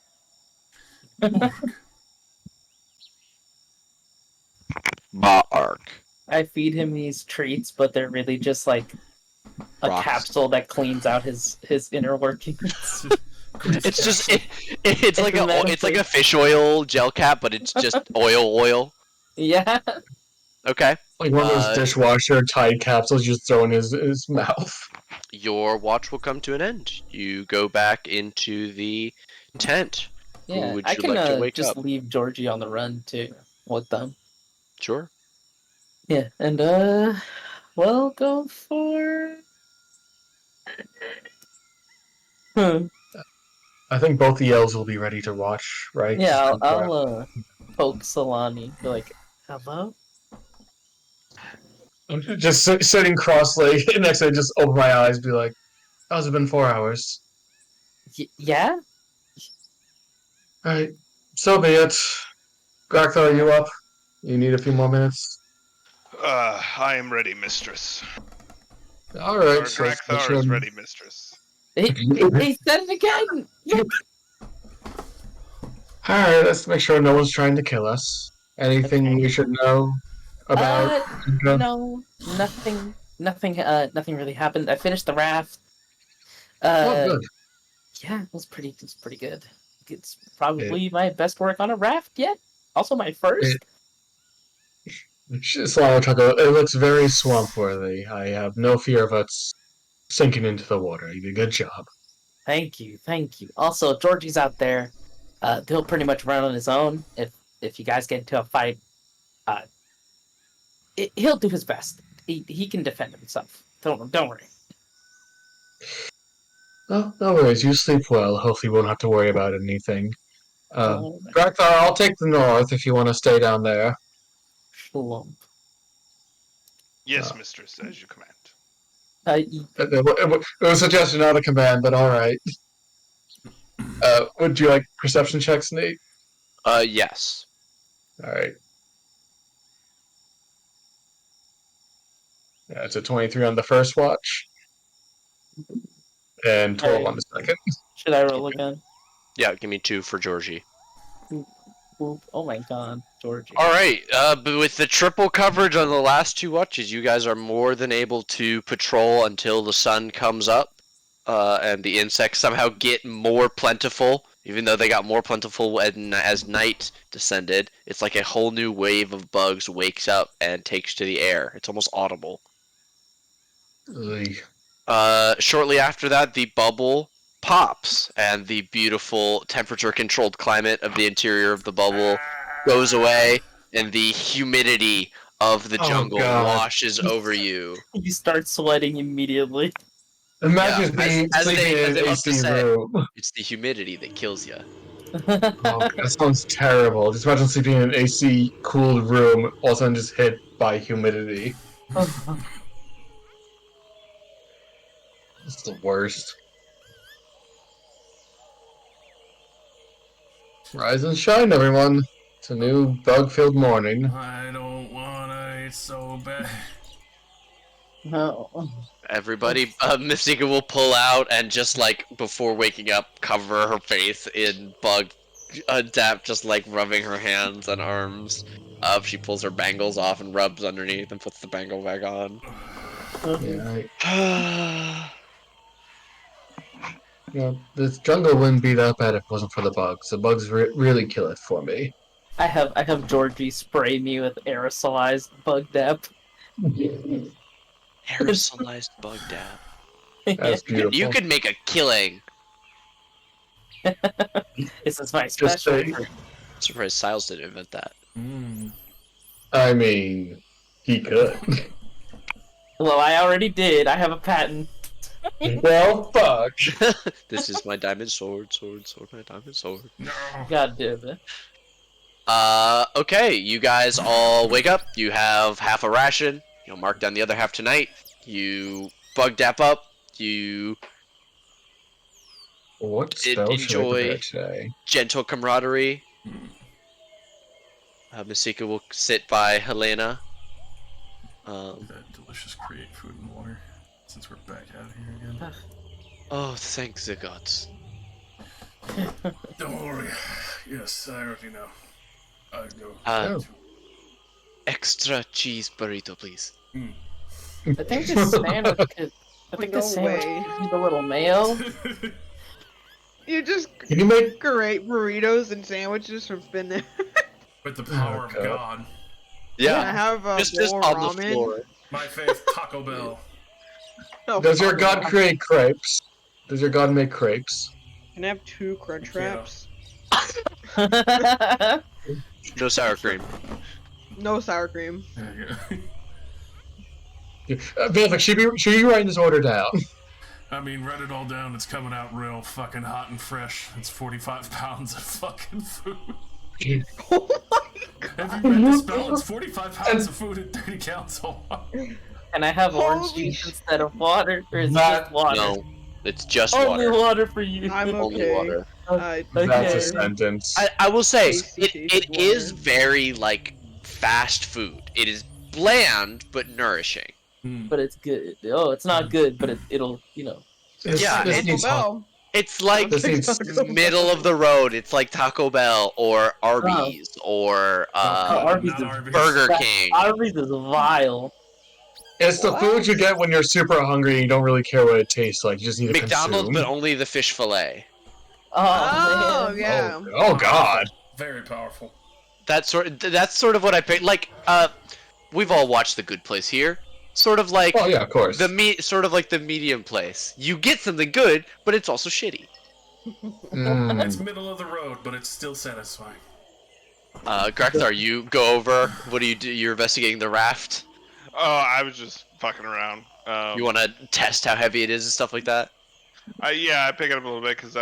Bark. I feed him these treats, but they're really just like a Rocks. capsule that cleans out his inner workings. It's just it's like it's like medicine. a fish oil gel cap, but it's just oil. Yeah. Okay. Like one of those dishwasher Tide capsules you just throw in his mouth. Your watch will come to an end. You go back into the tent. Who Yeah. would I you can like to wake just up? leave Georgie on the run too with them. Sure. Yeah, and we'll go for. Hmm. I think both the elves will be ready to watch, right? Yeah, I'll poke Solani. Be like, hello. Just sitting cross-legged next to it, just open my eyes, be like, "How's it been 4 hours?" Yeah. All right, so be it. Grakthar, are you up? You need a few more minutes. I am ready, mistress. All right, Or so let's make Drakthar sure. is ready, mistress. He said it again. All right, let's make sure no one's trying to kill us. Anything Okay. we should know about? No, nothing. Nothing really happened. I finished the raft. Oh, good. Yeah, it was pretty good. It's probably my best work on a raft yet. Also my first. It looks very swamp worthy. I have no fear of us sinking into the water. You did a good job. Thank you. Also, Georgie's out there. He'll pretty much run on his own. If you guys get into a fight, uh, he'll do his best. He can defend himself. Don't worry. Oh, no worries. You sleep well. Hopefully, we won't have to worry about anything. Oh, Grakthar, I'll take the north if you want to stay down there. Shalom. Yes, mistress, as you command. It was a suggestion, not a command, but all right. Would you like perception checks, Nate? Yes. All right. Yeah, it's a 23 on the first watch, and 12 on the second. Should I roll again? Yeah, give me 2 for Georgie. Oh my god, Georgie. All right. But with the triple coverage on the last 2 watches, you guys are more than able to patrol until the sun comes up, and the insects somehow get more plentiful. Even though they got more plentiful as night descended, it's like a whole new wave of bugs wakes up and takes to the air. It's almost audible. Shortly after that, the bubble pops, and the beautiful temperature-controlled climate of the interior of the bubble goes away, and the humidity of the jungle washes over you. You start sweating immediately. Imagine being as sleeping in they an love to AC say, room. it's the humidity that kills you. Oh, that sounds terrible. Just imagine sleeping in an AC cooled room, all of a sudden just hit by humidity. It's the worst. Rise and shine, everyone. It's a new bug-filled morning. I don't wanna. It's so bad. No. Everybody, Mystica will pull out and just like before waking up, cover her face in bug dap, just like rubbing her hands and arms. She pulls her bangles off and rubs underneath and puts the bangle back on. Yeah, this jungle wouldn't be that bad if it wasn't for the bugs. The bugs really kill it for me. I have Georgie spray me with aerosolized bug dap. Aerosolized bug dap. That's beautiful. You could make a killing. This is my special. I'm surprised Siles didn't invent that. I mean, he could. Well, I already did. I have a patent. Well, fuck. This is my diamond sword, my diamond sword. No. God damn it. Okay, you guys all wake up. You have half a ration. You'll mark down the other half tonight. You bug dap up. You What spell should I prepare enjoy today? gentle camaraderie. Masika will sit by Helena. That delicious create food and water. Since we're back out here again. Oh, thank the gods. Don't worry. Yes, I already know. I know. Oh. Extra cheese burrito, please. I think this sandwich could. I think No this sandwich way. could use a little mayo. You just Can you make create burritos and sandwiches from thin air. With the power of God. God. Can I have a just bowl on of the ramen? floor. My faith, Taco Bell. Oh, Does your fuck god no. create crepes? Does your god make crepes? Can I have 2 crunch Yeah. wraps? No sour cream. No sour cream. Like, should you write this order down? I mean, write it all down. It's coming out real fucking hot and fresh. It's 45 pounds of fucking food. Oh my god. Have you read the spell? It's 45 pounds of food and 30 gallons of water. Can I have orange Holy juice instead of water, or is it That- just water? No, it's just Only water. water for you. I'm Only okay. water. That's a Okay. sentence. I will say Tasty it water. is very like fast food. It is bland but nourishing. But it's good. Oh, it's not good, but it'll, This- Yeah, this it- needs Taco Bell. It's like This needs- middle of the road. It's like Taco Bell or Arby's or Arby's Not is Arby's. Burger King. Arby's is vile. It's the food you get when you're super hungry and you don't really care what it tastes like. You just need to McDonald's, consume. but only the fish fillet. Oh, Oh, man. yeah. Oh god. Very powerful. That's sort of what I picked. Like, we've all watched The Good Place here. Sort of like Oh yeah, of course. sort of like the medium place. You get something good, but it's also shitty. Mm. It's middle of the road, but it's still satisfying. Grakthar, you go over. What do you do? You're investigating the raft. Oh, I was just fucking around. You want to test how heavy it is and stuff like that. Yeah, I pick it up a little bit because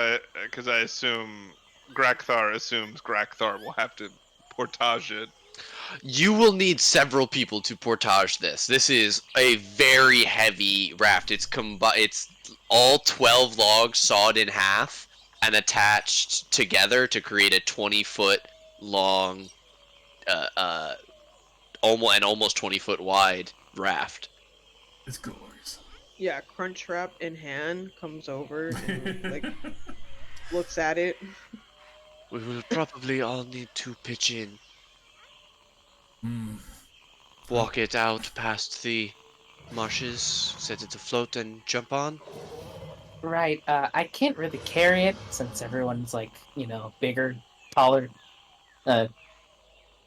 I assume Grakthar assumes Grakthar will have to portage it. You will need several people to portage this. This is a very heavy raft. It's all 12 logs sawed in half and attached together to create a 20-foot long, almost 20-foot wide raft. It's glorious. Yeah, crunch wrap in hand comes over and like looks at it. We will probably all need to pitch in. Walk it out past the marshes, set it afloat, and jump on. Right. I can't really carry it since everyone's like, bigger, taller.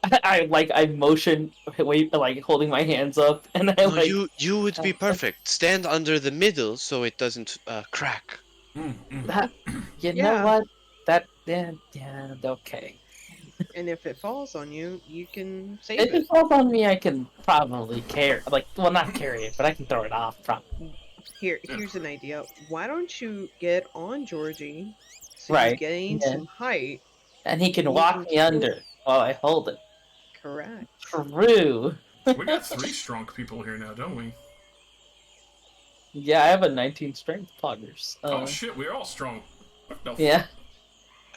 I motion, wait, like holding my hands up, and I No, like. you would be perfect. Stand under the middle so it doesn't crack. That, you Yeah. know what? That yeah, okay. And if it falls on you, you can save If it. it falls on me, I can probably carry. Not carry it, but I can throw it off. Probably. Here's an idea. Why don't you get on Georgie so Right, you gain yeah. some height? And he can You walk can me under while I hold it. Correct. True. We got 3 strong people here now, don't we? Yeah, I have a 19 strength poggers. Oh shit, we're all strong. What the Yeah.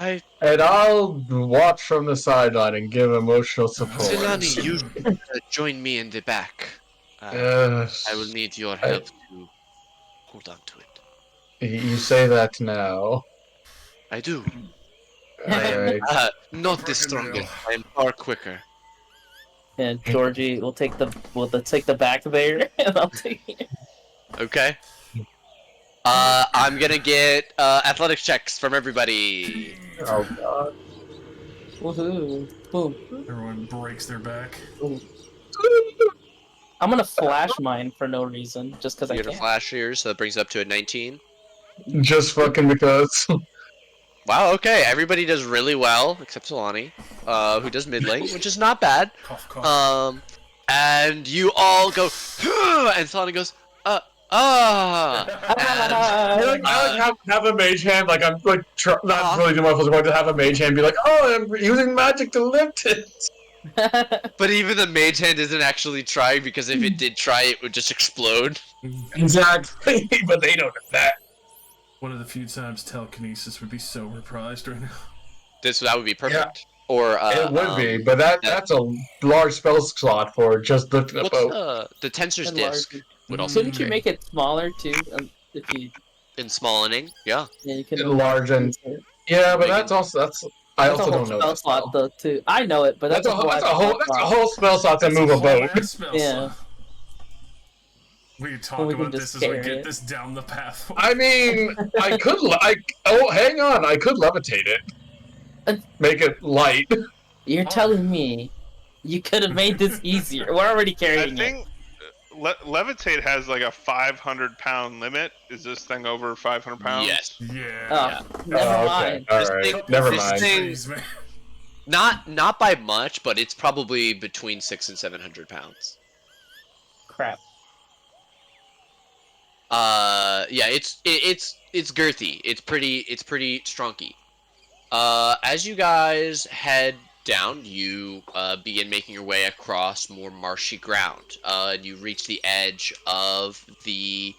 I, And I'll watch from the sideline and give emotional support. Silani, you should join me in the back. Yes. I will need your help to hold on to it. You say that now. I do. Alright. Not the Fucking strongest. hell. I am far quicker. And Georgie will take the back there, and I'll take it. Okay. I'm gonna get athletics checks from everybody. Oh god. Woohoo! Boom. Everyone breaks their back. I'm gonna flash mine for no reason, just because I You're can. gonna flash here, so that brings it up to a 19. Just fucking because. Wow, okay, everybody does really well, except Solani, who does middling, which is not bad. Cough, cough. and you all go, and Solani goes, and I like have a mage hand, like I'm like not Uh-huh. really doing my full support, to have a mage hand be like, oh, I'm using magic to lift it. but even the mage hand isn't actually trying, because if it did try, it would just explode. Exactly, but they don't know that. One of the few times telekinesis would be so reprised right now. That would be perfect. Or It would be, but that's a large spell slot for just lifting a what's boat. the tensor's And disc larger. would also be Couldn't you great. make it smaller too? If you In smallening, yeah. yeah, you can Large and use it. yeah, but Make that's I That's a also whole don't know spell that slot spell. though too. I know it, but that's, That's a whole spell slot to That's move a a whole boat. ass spell Yeah. slot. We can talk We can about just this as we carry get it. this down the path. I mean, I could hang on, I could levitate it, make it light. You're Oh. telling me you could have made this easier. We're already I carrying it. think levitate has like a 500-pound limit. Is this thing over 500 pounds? Yes. Yeah. Oh, never Oh, okay, mind. all This right, thing- never this mind. thing- Please, man. Not by much, but it's probably between 600 and 700 pounds. Crap. Yeah, it's girthy. It's pretty strunky. As you guys head down, you begin making your way across more marshy ground. And you reach the edge of the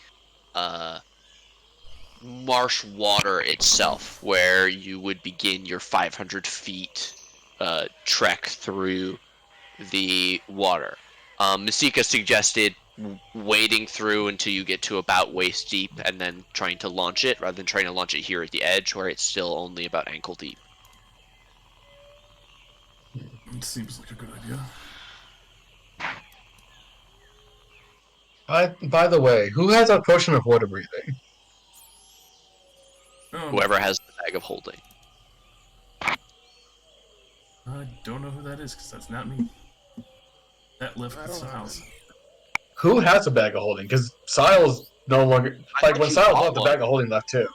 marsh water itself, where you would begin your 500 feet trek through the water. Masika suggested wading through until you get to about waist deep and then trying to launch it, rather than trying to launch it here at the edge where it's still only about ankle deep. It seems like a good idea. By the way, who has a potion of water breathing? Whoever has the bag of holding. I don't know who that is, because that's not me. That left with Siles. Who has a bag of holding? Because Siles no longer I like thought when you Siles bought left, the one. bag of holding left too.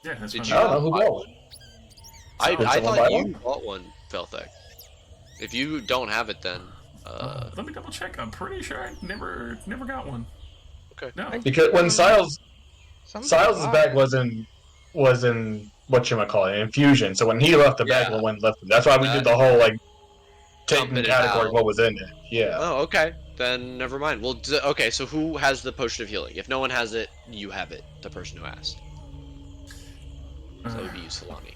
Yeah, that's Did fine. you? I don't know who bought one. I someone buy thought you one? bought one, Felthek. If you don't have it, then Let me double check. I'm pretty sure I never got one. Okay. No. Because when Siles' Something bag was in whatchamacallit, infusion. So when he left, the bag Yeah. went left. That's why we did the whole like taking Dumping it category out. what was in it. Yeah. Oh, okay. Then never mind. Well, okay. So who has the potion of healing? If no one has it, you have it. The person who asked. So that would be you, Solani.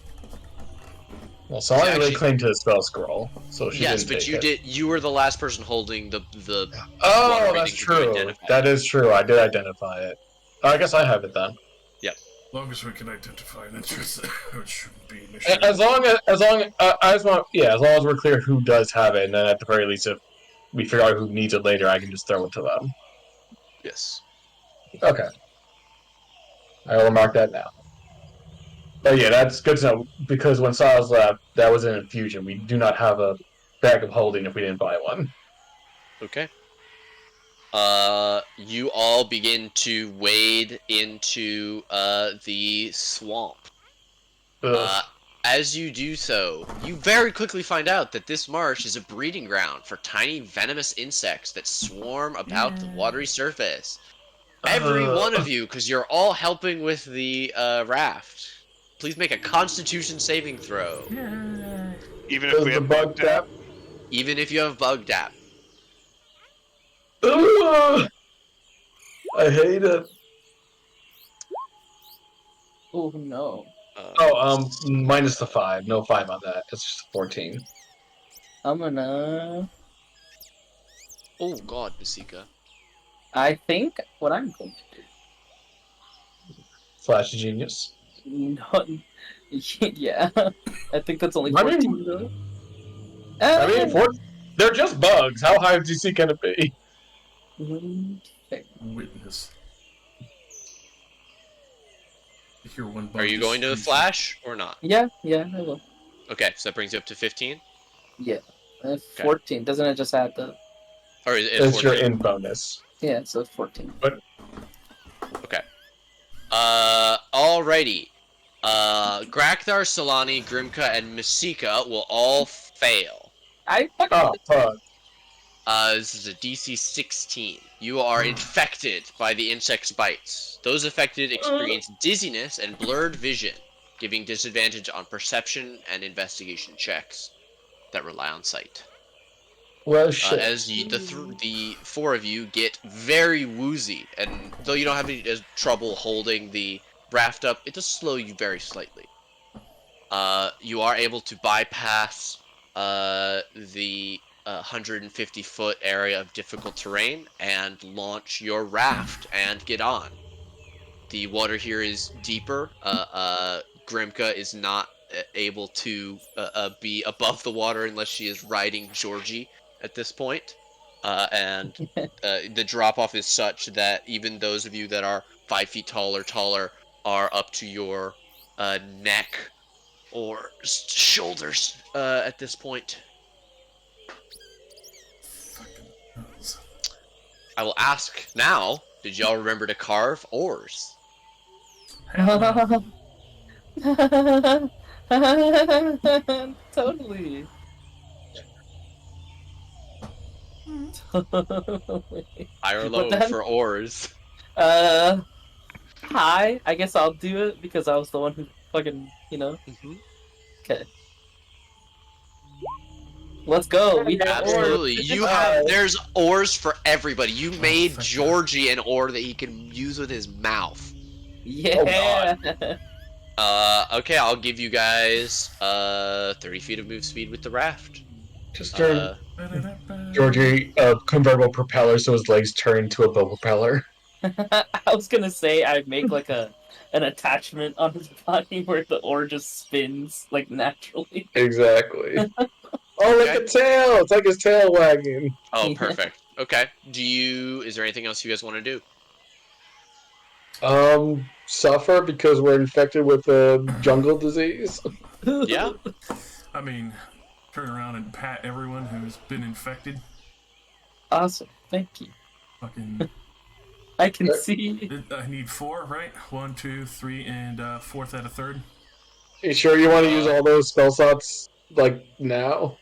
Well, Solani really actually- claimed to the spell scroll, so she Yes, didn't but take you it. did. You were the last person holding the. Oh, water that's breathing to be true. identified. That is true. I did identify it. I guess I have it then. As long as we can identify an interest, it shouldn't be an issue. As long I just want, as long as we're clear who does have it, and then at the very least, if we figure out who needs it later, I can just throw it to them. Yes. Okay. I will mark that now. But yeah, that's good to know, because when Silas left, that was an infusion. We do not have a bag of holding if we didn't buy one. Okay. You all begin to wade into the swamp. Ugh. As you do so, you very quickly find out that this marsh is a breeding ground for tiny venomous insects that swarm about the watery surface. Every one of you, because you're all helping with the raft. Please make a Constitution saving throw, Even if Does we the have bug bug tap? even if you have bug dap. Ugh. I hate it. Oh no. Oh, minus the 5. No 5 on that. It's just 14. I'm gonna. Oh God, Masika. I think what I'm going to Flash genius. do. No, yeah. I think that's only I mean- 14 though. I mean, they're just bugs. How high is DC can it be? Witness. I hear one bug Are you just going to screeching. flash or not? Yeah, I will. Okay, so that brings you up to 15. Yeah. 14. Doesn't it just add the. Or is it It's your 14? in bonus. Yeah, so it's 14. Okay. Alrighty. Grakthar, Solani, Grimka, and Masika will all fail. I fucking. Oh, fuck. This is a DC 16. You are infected by the insect's bites. Those affected experience dizziness and blurred vision, giving disadvantage on perception and investigation checks that rely on sight. Well, shit. As the four of you get very woozy, and though you don't have any trouble holding the raft up, it does slow you very slightly. You are able to bypass the 150-foot area of difficult terrain and launch your raft and get on. The water here is deeper. Grimka is not able to be above the water unless she is riding Georgie at this point. And the drop off is such that even those of you that are 5 feet tall or taller are up to your neck or shoulders at this point. Fucking hells. I will ask now, did y'all remember to carve oars? Hell no. Totally. Totally. High or But low then, for oars? hi. I guess I'll do it because I was the one who fucking, Mm-hmm. Okay. Let's go. We have Absolutely. oars. You have there's oars for everybody. You made thank Georgie an oar that he can use with his mouth. Yeah. Okay, I'll give you guys 30 feet of move speed with the raft. Just turn Ba-da-da-ba. Georgie a convertible propeller so his legs turn to a boat propeller. I was gonna say I'd make like an attachment on his body where the oar just spins like naturally. Exactly. Oh, like Okay. a tail! It's like his tail wagging. Oh, Yeah. perfect. Okay. Is there anything else you guys want to do? Suffer because we're infected with a jungle disease. Yeah. I mean, turn around and pat everyone who's been infected. Awesome. Thank you. Fucking. I can see. I need 4, right? 1, 2, 3, and 4th out of 3rd. You sure you want to use all those spell slots, like, now?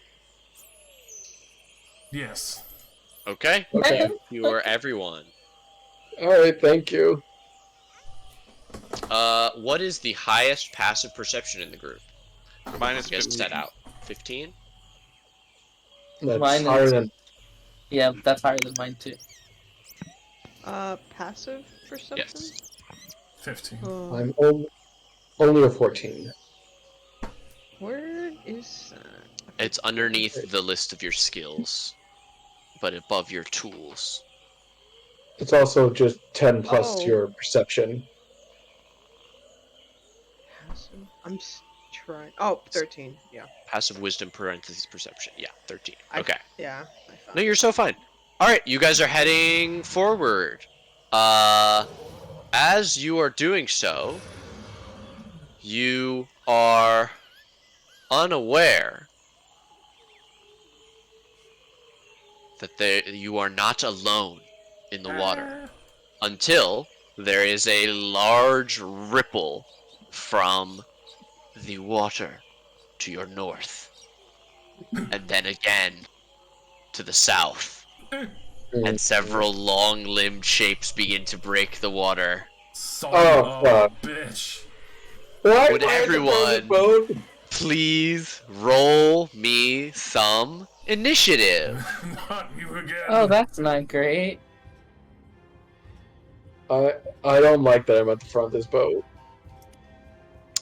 Yes. Okay. Okay. You are everyone. Alright, thank you. What is the highest passive perception in the group? Mine is You guys 15. set out. 15? That's Mine higher is- than... Yeah, that's higher than mine too. Passive perception? Yes. 15. I'm only a 14. Where is that? It's underneath the list of your skills, but above your tools. It's also just 10 plus Oh. your perception. Passive. I'm trying. Oh, 13. Yeah. Passive wisdom parentheses perception. Yeah, 13. I- Okay. Yeah. I found No, you're so fine. Alright, you guys are heading forward. As you are doing so, you are unaware that you are not alone in the water until there is a large ripple from the water to your north, and then again to the south, and several long-limbed shapes begin to break the water. Oh, fuck. bitch. Why Would am I at the front of the everyone- boat? Please roll me some initiative. Not you again. Oh, that's not great. I don't like that I'm at the front of this boat.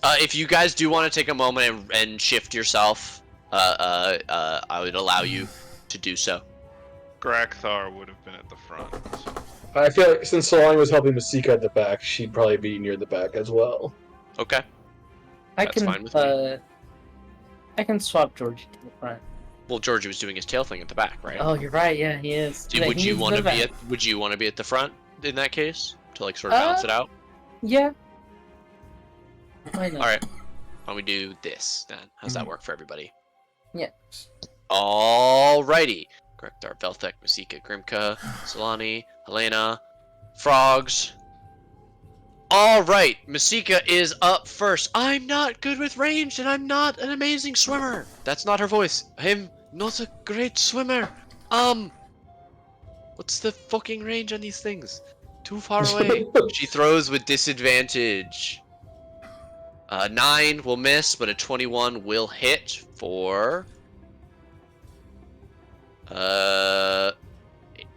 If you guys do want to take a moment and shift yourself, I would allow you to do so. Grakthar would have been at the front. So. I feel like since Solani was helping Masika at the back, she'd probably be near the back as well. Okay. I That's can fine with me. I can swap Georgie to the front. Well, Georgie was doing his tail thing at the back, right? Oh, you're right. Yeah, he is. Yeah, Would he you is want the to be back. Would you want to be at the front in that case to like sort of balance it out? Yeah. Why not? All right. Why don't we do this then? How's that work for everybody? Yeah. Alrighty. Grekdar, Veltek, Masika, Grimka, Solani, Helena, Frogs. Alright, Masika is up first. I'm not good with range and I'm not an amazing swimmer. That's not her voice. I'm not a great swimmer. What's the fucking range on these things? Too far away. She throws with disadvantage. 9 will miss, but a 21 will hit for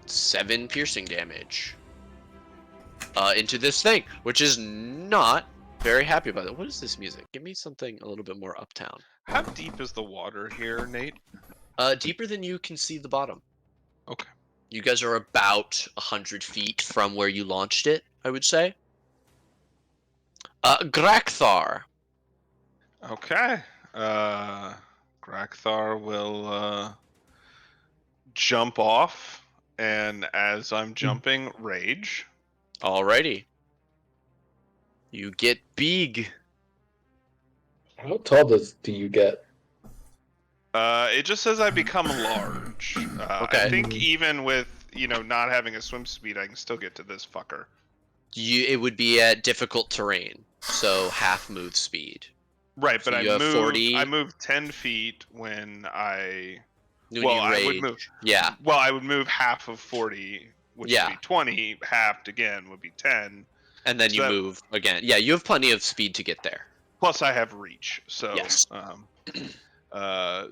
7 piercing damage. Into this thing, which is not very happy about it. What is this music? Give me something a little bit more uptown. How deep is the water here, Nate? Deeper than you can see the bottom. Okay. You guys are about 100 feet from where you launched it, I would say. Grakthar. Okay. Grakthar will jump off, and as I'm jumping, rage. Alrighty. You get big. How tall do you get? It just says I become large. Okay. I think even with, not having a swim speed, I can still get to this fucker. It would be at difficult terrain, so half move speed. Right, So but you have 40. I moved 10 feet when I... When well, you I would rage. move... Yeah. Well, I would move half of 40, which Yeah. would be 20. Halved again would be 10. And then So you that- move again. Yeah, you have plenty of speed to get there. Plus, I have reach. So, Yes.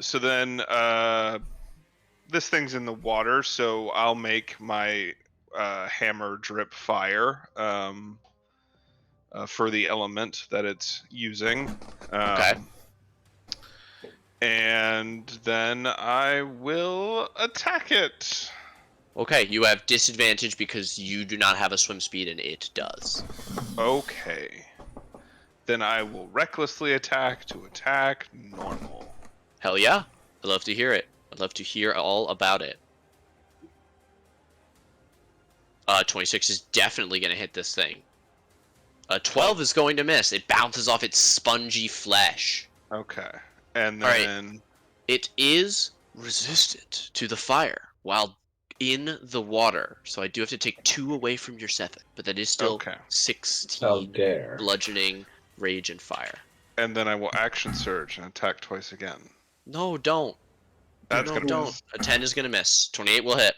So then, this thing's in the water, so I'll make my hammer drip fire for the element that it's using. Okay. And then I will attack it. Okay, you have disadvantage because you do not have a swim speed and it does. Okay. Then I will recklessly attack to attack normal. Hell yeah. I'd love to hear it. I'd love to hear all about it. 26 is definitely going to hit this thing. 12 is going to miss. It bounces off its spongy flesh. Okay. And All right. then... It is resistant to the fire while in the water. So I do have to take 2 away from your 7. But that is still Okay. 16 How dare. bludgeoning, rage, and fire. And then I will action surge and attack twice again. No, don't. That's No, gonna don't. miss. A 10 is going to miss. 28 will hit.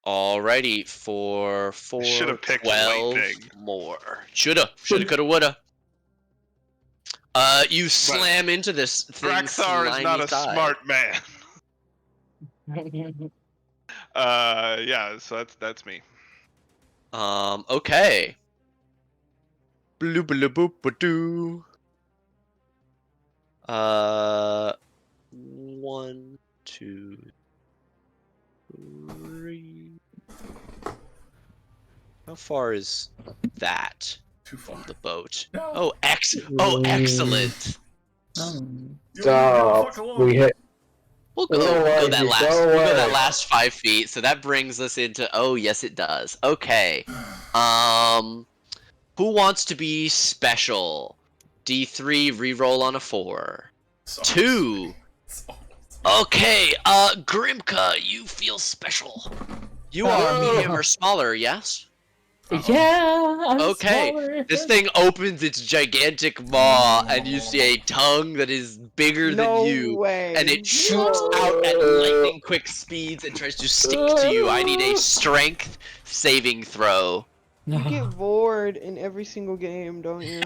Alrighty, for Should've picked 12 lightning. more. Shoulda, coulda, woulda. You slam into this thing's Drakthar is not slimy a side. smart man. Yeah, so that's me. Okay. Blue blue boop doo. 1, 2, 3. How far is that Too from far. the boat? No. Oh, excellent. Stop. We hit. We'll You know go what? that You last. go We'll go away. that last 5 feet. So that brings us into. Oh yes, it does. Okay. Who wants to be special? D3 reroll on a 4. It's 2. it's almost- Okay. Grimka, you feel special. You are medium or smaller, yes? Yeah. I'm Okay, smaller. this thing opens its gigantic maw, and you see a tongue that is bigger No than you, way. and it shoots out at lightning quick speeds and tries to stick to you. I need a strength saving throw. You get bored in every single game, don't you?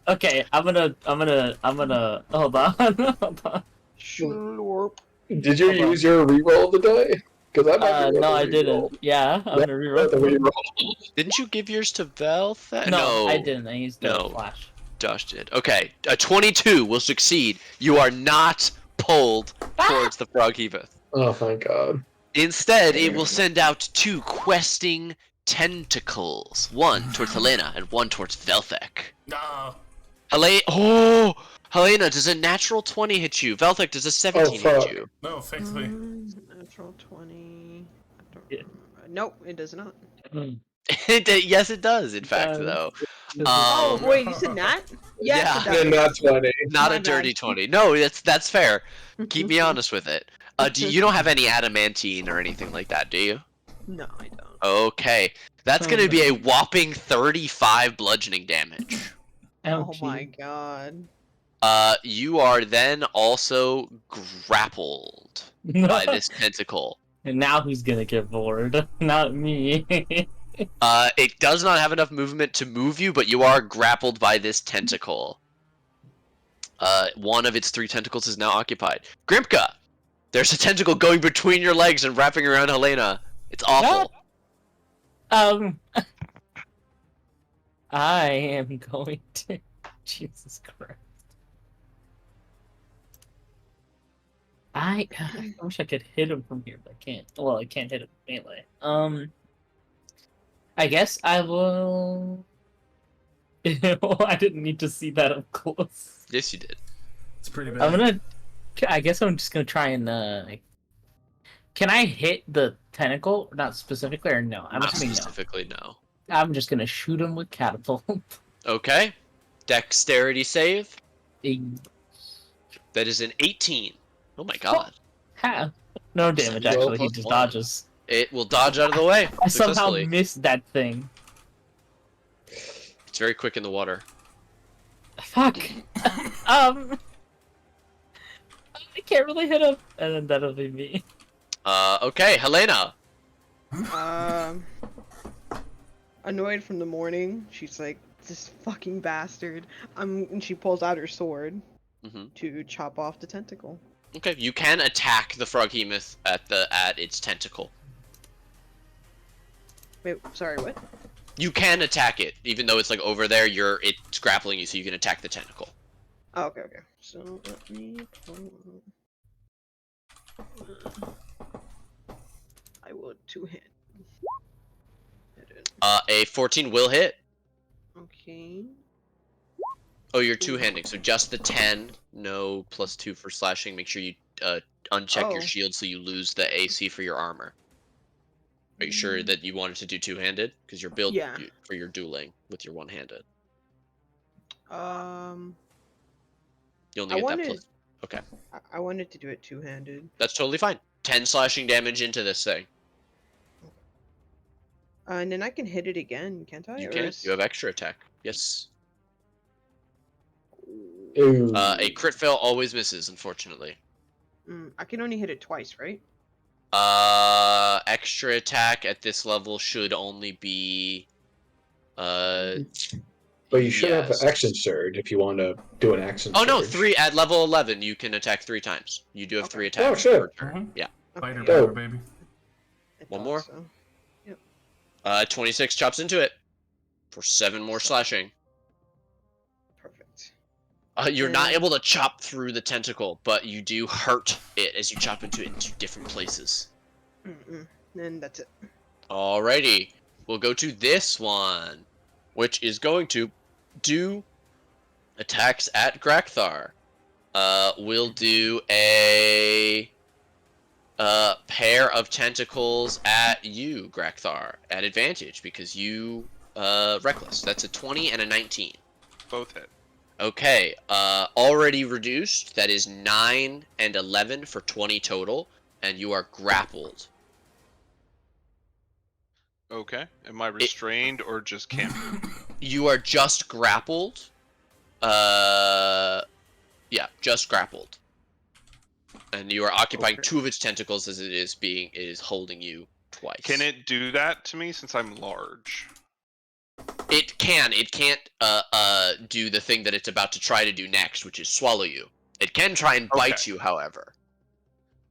Okay, I'm gonna hold on. Hold on. Slurp. Did you Hold on. use your reroll of the die? Because I might No, I didn't. Yeah, I'm gonna reroll. The reroll. Didn't you give yours to Veltha? No, I didn't. I used the No. flash. Josh did. Okay, a 22 will succeed. You are not pulled towards the Frogheaveth. Oh, thank God. Instead, it will send out 2 questing tentacles. One towards Helena and one towards Velthek. No. Helena, does a natural 20 hit you? Velthek, does a 17 fuck. hit you? No, thankfully. Natural 20. I don't Yeah. remember. Nope, it does not. Yes, it does, in fact, does. though. Oh, Um, wait, you said nat? Yes, Yeah. it And does. that's funny. Not My a dirty bad. 20. No, that's fair. Keep me honest with it. You don't have any adamantine or anything like that, do you? No, I don't. Okay. That's going to be a whopping 35 bludgeoning damage. Oh my god. You are then also grappled by this tentacle. And now who's gonna get bored? Not me. It does not have enough movement to move you, but you are grappled by this tentacle. One of its 3 tentacles is now occupied. Grimka, there's a tentacle going between your legs and wrapping around Helena. It's awful. um, I am going to. Jesus Christ. I wish I could hit him from here, but I can't. Well, I can't hit him melee. I guess I will. I didn't need to see that up close. Yes, you did. It's pretty bad. I'm gonna. I guess I'm just gonna try and. Can I hit the tentacle? Not specifically, or no? I'm Not assuming specifically, no. no. I'm just gonna shoot him with catapult. Okay. Dexterity save. A That is an 18. Oh my god. half. No damage, Well, actually. He plus just one. dodges. It will dodge out of the way I somehow successfully. missed that thing. It's very quick in the water. Fuck. I can't really hit him. And then that'll be me. Okay, Helena. Annoyed from the morning, she's like, this fucking bastard. And she pulls out her sword to chop off the tentacle. Okay, you can attack the Froghemoth at its tentacle. Wait, sorry, what? You can attack it, even though it's like over there. It's grappling you, so you can attack the tentacle. Oh, okay. So let me pull. I will 2-hit. A 14 will hit. Okay. Oh, you're two-handing, so just the 10. No +2 for slashing. Make sure you uncheck your shield so you lose the AC for your armor. Are you sure that you wanted to do two-handed? Because you're built for your dueling with your one-handed. You only get that plus. Okay. I wanted to do it two-handed. That's totally fine. 10 slashing damage into this thing. And then I can hit it again, can't I? You Or can. is- You have extra attack. Yes. Ooh. A crit fail always misses, unfortunately. I can only hit it twice, right? Extra attack at this level should only be. But you should have an action surge if you want to do an action Oh no, surge. 3 at level 11. You can attack 3 times. You do have 3 attacks. Oh, shit. Per turn. Yeah. Fighter Okay. Go. power, baby. I One thought more? so. 26 chops into it for 7 more slashing. Perfect. You're not able to chop through the tentacle, but you do hurt it as you chop into it in 2 different places. And that's it. Alrighty, we'll go to this one, which is going to do attacks at Grakthar. We'll do a pair of tentacles at you, Grakthar, at advantage because you reckless. That's a 20 and a 19. Both hit. Okay, already reduced. That is 9 and 11 for 20 total, and you are grappled. Okay. Am I restrained or just can't move? You are just grappled. Yeah, just grappled. And you are occupying 2 of its tentacles as it is holding you twice. Can it do that to me since I'm large? It can. It can't do the thing that it's about to try to do next, which is swallow you. It can try and bite you, however.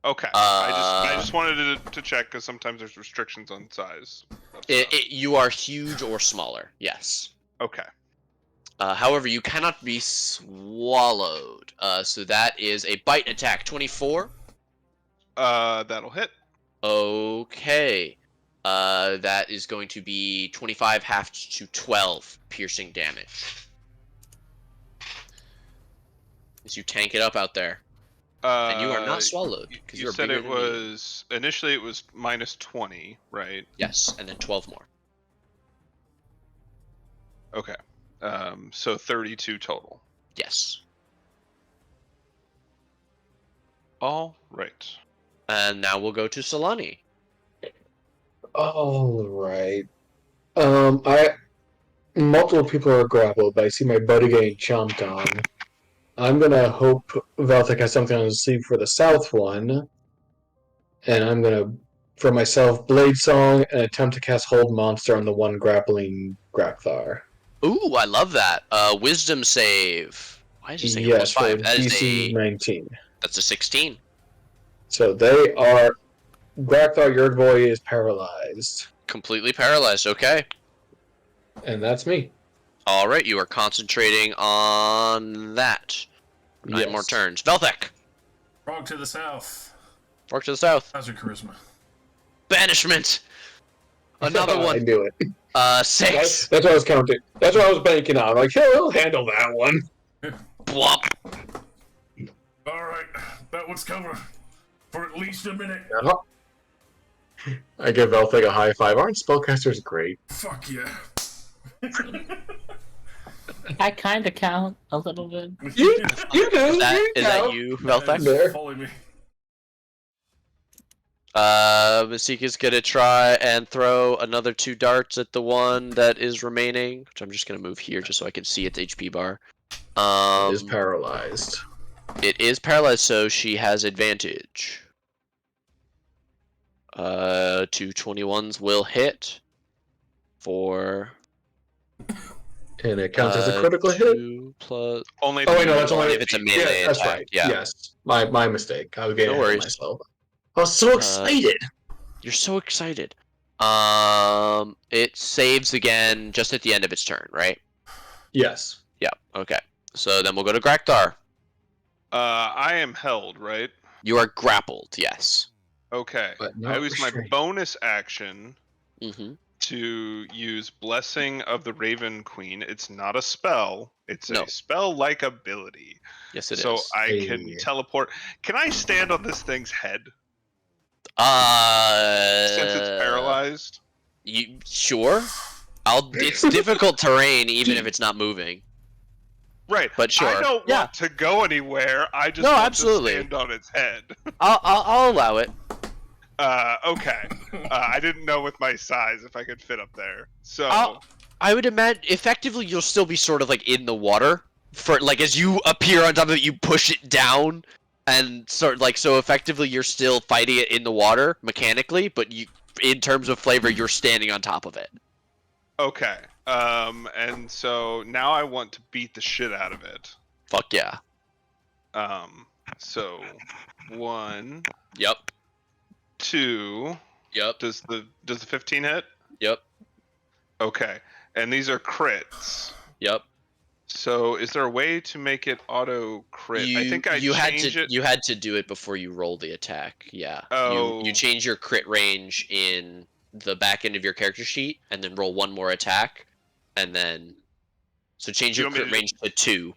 Okay. I just wanted to check because sometimes there's restrictions on size. You are huge or smaller. Yes. Okay. However, you cannot be swallowed. So that is a bite attack. 24. That'll hit. Okay. That is going to be 25 halved to 12 piercing damage. As you tank it up out there. And you are not swallowed. Because You said it was... Initially it was minus 20, right? Yes, and then 12 more. Okay. So 32 total. Yes. All right. And now we'll go to Solani. All right. Multiple people are grappled, but I see my buddy getting chomped on. I'm gonna hope Valtek has something on his sleeve for the south one, and I'm gonna, for myself, Blade Song and attempt to cast Hold Monster on the one grappling Grakthar. Ooh, I love that. Wisdom save. Why is it saying a Yes, for +5? DC 19. That's a 16. So they are. Grakthar Yurgvoy is paralyzed. Completely paralyzed. Okay. And that's me. All right, you are concentrating on that. 9 more Yes. turns. Velthek. Frog to the south. Fork to the south. How's your charisma? Banishment. Another I one. knew it. 6. That's what I was counting. That's what I was banking on. Like, he'll handle that one. Blop. Alright, that one's covered. For at least a minute. I give Velthig a high five. Aren't spellcasters great? Fuck yeah. I kind of count a little bit. You do. Is that you, Velthek? There. Follow me. Masika's gonna try and throw another 2 darts at the one that is remaining, which I'm just gonna move here just so I can see its HP bar. It is paralyzed. It is paralyzed, so she has advantage. 2 21s will hit for. And it counts as a critical hit. 2 plus. Only Oh wait, no, that's only if it's a melee Yeah, that's attack. right. Yeah. Yes, my mistake. I was getting No ahead of worries. myself. I was so excited. You're so excited. It saves again just at the end of its turn, right? Yes. Yeah. Okay. So then we'll go to Grakthar. I am held, right? You are grappled. Yes. Okay. But I not use my restrained. bonus action Mm-hmm. to use Blessing of the Raven Queen. It's not a spell. It's No. a spell-like ability. Yes, it is. So I can Hey. teleport. Can I stand on this thing's head since it's paralyzed? You sure? It's difficult terrain, even if it's not moving. Right. But sure. I don't Yeah. want to go anywhere. I just No, want absolutely. to stand on its head. I'll allow it. Okay. I didn't know with my size if I could fit up there. So I would imagine effectively you'll still be sort of like in the water for like as you appear on top of it, you push it down and sort like so effectively you're still fighting it in the water mechanically, but you in terms of flavor you're standing on top of it. okay. And so now I want to beat the shit out of it. Fuck yeah. So 1, Yep. 2. Yep. Does the 15 hit? Yep. Okay. And these are crits. Yep. So is there a way to make it auto crit? I think I changed it. You had to do it before you roll the attack. Yeah. Oh. You change your crit range in the back end of your character sheet and then roll one more attack and then so change Do you your want me crit to- range to 2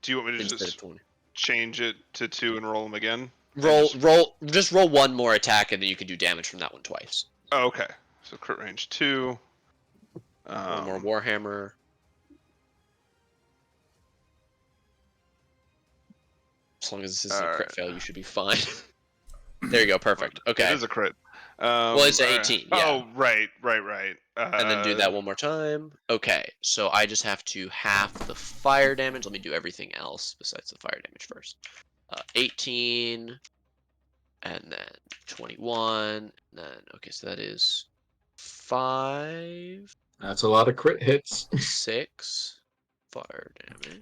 Do you want me to instead just of 20. change it to 2 and roll them again? Just roll one more attack and then you can do damage from that one twice. Oh, okay. So crit range 2. One more Warhammer. As long as this isn't a crit fail, you should be fine. There you go, perfect. Okay. It is a crit. Well, it's an 18, yeah. Oh, right. And then do that one more time. Okay, so I just have to half the fire damage. Let me do everything else besides the fire damage first. 18, and then 21, and then, okay, so that is 5, That's a lot of crit hits. 6 fire damage.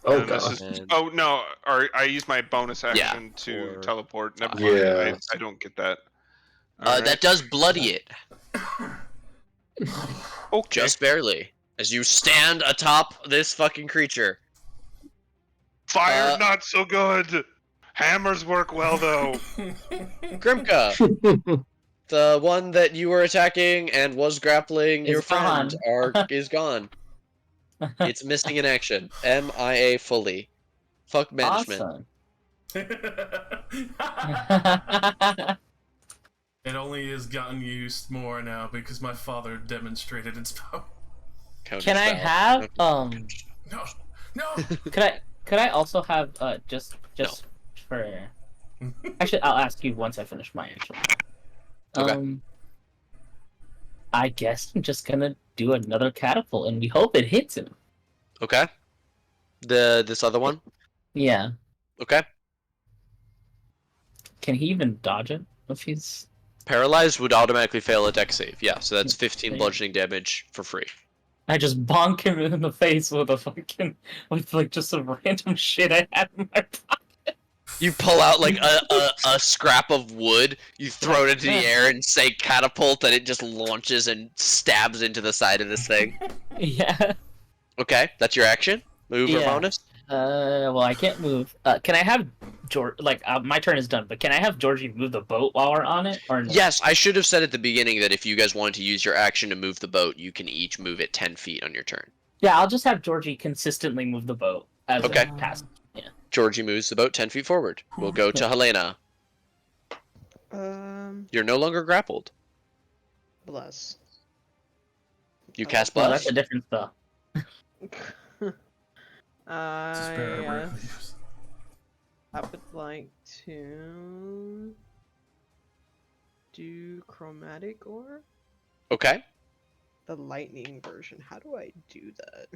Oh And this god. is- And Oh, no. I use my bonus action to for teleport. Never 5. mind. Yeah. I don't get that. That does bloody it, Okay. just barely, as you stand atop this fucking creature. Fire, not so good. Hammers work well, though. Grimka, the one that you were attacking and was grappling your friend, is gone. It's missing in action. MIA fully. Fuck banishment. Awesome. It only has gotten used more now because my father demonstrated its power. Can I have No, no. Could I also have just for actually I'll ask you once I finish my action. Okay. I guess I'm just gonna do another catapult and we hope it hits him. Okay. This other one? Yeah. Okay. Can he even dodge it if he's? Paralyzed would automatically fail a dex save. Yeah, so that's 15 bludgeoning damage for free. I just bonk him in the face with a fucking with like just some random shit I had in my pocket. You pull out like a scrap of wood, you throw it into the air and say catapult, and it just launches and stabs into the side of this thing. Yeah. Okay, that's your action? Move or Yeah. bonus? Well, I can't move. Can I have George? Like, my turn is done, but can I have Georgie move the boat while we're on it, or no? Yes, I should have said at the beginning that if you guys wanted to use your action to move the boat, you can each move it 10 feet on your turn. Yeah, I'll just have Georgie consistently move the boat as Okay. it passes. Yeah. Georgie moves the boat 10 feet forward. We'll go to Helena. You're no longer grappled. Bless. You cast Well, Bless? that's a different spell. I would like to do chromatic orb, Okay. the lightning version. How do I do that?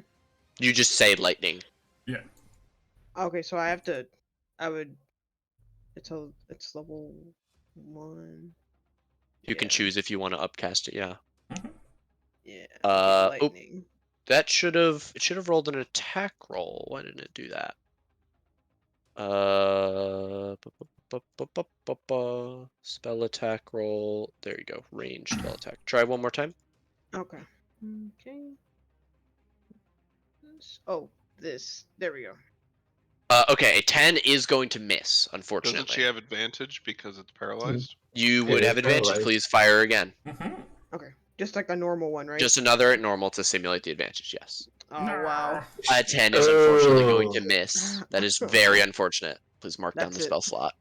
You just say lightning. Yeah. Okay, so I would. It's level 1. You can Yeah. choose if you want to upcast it, yeah. Yeah. Oh, Lightning. it should have rolled an attack roll. Why didn't it do that? Spell attack roll. There you go. Range spell attack. Try one more time. Okay. Okay. Oh, this. There we go. Okay, a 10 is going to miss, unfortunately. Doesn't she have advantage because it's paralyzed? You would have advantage. Paralyzed. Please fire again. Okay, just like a normal one, right? Just another at normal to simulate the advantage, yes. Oh wow. A 10 is unfortunately going to miss. That is very unfortunate. Please mark down That's the it. spell slot.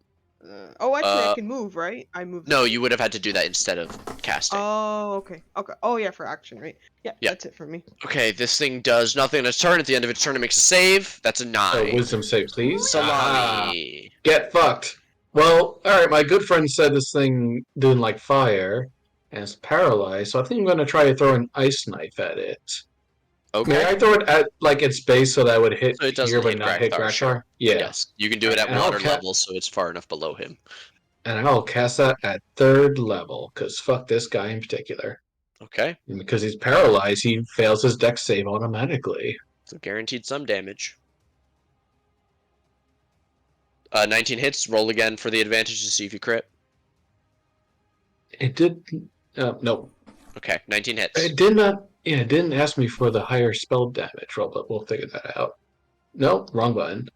Oh, actually, I can move, right? I move. No, you would have had to do that instead of casting. Oh, okay. Okay. Oh, yeah, for action, right? Yeah, Yeah. that's it for me. Okay, this thing does nothing on its turn. At the end of its turn, it makes a save. That's a 9. Wisdom save, please. Salami. Get fucked. Well, alright, my good friend said this thing didn't like fire and it's paralyzed, so I think I'm gonna try to throw an ice knife at it. Okay. May I throw it at like its base so that it would hit So it here doesn't but hit not hit Grakthar, Grakthar? sure. Yeah. Yes, you can do it at And I'll water ca- level, so it's far enough below him. And I'll cast that at 3rd level, because fuck this guy in particular. Okay, And because he's paralyzed, he fails his dex save automatically. so guaranteed some damage. 19 hits. Roll again for the advantage to see if you crit. It did. No. Okay, 19 hits. It did not. Yeah, it didn't ask me for the higher spell damage roll, but we'll figure that out. No, wrong button.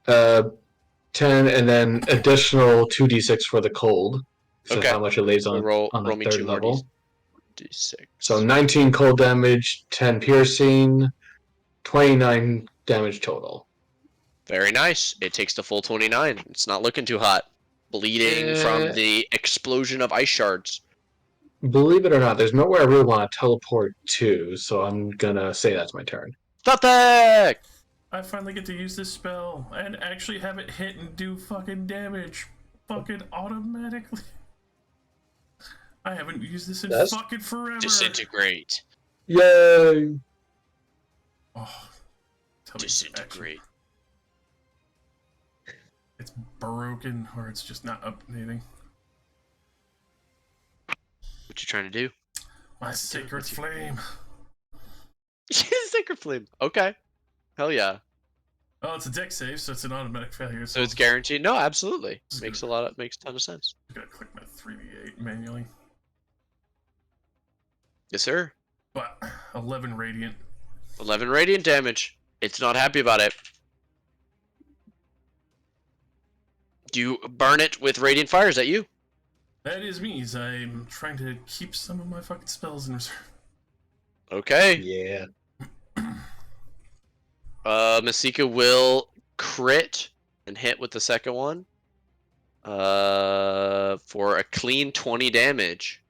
10, and then additional 2d6 for the cold. So Okay. how much it lays So on roll the me 3rd 2 more level. d6. So 19 cold damage, 10 piercing, 29 damage total. Very nice. It takes the full 29. It's not looking too hot. Bleeding from the explosion of ice shards. Believe it or not, there's nowhere I really want to teleport to, so I'm gonna say that's my turn. Thatek! I finally get to use this spell and actually have it hit and do fucking damage. Fucking automatically. I haven't used this in That's- fucking forever. Disintegrate. Yay! Oh, tell me Disintegrate. it's broken or it's just not updating. What you trying to do? My sacred flame. Sacred Flame. Okay. Hell yeah. Oh, it's a deck save, so it's an automatic failure. So it's guaranteed. No, absolutely. This is Makes good. makes a ton of sense. I'm gonna click my 3d8 manually. Yes, sir. But 11 radiant. 11 radiant damage. It's not happy about it. Do you burn it with radiant fire? Is that you? That is me. I'm trying to keep some of my fucking spells in reserve. Okay. Yeah. Masika will crit and hit with the second one. For a clean 20 damage.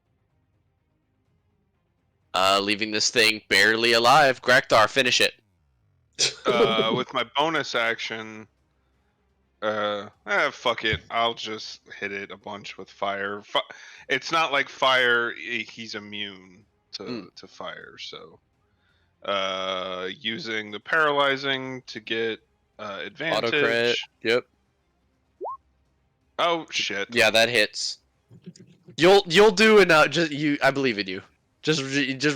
Leaving this thing barely alive. Grakthar, finish it. With my bonus action, fuck it. I'll just hit it a bunch with fire. It's not like fire. He's immune to fire, so using the paralyzing to get Auto crit. Advantage. Yep. Oh shit. Yeah, that hits. You'll do enough. Just you. I believe in you. Just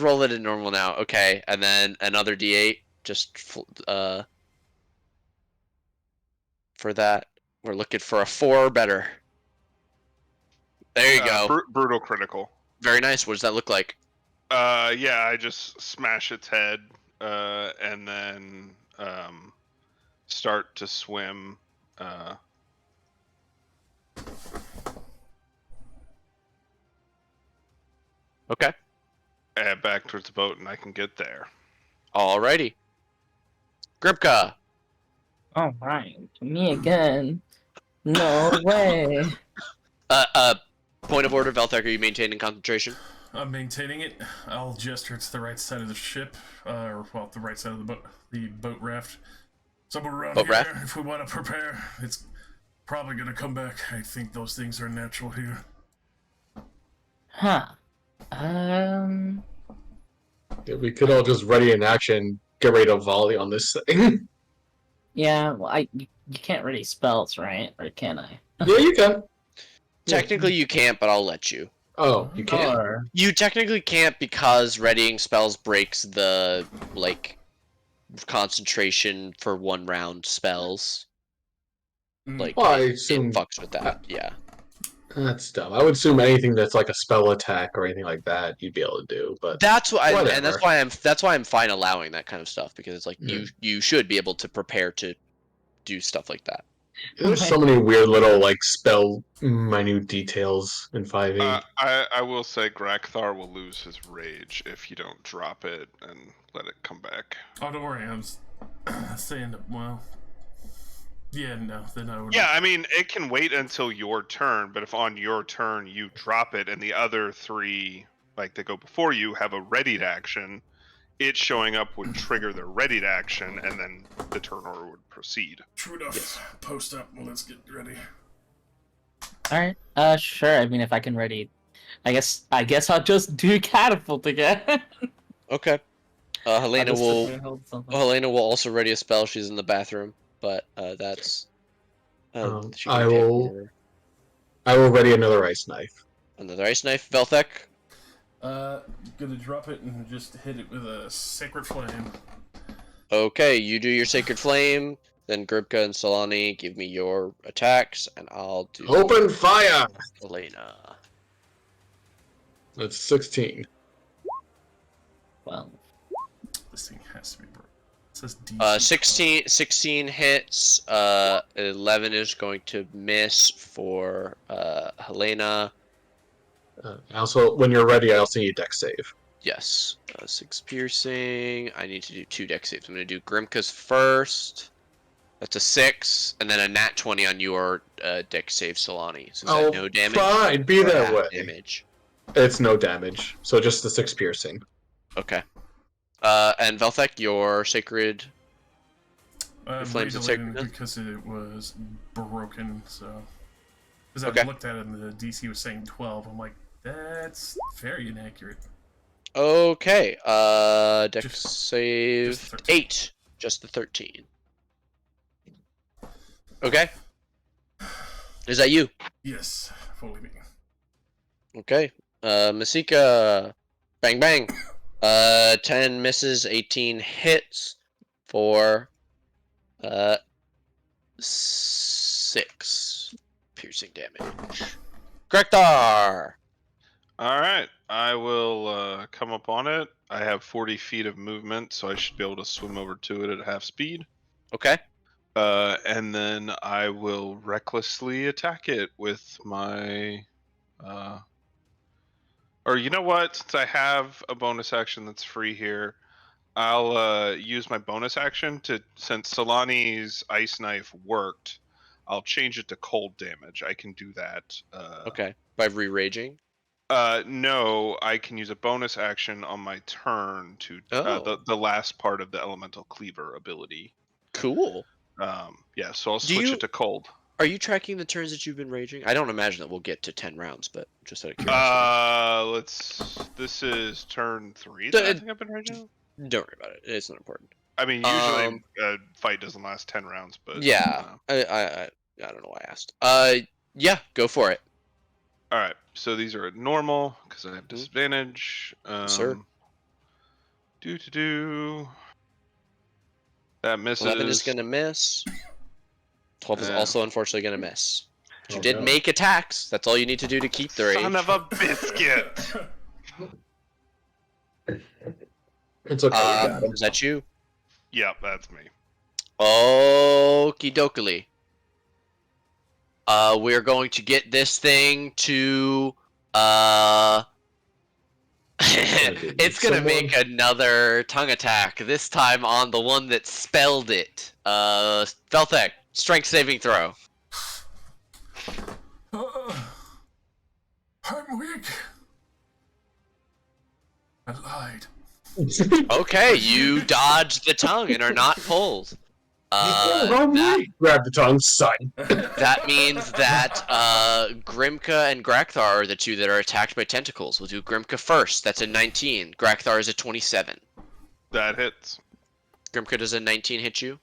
roll it in normal now. Okay, and then another D8. Just for that, we're looking for a 4 or better. There you go. Brutal critical. Very nice. What does that look like? Yeah, I just smash its head, and then start to swim. Okay. Back towards the boat, and I can get there. Alrighty. Gripka. All right, me again. No way. Point of order, Velthek, are you maintaining concentration? I'm maintaining it. I'll gesture to the right side of the ship, or well, the right side of the boat raft. Somewhere around Boat here, raft? if we want to prepare. It's probably gonna come back. I think those things are natural here. Huh. Yeah, we could all just ready in action, get ready to volley on this thing. Yeah. Well, you can't ready spells, right? Or can I? Yeah, you can. Technically, you can't, but I'll let you. Oh, you can? Or You technically can't because readying spells breaks the, like, concentration for 1 round spells. Like, Well, I it assume fucks with that, yeah. that's dumb. I would assume anything that's like a spell attack or anything like that, you'd be able to do. But That's why, and whatever. that's why I'm fine allowing that kind of stuff, because it's like, you should be able to prepare to do stuff like that. There's so many weird little like spell minute details in 5e. I will say Grakthar will lose his rage if you don't drop it and let it come back. Oh, don't worry. I was saying, well, yeah, no, then I would. Yeah, I mean, it can wait until your turn, but if on your turn you drop it and the other 3, like, that go before you have a readied action, it showing up would trigger the readied action, and then the turn order would proceed. True enough. Post up. Well, let's get ready. all right. Sure. I mean, if I can ready, I guess I'll just do catapult again. Okay. Helena I'll just will sit there and hold something. Helena will also ready a spell. She's in the bathroom, but that's she can I take will. over. I will ready another ice knife. Another ice knife, Velthek. Gonna drop it and just hit it with a sacred flame. Okay, you do your sacred flame. Then Gribka and Solani give me your attacks, and I'll do Open fire. Helena. That's 16. Well, This thing has to be broken. It says DC. 16 hits. 11 is going to miss for Helena. Also, when you're ready, I also need a dex save. Yes. 6 piercing. I need to do 2 dex saves. I'm going to do Grimka's first. That's a 6, and then a nat 20 on your dex save, Solani. So is that no damage? Fine, be Or that half way. damage. It's no damage, so just the 6 piercing. Okay. And Velthek, your sacred. Flames of Redeleting Sacredness? because it was broken. So, because Okay. I looked at it and the DC was saying 12. I'm like, that's very inaccurate. Okay. Dex Just save 13. 8. Just the 13. Okay. Is that you? Yes, fully me. Okay. Masika. Bang bang. 10 misses, 18 hits for 6 piercing damage. Grektar! Alright, I will come up on it. I have 40 feet of movement, so I should be able to swim over to it at half speed. Okay. And then I will recklessly attack it with my... or you know what? Since I have a bonus action that's free here, I'll use my bonus action to... Since Solani's ice knife worked, I'll change it to cold damage. I can do that. Okay. By re-raging? No, I can use a bonus action on my turn to Oh. the last part of the elemental cleaver ability. Cool. Yeah, so I'll Do switch you- it to cold. Are you tracking the turns that you've been raging? I don't imagine that we'll get to 10 rounds, but just out of curiosity. This is turn 3 that I think I've been raging. Don't worry about it. It's not important. I mean, usually a fight doesn't last 10 rounds, but Yeah. I don't know why I asked. Yeah, go for it. all right. So these are at normal because I have Mhm. disadvantage. Sir. That 11 is misses. gonna miss. 12 is also unfortunately gonna miss. But you Oh, did no. make attacks. That's all you need to do to keep the Son rage. of a biscuit. It's okay, you got him. Is that you? Yep, that's me. Okie dokie. We're going to get this thing to it's gonna Someone- make another tongue attack, this time on the one that spelled it. Velthek, strength saving throw. I'm weak. I lied. Okay, you dodged the tongue and are not pulled. Grab the tongue, son. That means that Grimka and Grakthar are the two that are attacked by tentacles. We'll do Grimka first. That's a 19. Grakthar is a 27. That hits. Grimka, does a 19 hit you?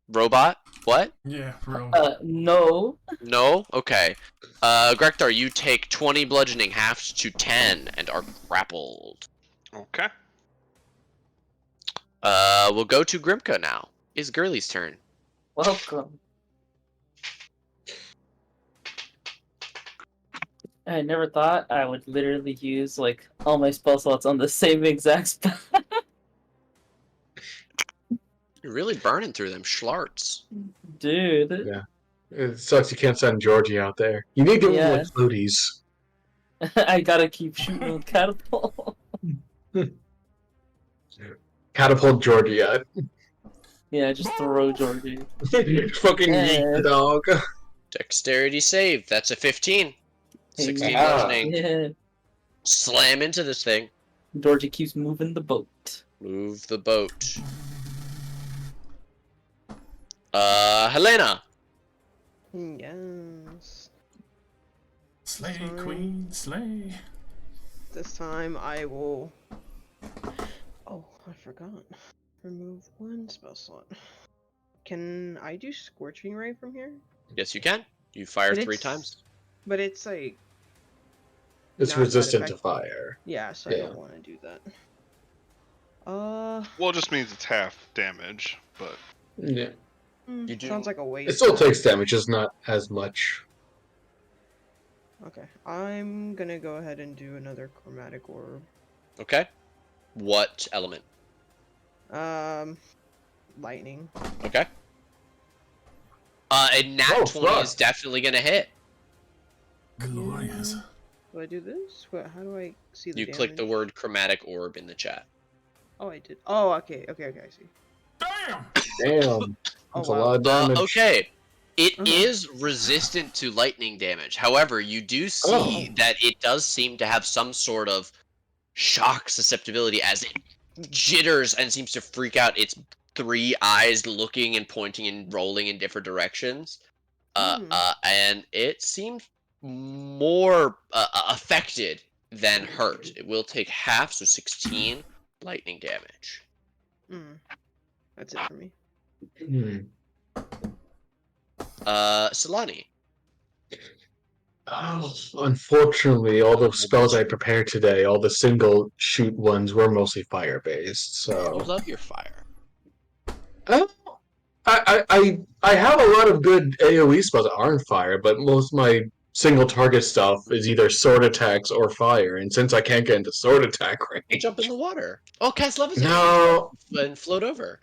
Robot? What? Yeah, bro. No. No? Okay. Grektar, you take 20 bludgeoning, halved to 10, and are grappled. Okay. We'll go to Grimka now. It's Gurley's turn. Welcome. I never thought I would literally use like all my spell slots on the same exact spell. You're really burning through them schlarts. Dude. Yeah. It sucks you can't send Georgie out there. You need to Yeah. like floaties. I gotta keep shooting with catapult. Catapult Georgie out. Yeah, just throw Georgie. Fucking yeet the dog. Dexterity save. That's a 15. 16 Ah. bludgeoning. Yeah. Slam into this thing. Georgie keeps moving the boat. Move the boat. Helena. Yes. Slay, queen, slay. This time I will. Oh, I forgot. Remove one spell slot. Can I do Scorching Ray from here? Yes, you can. You fire But 3 it's- times. But it's like. It's not that resistant to effective. fire. Yeah, so I Yeah. don't want to do that. Well, it just means it's half damage, but Yeah. You do- Sounds like a It waste. still takes damage, just not as much. Okay, I'm gonna go ahead and do another Chromatic Orb. Okay. What element? Lightning. Okay. A nat Oh, 20 fuck. is definitely gonna hit. Glorious. Do I do this? How do I see the You damage? click the word chromatic orb in the chat. Oh, I did. Oh, okay, I see. Damn! Damn. Oh, That's wow. a lot of damage. Okay. It Uh-huh. is resistant to lightning damage. However, you do see that it does seem to have some sort of shock susceptibility as it jitters and seems to freak out its 3 eyes looking and pointing and rolling in different directions. And it seems more affected than hurt. It will take half, so 16 lightning damage. That's it for me. Solani. Oh, unfortunately, all the spells I prepared today, all the single shoot ones, were mostly fire based. You So love your fire. I have a lot of good AOE spells that aren't fire, but most of my single target stuff is either sword attacks or fire. And since I can't get into sword attack range, Jump in the water. Oh, cast levitate. no, And float over.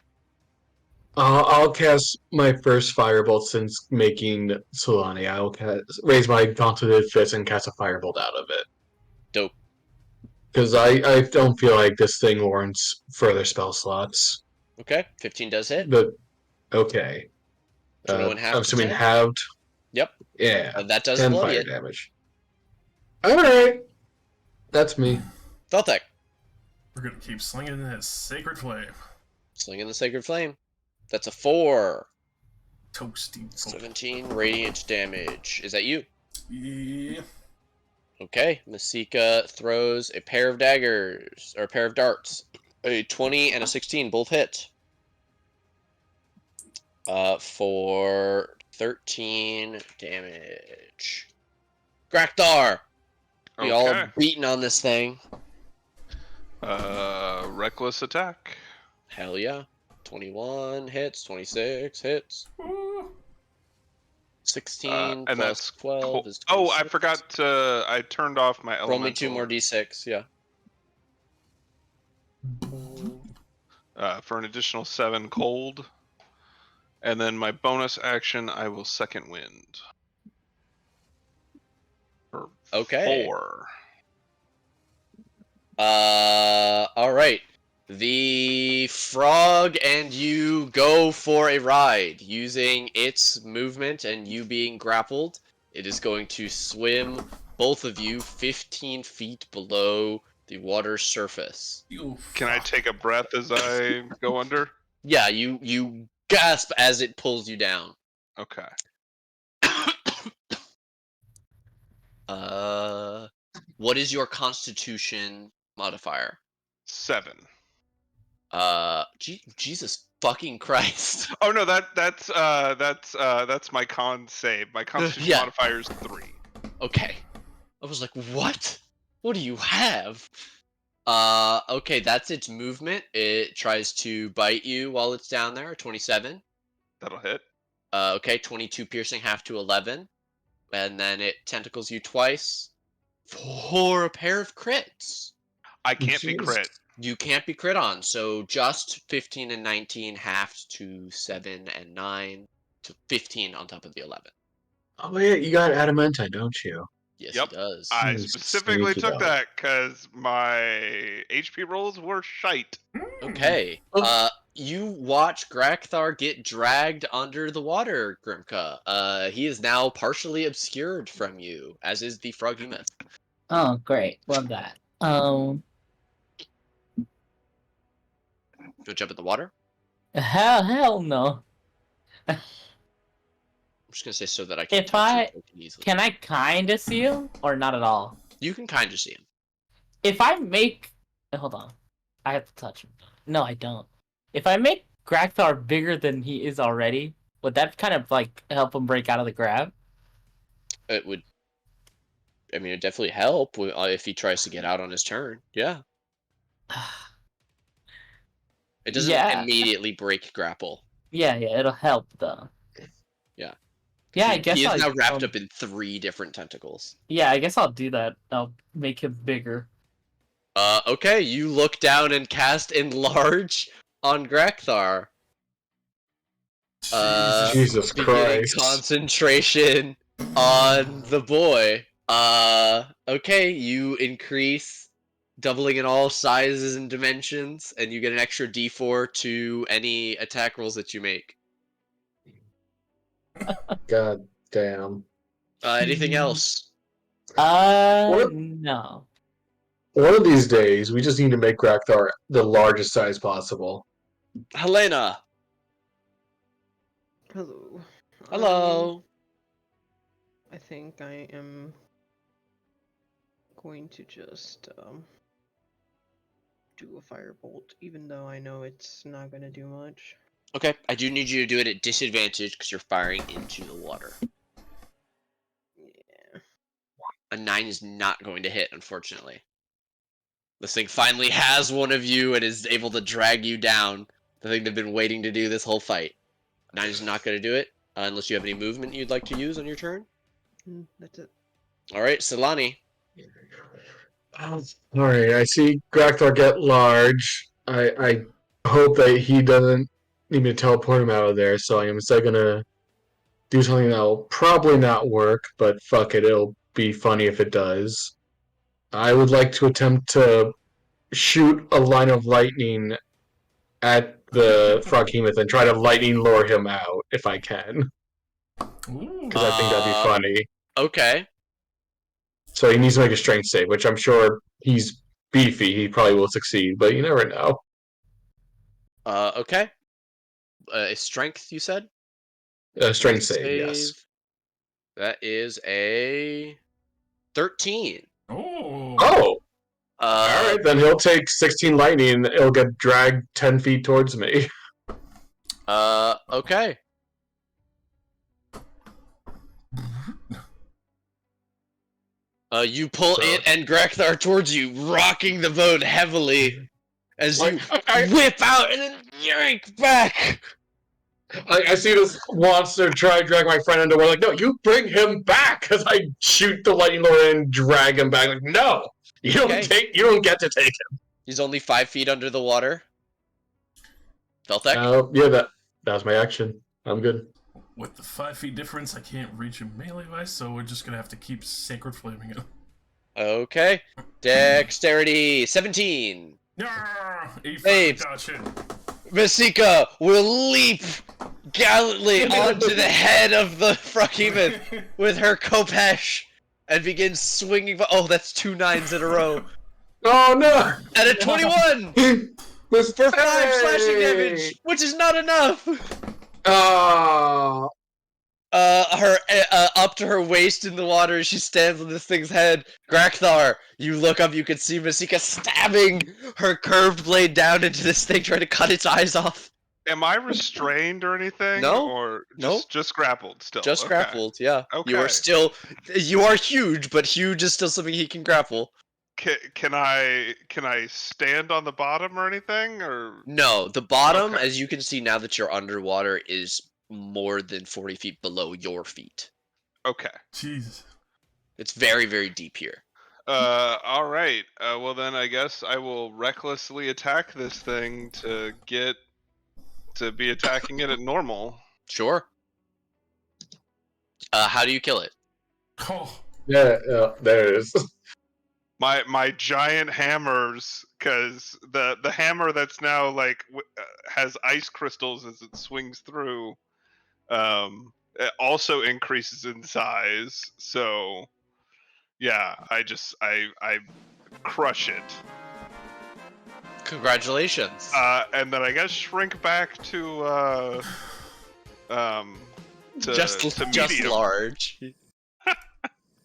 I'll cast my first firebolt since making Solani. I'll raise my gauntleted fist and cast a firebolt out of it. Dope. Because I don't feel like this thing warrants further spell slots. Okay, 15 does hit. But okay. 21 half I'm to assuming 10? halved. Yep. Yeah. That does 10 bloody fire it. damage. Alright. That's me. Feltek. We're gonna keep slinging that sacred flame. Slinging the Sacred Flame. That's a 4. Toasty. 17 radiant damage. Is that you? Yeah. Okay. Masika throws a pair of daggers, or a pair of darts. A 20 and a 16 both hit. For 13 damage. Grakthar! We all Okay. beaten on this thing. Reckless attack. Hell yeah. 21 hits, 26 hits. Ooh. 16 And plus that's 12 is oh, I 26. forgot to. I turned off my elemental. Roll me 2 more d6, yeah. For an additional 7 cold. And then my bonus action, I will second wind. For Okay. 4. Alright. The frog and you go for a ride. Using its movement and you being grappled, it is going to swim both of you 15 feet below the water's surface. You Can I fuck. take a breath as I go under? Yeah, you gasp as it pulls you down. Okay. What is your constitution modifier? 7. Jesus fucking Christ. Oh no, that's my con save. My constitution Yeah, modifier is 3. okay. I was like, what? What do you have? Okay, that's its movement. It tries to bite you while it's down there, 27. That'll hit. Okay, 22 piercing, half to 11. And then it tentacles you twice for a pair of crits. I can't be Jeez. crit. You can't be crit on, so just 15 and 19 halved to 7 and 9 to 15 on top of the 11. Oh yeah, you got adamantine, don't you? Yes, he Yep. does. I You specifically sneaky took dog. that because my HP rolls were shite. Okay. You watch Grakthar get dragged under the water, Grimka. He is now partially obscured from you, as is the Froghemoth. Oh, great. Love that. Go jump in the water. Hell no. I'm just gonna say so that I can If touch your I token easily. can, I kind of see him or not at all. You can kind of see him. If I make, hold on, I have to touch him. No, I don't. If I make Grakthar bigger than he is already, would that kind of like help him break out of the grab? It would. I mean, it definitely help if he tries to get out on his turn. Yeah. It doesn't Yeah, immediately break grapple. yeah, it'll help though. Yeah. Yeah, I He guess is I. now wrapped up in 3 different tentacles. Yeah, I guess I'll do that. I'll make him bigger. Okay, you look down and cast Enlarge on Grakthar. Jesus Beginning Christ. concentration on the boy. Okay, you increase, doubling in all sizes and dimensions, and you get an extra d4 to any attack rolls that you make. God damn. Anything else? What? No. One of these days, we just need to make Rakthar the largest size possible. Helena! Hello. Hello! I think I am going to just do a firebolt, even though I know it's not going to do much. Okay, I do need you to do it at disadvantage because you're firing into the water. Yeah. A 9 is not going to hit, unfortunately. This thing finally has one of you and is able to drag you down. The thing they've been waiting to do this whole fight. 9 is not going to do it, unless you have any movement you'd like to use on your turn. That's it. Alright, Silani. Alright, I see Grakthar get large. I hope that he doesn't need me to teleport him out of there, so I am instead gonna do something that'll probably not work, but fuck it, it'll be funny if it does. I would like to attempt to shoot a line of lightning at the Froghemoth and try to lightning lure him out if I can, Ooh. because I think that'd be funny. Okay. So he needs to make a strength save, which I'm sure he's beefy. He probably will succeed, but you never know. Okay. Strength, you said? Strength save, yes. That is a 13. Oh. Oh, All right, then he'll take 16 lightning and it'll get dragged 10 feet towards me. Okay. You pull it and Grekthar towards you, rocking the boat heavily as you whip out and then yank back. I see this monster try to drag my friend underwater. Like, no, you bring him back, because I shoot the lightning lord and drag him back. Like, no, you don't get to take him. He's only 5 feet under the water. Feltek? Yeah, that was my action. I'm good. With the 5 feet difference, I can't reach him melee-wise, so we're just gonna have to keep Sacred Flaming him. Okay. Dexterity 17. Yeah, Saves. Gotcha. Masika will leap gallantly onto the head of the Froghemoth with her Kopesh and begin swinging. Oh, that's 2 9s in a row. Oh no! And a 21 for 5 slashing damage, which is not enough. Oh. Her up to her waist in the water, she stands on this thing's head. Grekthar, you look up, you can see Masika stabbing her curved blade down into this thing, trying to cut its eyes off. Am I restrained or anything? No. Or No. just grappled still? Just grappled, yeah. Okay. You are huge, but huge is still something he can grapple. Can I stand on the bottom or anything? Or No, the bottom, Okay. as you can see now that you're underwater, is more than 40 feet below your feet. Okay. Jesus. It's very, very deep here. All right. Well, then I guess I will recklessly attack this thing to get to be attacking it at normal. Sure. How do you kill it? Oh. Yeah, there it is. My giant hammers, because the hammer that's now like has ice crystals as it swings through, it also increases in size. So yeah, I crush it. Congratulations. And then I guess shrink back to just medium. large.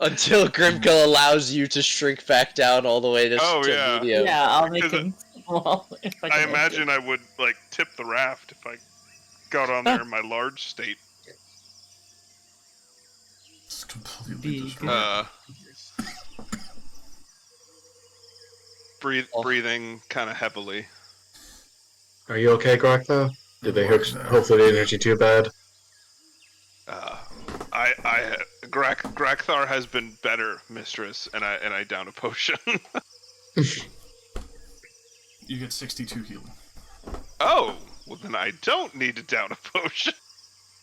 Until Grimkill allows you to shrink back down all the way to, medium. Yeah, I'll make him small. I imagine I would like tip the raft if I got on there in my large state. It's completely destroyed. Breathing kind of heavily. Are you okay, Grok, though? Did they hopefully they didn't hurt you too bad? Grakthar has been better, mistress, and I down a potion. You get 62 healing. Oh, well then I don't need to down a potion.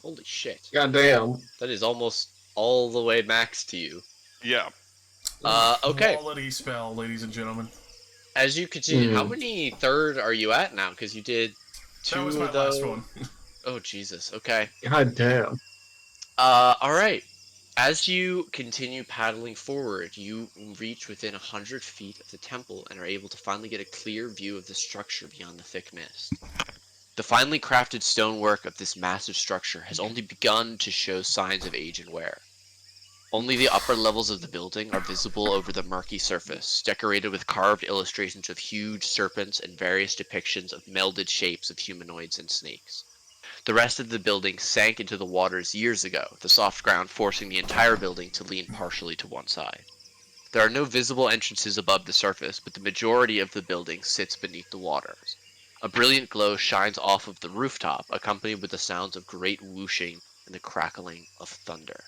Holy shit. Goddamn. That is almost all the way max to you. Yeah. Okay. Quality spell, ladies and gentlemen. As you continue, how many third are you at now? Because you did 2 That was my of those. last one. Oh, Jesus. Okay. God damn. Alright. As you continue paddling forward, you reach within 100 feet of the temple and are able to finally get a clear view of the structure beyond the thick mist. The finely crafted stonework of this massive structure has only begun to show signs of age and wear. Only the upper levels of the building are visible over the murky surface, decorated with carved illustrations of huge serpents and various depictions of melded shapes of humanoids and snakes. The rest of the building sank into the waters years ago, the soft ground forcing the entire building to lean partially to one side. There are no visible entrances above the surface, but the majority of the building sits beneath the waters. A brilliant glow shines off of the rooftop, accompanied with the sounds of great whooshing and the crackling of thunder.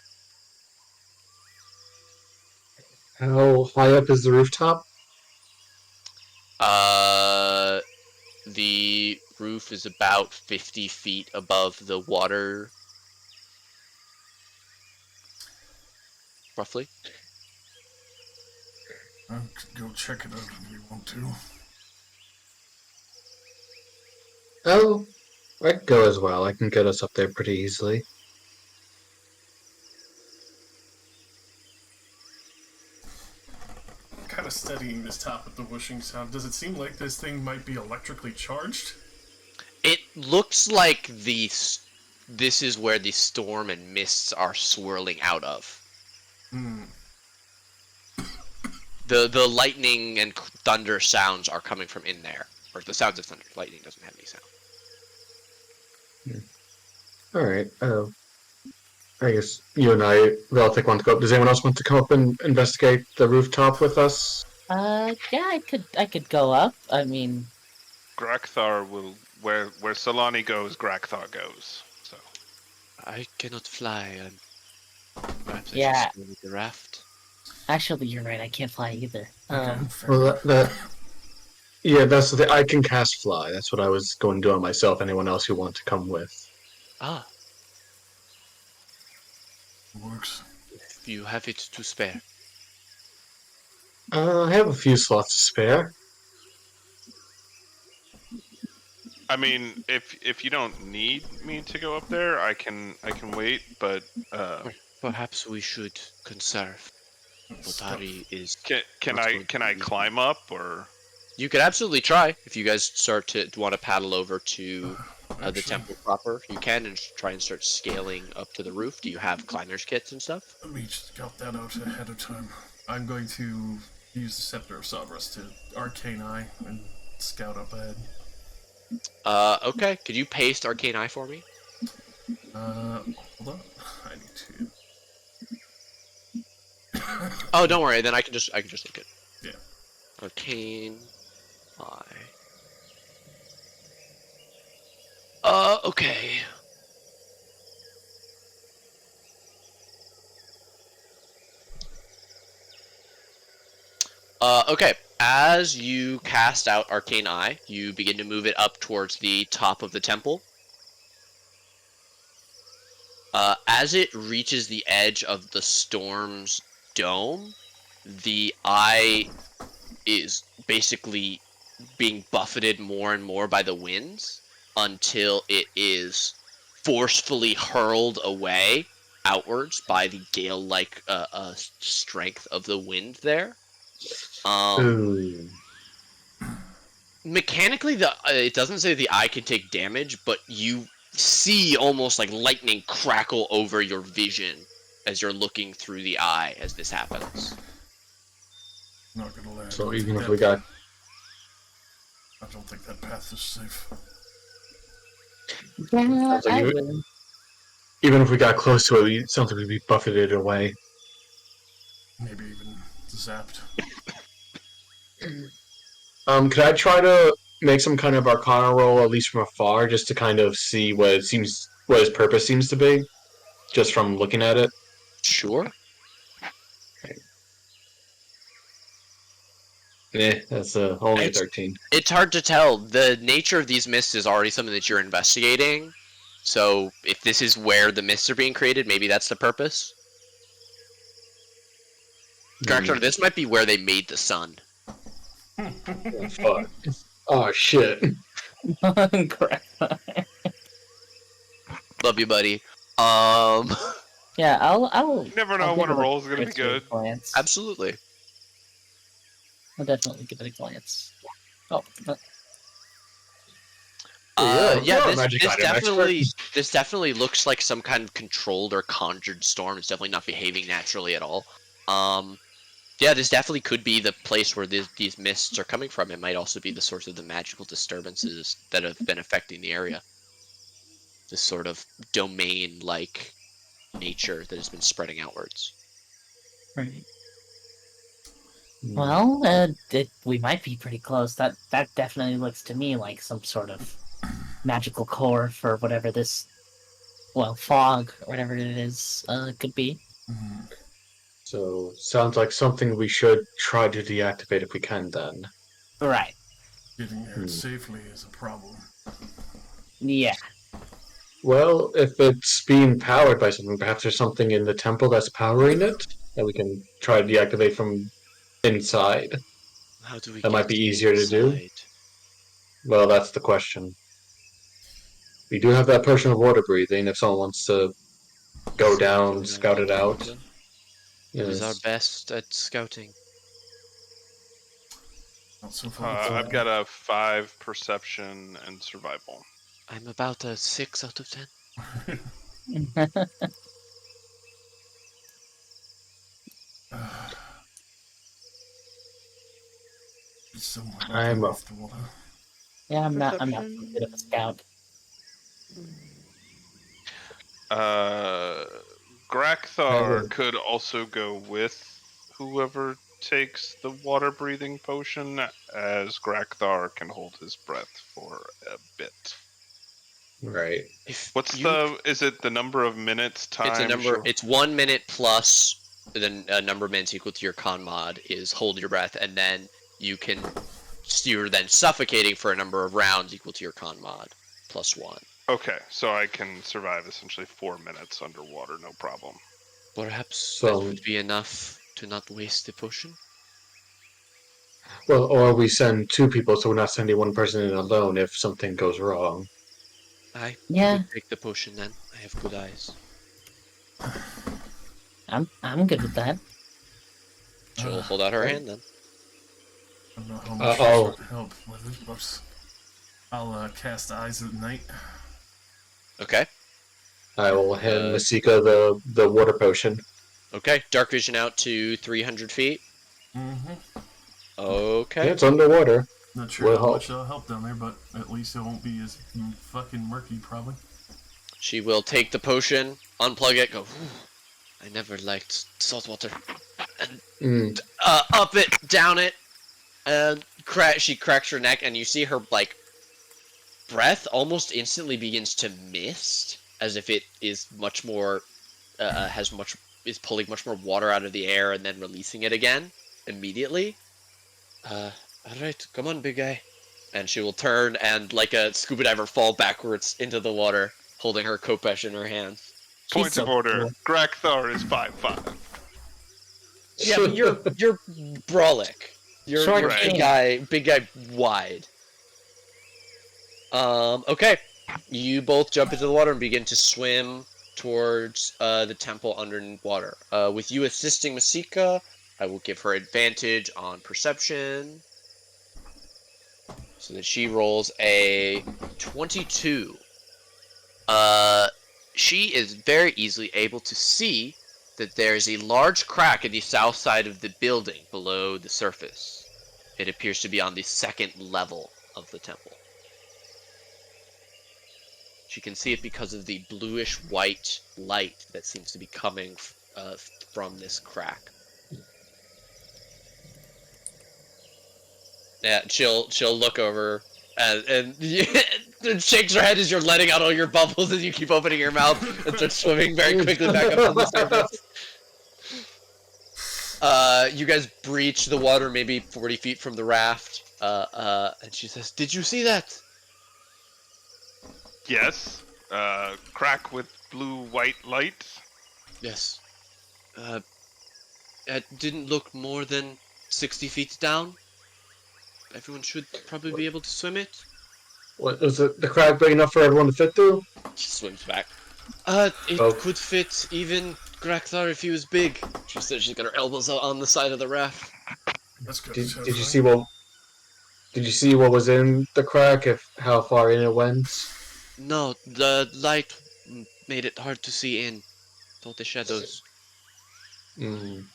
How high up is the rooftop? The roof is about 50 feet above the water. Roughly. I could go check it out if you want to. Oh, I can go as well. I can get us up there pretty easily. Kind of studying this top with the whooshing sound. Does it seem like this thing might be electrically charged? It looks like this is where the storm and mists are swirling out of. The lightning and thunder sounds are coming from in there, or the sounds of thunder. Lightning doesn't have any sound. All right. I guess you and I, Veltic, want to go up. Does anyone else want to come up and investigate the rooftop with us? Yeah, I could go up. I mean, Grakthar will where Solani goes, Grakthar goes. So I cannot fly, and perhaps I should yeah. stay with the raft. Actually, you're right. I can't fly either. Okay, fair Well, enough. yeah, that's the thing. I can cast fly. That's what I was going to do on myself. Anyone else who want to come with? Ah, Works. if you have it to spare. I have a few slots to spare. I mean, if you don't need me to go up there, I can wait. But Perhaps we should conserve. Stuff. Botari is. can not I going can to I be- climb up or? You could absolutely try if you guys start to want to paddle over to the Actually, temple proper. You can and try and start scaling up to the roof. Do you have climbers kits and stuff? let me just got that out ahead of time. I'm going to use the Scepter of Sabras to Arcane Eye and scout up ahead. Okay. Could you paste Arcane Eye for me? Hold on. I need to. Oh, don't worry. Then I can just look at Yeah. Arcane Eye. Okay. Okay. As you cast out Arcane Eye, you begin to move it up towards the top of the temple. As it reaches the edge of the storm's dome, the eye is basically being buffeted more and more by the winds until it is forcefully hurled away outwards by the gale-like strength of the wind there. Ooh. Mechanically, it doesn't say the eye can take damage, but you see almost like lightning crackle over your vision as you're looking through the eye as this happens. Not gonna lie. So even if we got, I don't think that path is safe. Yeah, sounds like I you, will. even if we got close to it, it sounds like we'd be buffeted away. Maybe even zapped. Could I try to make some kind of Arcana roll, at least from afar, just to kind of see what his purpose seems to be, just from looking at it? Sure. That's only a It's 13. it's hard to tell. The nature of these mists is already something that you're investigating. So if this is where the mists are being created, maybe that's the purpose. Director, this might be where they made the sun. Oh, fuck. Oh, shit. Correct. Love you, buddy. Yeah, I'll. You never I'll know give when a it roll's gonna be cursory good. Glance. Absolutely. I'll definitely give it a glance. Oh, Yeah, Yeah, you're a magic item this definitely looks like some kind of controlled or conjured storm. It's definitely not behaving naturally at all. Yeah, this definitely could be the place where these mists are coming from. It might also be the source of the magical disturbances that have been affecting the area. This sort of domain-like nature that has been spreading outwards. right. Hmm. Well, we might be pretty close. That definitely looks to me like some sort of magical core for whatever this, well, fog or whatever it is, could be. Mhm. So, sounds like something we should try to deactivate if we can, then. Right. Getting there safely is a problem. Yeah. Well, if it's being powered by something, perhaps there's something in the temple that's powering it that we can try to deactivate from inside. How do we That might get be easier to do. inside? Well, that's the question. We do have that potion of water breathing if someone wants to go down, scout it out. It is our Yes. best at scouting. Not so far. I've got a 5 perception and survival. I'm about a 6 out of 10. somewhat I'm underneath the water. Yeah, I'm not a bit of a Perception. scout. Uh, I Grakthar will. could also go with whoever takes the water breathing potion, as Grakthar can hold his breath for a bit. Right. If What's you, is it the number of minutes, it's a time? number. Sure. It's 1 minute plus then a number of minutes equal to your con mod is hold your breath, and then you're then suffocating for a number of rounds equal to your con mod plus 1. Okay, so I can survive essentially 4 minutes underwater, no problem. Perhaps that So, would be enough to not waste the potion. well, or we send two people, so we're not sending one person in alone if something goes wrong. I would Yeah, take the potion then. I have good eyes. I'm good with that. She'll hold out her Right. hand then. I don't know how much this I'll would help with it. Whoops. I'll cast Eyes of the Night. Okay. I will hand Uh, Masika the water potion. okay. Dark vision out to 300 feet. Mm-hmm. Yeah, Okay. it's underwater. Not sure Will how help. much that'll help down there, but at least it won't be as fucking murky, probably. She will take the potion, unplug it, go, I never liked salt water. And Mm. up it, down it, and she cracks her neck, and you see her, like, breath almost instantly begins to mist, as if it is much more, is pulling much more water out of the air and then releasing it again immediately. Alright, come on, big guy. And she will turn and, like a scuba diver, fall backwards into the water, holding her kopesh in her hands. She's Point so of order: cool. Grakthar is 5'5". Yeah, but you're brolic. You're Short Right. king. big guy wide. Okay. You both jump into the water and begin to swim towards the temple underwater. With you assisting Masika, I will give her advantage on perception. So that she rolls a 22. She is very easily able to see that there is a large crack in the south side of the building below the surface. It appears to be on the second level of the temple. She can see it because of the bluish white light that seems to be coming from this crack. Yeah, she'll look over and shakes her head as you're letting out all your bubbles as you keep opening your mouth and start swimming very quickly back up to the surface. You guys breach the water maybe 40 feet from the raft. And she says, "Did you see that?" Yes. Crack with blue-white light. Yes. Uh, it didn't look more than 60 feet down. Everyone should probably be able to swim it. What is it? The crack big enough for everyone to fit through? She swims back. It Oh, could fit even Grakthar if he was big. She said she's got her elbows out on the side of the raft. That's good. did you see what? Did you see what was in the crack? If how far in it went? No, the light made it hard to see in. All the shadows. Mm.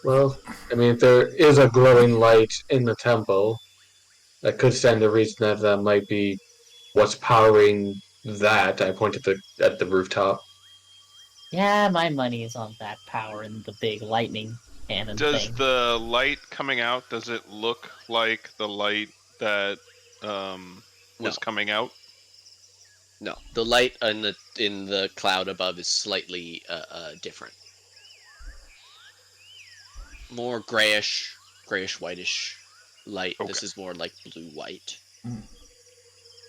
Well, I mean, if there is a glowing light in the temple, that could stand to reason that that might be what's powering that. I pointed at the rooftop. Yeah, my money is on that power and the big lightning cannon Does thing. the light coming out, does it look like the light that No, was coming out? no. The light in the cloud above is slightly different. More grayish whitish light. Okay. This is more like blue white.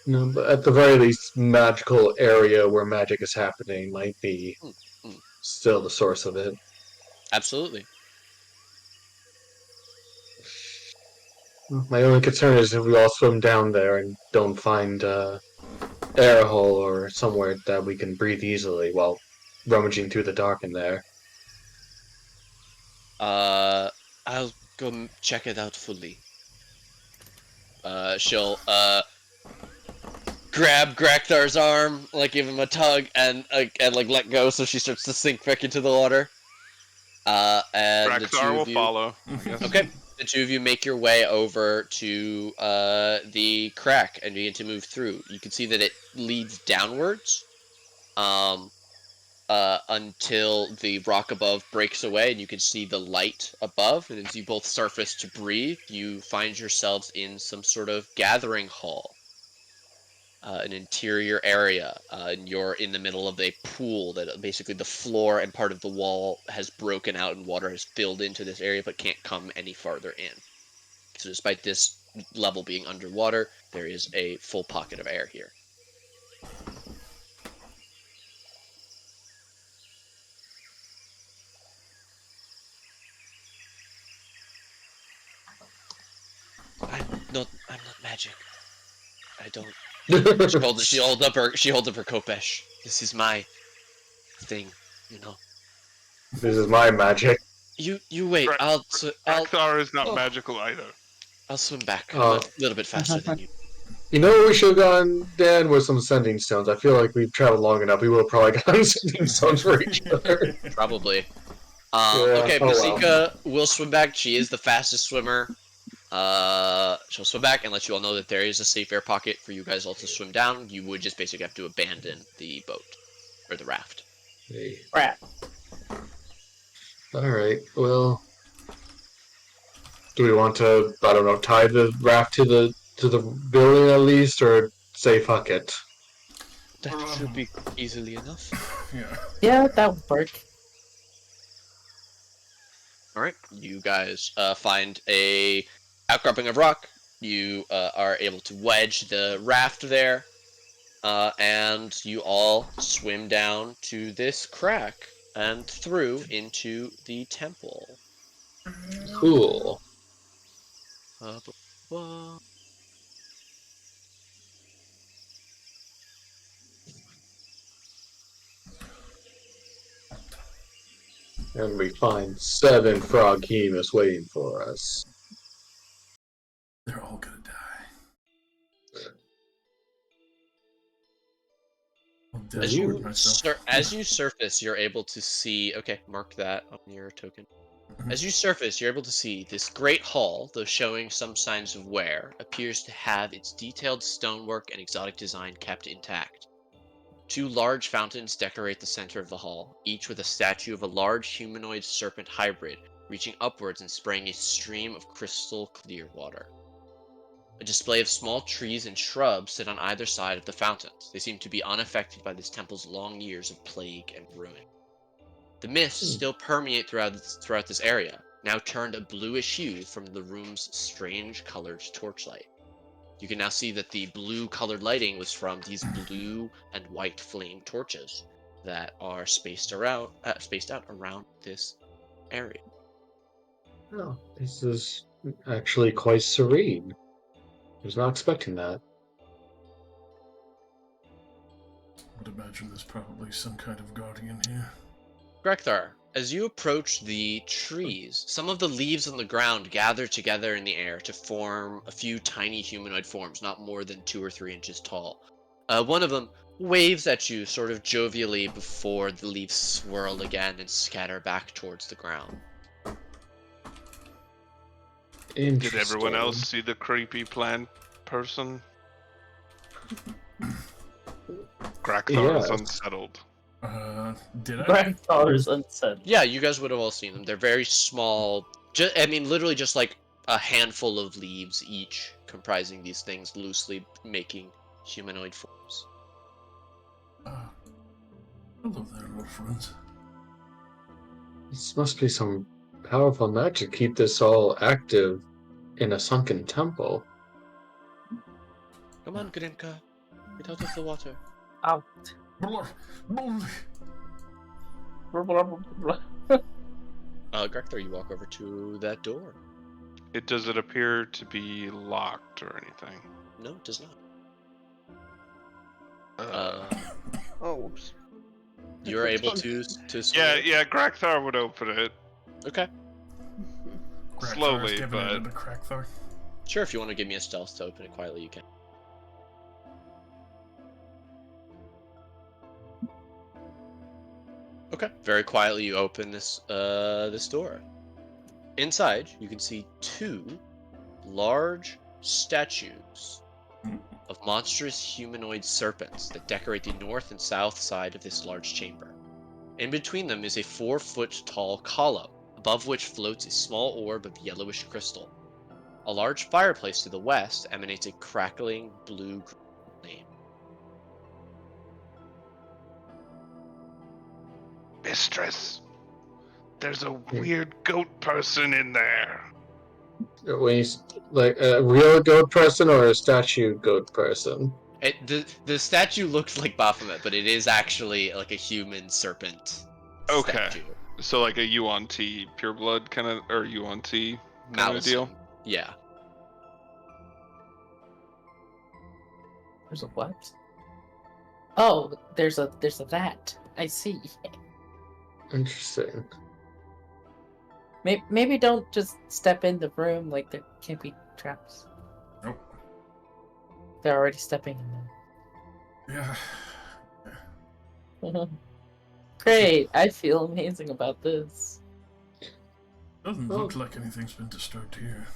No, but at the very least, magical area where magic is happening might be Mm, mm, still the source of it. absolutely. My only concern is if we all swim down there and don't find air hole or somewhere that we can breathe easily while rummaging through the dark in there. Uh, I'll go check it out fully. She'll grab Grakthar's arm, like give him a tug, and like let go, so she starts to sink back into the water. And the Draxar two will of you. follow. I guess. Okay. The two of you make your way over to the crack and begin to move through. You can see that it leads downwards. Until the rock above breaks away and you can see the light above. And as you both surface to breathe, you find yourselves in some sort of gathering hall, an interior area. And you're in the middle of a pool that basically the floor and part of the wall has broken out and water has filled into this area but can't come any farther in. So despite this level being underwater, there is a full pocket of air here. I'm not magic. I don't. She holds up her kopesh. This is my thing, you know. This is my magic. You wait. Draxar is not oh, magical either. I'll swim back. I'm a Uh, little bit faster than you. you know what we should have gone, Dan, with some sending stones. I feel like we've traveled long enough. We would have probably gotten sending stones for each other. Probably. Yeah. Okay, Oh well. Bazika will swim back. She is the fastest swimmer. She'll swim back and let you all know that there is a safe air pocket for you guys all to swim down. You would just basically have to abandon the boat or the raft. Hey. Crap. All right. Well, do we want to? I don't know. Tie the raft to the building at least, or say fuck it. That should be easily enough. Yeah. Yeah, that would work. All right, you guys find a outcropping of rock. You are able to wedge the raft there, and you all swim down to this crack and through into the temple. Cool. Uh, bu- bu- And we find 7 froghemus waiting for us. They're all gonna die. I'll As teleport you myself. as you surface, you're able to see. Okay, mark that on your token. As you surface, you're able to see this great hall, though showing some signs of wear, appears to have its detailed stonework and exotic design kept intact. 2 large fountains decorate the center of the hall, each with a statue of a large humanoid serpent hybrid reaching upwards and spraying a stream of crystal clear water. A display of small trees and shrubs sit on either side of the fountains. They seem to be unaffected by this temple's long years of plague and ruin. The mists still permeate throughout this area, now turned a bluish hue from the room's strange colored torchlight. You can now see that the blue colored lighting was from these blue and white flame torches that are spaced out around this area. Oh, this is actually quite serene. I was not expecting that. I would imagine there's probably some kind of guardian here. Grekthar, as you approach the trees, some of the leaves on the ground gather together in the air to form a few tiny humanoid forms, not more than 2 or 3 inches tall. One of them waves at you sort of jovially before the leaves swirl again and scatter back towards the ground. Did everyone Interesting. else see the creepy plant person? Graxar is Yes. unsettled. Did I? Grandfather's unsaid. Yeah, you guys would have all seen them. They're very small. Literally just like a handful of leaves each, comprising these things, loosely making humanoid forms. Hello there, little friends. This must be some powerful magic to keep this all active in a sunken temple. Come on, Grinka. Get out of the water. Out. Grekthar, you walk over to that door. Does it appear to be locked or anything? No, it does not. Oh, whoops. You're able to Yeah, Graxar would open it. Okay. Slowly, giving but- it a Crackthar. Sure, if you want to give me a stealth to open it quietly, you can. Okay. Very quietly, you open this door. Inside, you can see two large statues of monstrous humanoid serpents that decorate the north and south side of this large chamber. In between them is a 4-foot tall column, above which floats a small orb of yellowish crystal. A large fireplace to the west emanates a crackling blue flame. Mistress, there's a weird goat person in there. When you like a real goat person or a statue goat person? The statue looks like Baphomet, but it is actually like a human serpent Okay. statue. So like a UNT pureblood kind of, or UNT kind of deal? Malison. Yeah. There's a what? Oh, there's a that. I see. Interesting. Maybe don't just step in the room like there can't be traps. Nope. They're already stepping in Yeah. them. Great, I feel amazing about this. Doesn't look like anything's been disturbed here.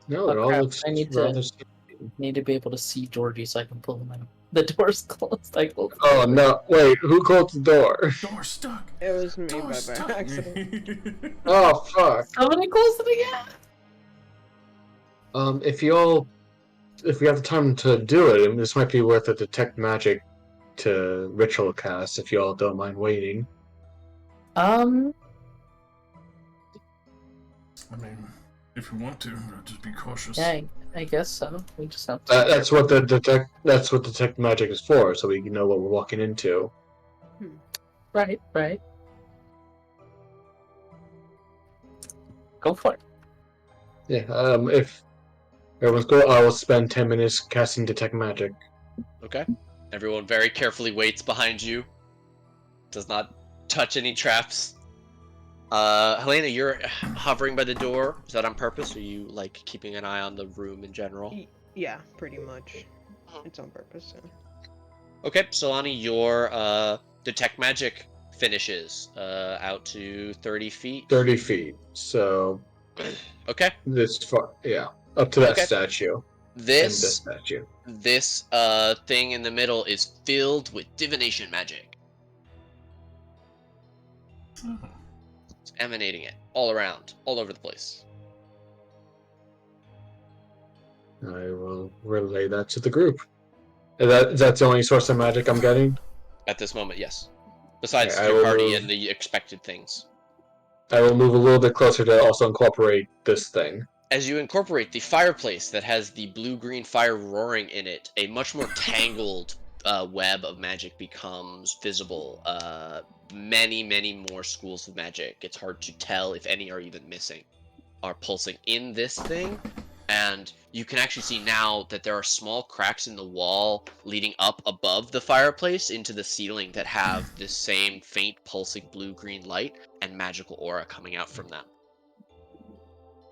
No, it Oh, all crap. looks I need rather. to be able to see Georgie so I can pull him out. The door's closed. I closed. Oh no! Wait, who closed the door? Door stuck. It was me Door by stuck. accident. Oh fuck! Somebody closed it again. If we have the time to do it, this might be worth a detect magic to ritual cast. If y'all don't mind waiting. I mean, if you want to, but just be cautious. Yeah, I guess so. We just have to. That's what the detect magic is for, so we can know what we're walking into. Right. Go for it. Yeah. If everyone's go, I will spend 10 minutes casting detect magic. Okay. Everyone very carefully waits behind you. Does not touch any traps. Helena, you're hovering by the door. Is that on purpose? Or are you like keeping an eye on the room in general? Yeah, pretty much. It's on purpose. So. Okay, Solani, your detect magic finishes out to 30 feet. 30 feet. So Okay. this far, yeah, up to that Okay. statue. And this statue. This thing in the middle is filled with divination magic. It's emanating it all around, all over the place. I will relay that to the group. That's the only source of magic I'm getting? At this moment, yes. Besides Okay, I your will party move- and the expected things. I will move a little bit closer to also incorporate this thing. As you incorporate the fireplace that has the blue-green fire roaring in it, a much more tangled web of magic becomes visible. Many more schools of magic. It's hard to tell if any are even missing. Are pulsing in this thing, and you can actually see now that there are small cracks in the wall leading up above the fireplace into the ceiling that have this same faint pulsing blue-green light and magical aura coming out from them.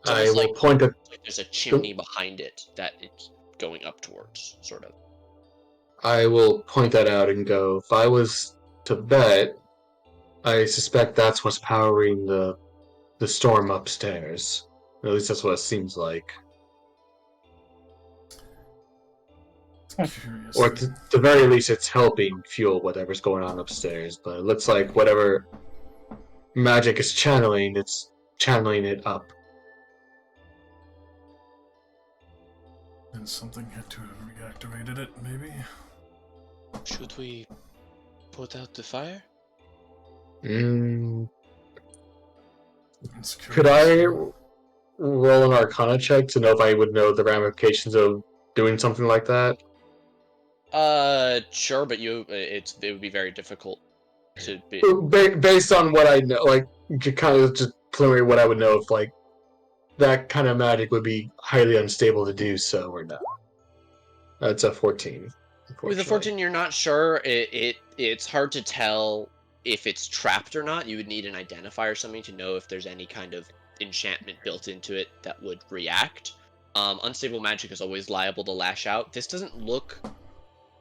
It's I almost will point at. like there's a chimney behind it that it's going up towards, sort of. I will point that out and go. If I was to bet, I suspect that's what's powering the storm upstairs. At least that's what it seems like. Curious. Or at the very least, it's helping fuel whatever's going on upstairs. But it looks like whatever magic is channeling, it's channeling it up. And something had to have reactivated it, maybe? Should we put out the fire? Mm, It's could curious. I roll an Arcana check to know if I would know the ramifications of doing something like that? Sure, but it would be very difficult to be. Based on what I know, like kind of just preliminary what I would know if like that kind of magic would be highly unstable to do so or not. That's a 14. With a 14, you're not sure. It's hard to tell if it's trapped or not. You would need an identifier or something to know if there's any kind of enchantment built into it that would react. Unstable magic is always liable to lash out. This doesn't look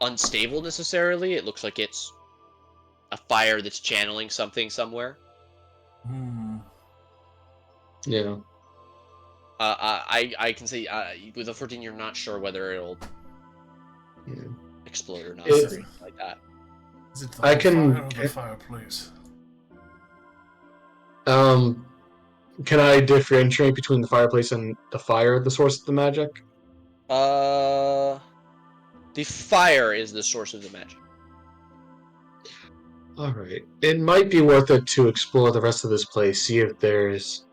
unstable necessarily. It looks like it's a fire that's channeling something somewhere. Yeah. I can say with a 14, you're not sure whether it'll Yeah. explode or not, Is or it- anything like that. Is it the I whole can- fire or the fireplace? Can I differentiate between the fireplace and the fire, the source of the magic? The fire is the source of the magic. Alright. It might be worth it to explore the rest of this place, see if there's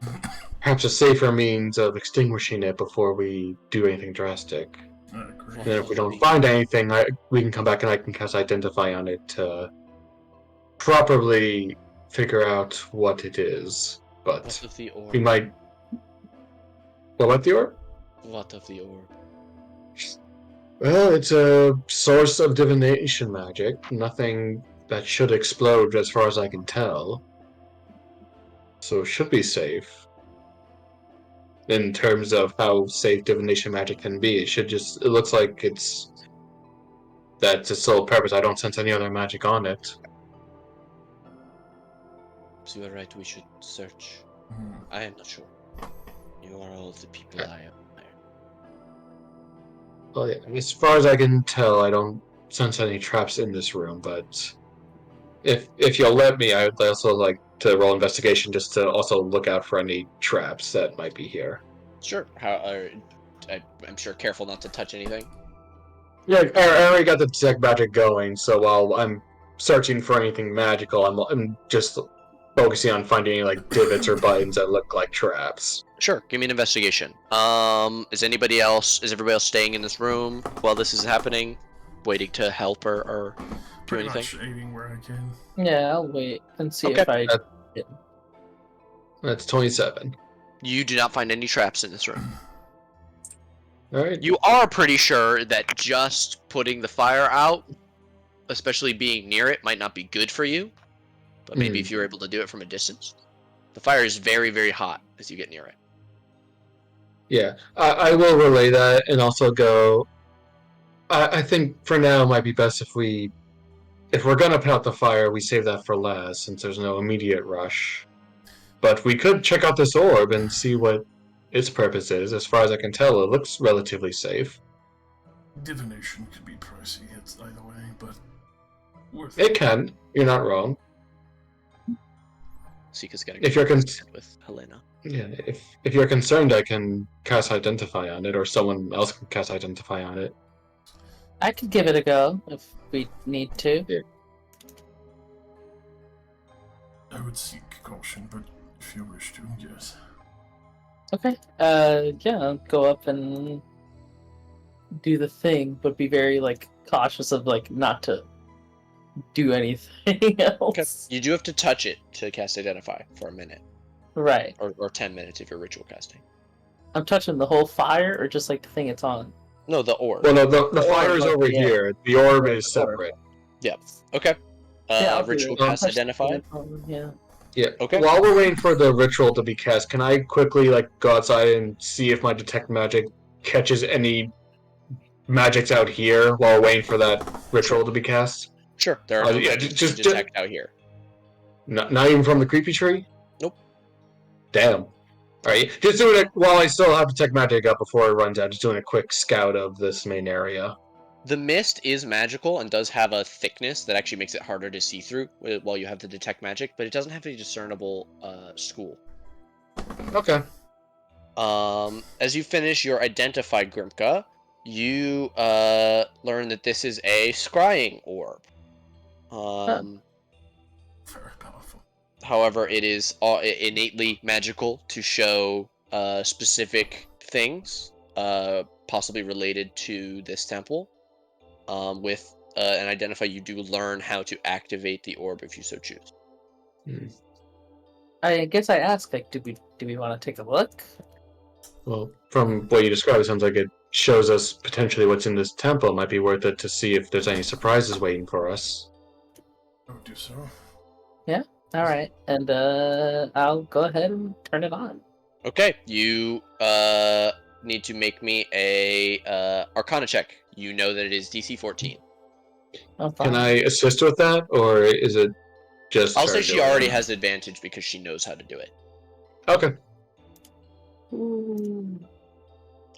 perhaps a safer means of extinguishing it before we do anything drastic. I agree. And if we don't find anything, we can come back and I can cast Identify on it to properly figure out what it is. But What of the orb? we might. What about the orb? What of the orb? Well, it's a source of divination magic. Nothing that should explode, as far as I can tell. So it should be safe. In terms of how safe divination magic can be, it looks like that's its sole purpose. I don't sense any other magic on it. So you are right, we should search. Hmm. I am not sure. You are all the people I admire. Well, yeah, as far as I can tell, I don't sense any traps in this room, but if you'll let me, I would also like to roll investigation just to also look out for any traps that might be here. Sure. I'm sure careful not to touch anything. Yeah, I already got the detect magic going, so while I'm searching for anything magical, I'm just focusing on finding any like divots or buttons that look like traps. Sure. Give me an investigation. Is everybody else staying in this room while this is happening, waiting to help or do Pretty anything? much aiding where I can. Yeah, I'll wait and see Okay. if I. That's 27. You do not find any traps in this room. All right. You are pretty sure that just putting the fire out, especially being near it, might not be good for you. But maybe if you're able to do it from a distance. The fire is very, very hot as you get near it. Yeah, I will relay that and also go. I think for now it might be best if we're gonna put out the fire, we save that for last since there's no immediate rush. But we could check out this orb and see what its purpose is. As far as I can tell, it looks relatively safe. Divination could be pricey, it's either way, but worth It can. You're not wrong. Sika's getting If you're with Helena. Yeah, if you're concerned, I can cast Identify on it, or someone else can cast Identify on it. I could give it a go if we need to. Yeah. I would seek caution, but if you wish to, yes. Okay. Yeah, I'll go up and do the thing, but be very cautious of not to do anything else. Okay. You do have to touch it to cast Identify for a minute. Right. Or 10 minutes if you're ritual casting. I'm touching the whole fire, or just the thing it's on. No, the orb. Well, no, the fire is orb, over yeah. here. The orb Right, is the orb. separate. Okay. Yeah, I'll do Ritual it. I'll cast touch the Identify. thing it's on, yeah. Yeah. Okay. While we're waiting for the ritual to be cast, can I quickly go outside and see if my detect magic catches any magics out here while waiting for that ritual to be cast? Sure. There are no yeah, magics just- to detect out here. Not even from the creepy tree? Nope. Damn. Alright, just doing it while I still have detect magic up before it runs out. Just doing a quick scout of this main area. The mist is magical and does have a thickness that actually makes it harder to see through while you have to detect magic, but it doesn't have any discernible school. Okay. As you finish your Identify, Grimka, you learn that this is a scrying orb. Very powerful. However, it is innately magical to show specific things, possibly related to this temple. With an Identify, you do learn how to activate the orb if you so choose. I guess I asked, do we want to take a look? Well, from what you described, it sounds like it shows us potentially what's in this temple. It might be worth it to see if there's any surprises waiting for us. I would do so. All right, and I'll go ahead and turn it on. Okay, you need to make me a Arcana check. You know that it is DC 14. I'm Can fine. I assist with that, or is it just I'll say her she doing already it? has advantage because she knows how to do it. Okay.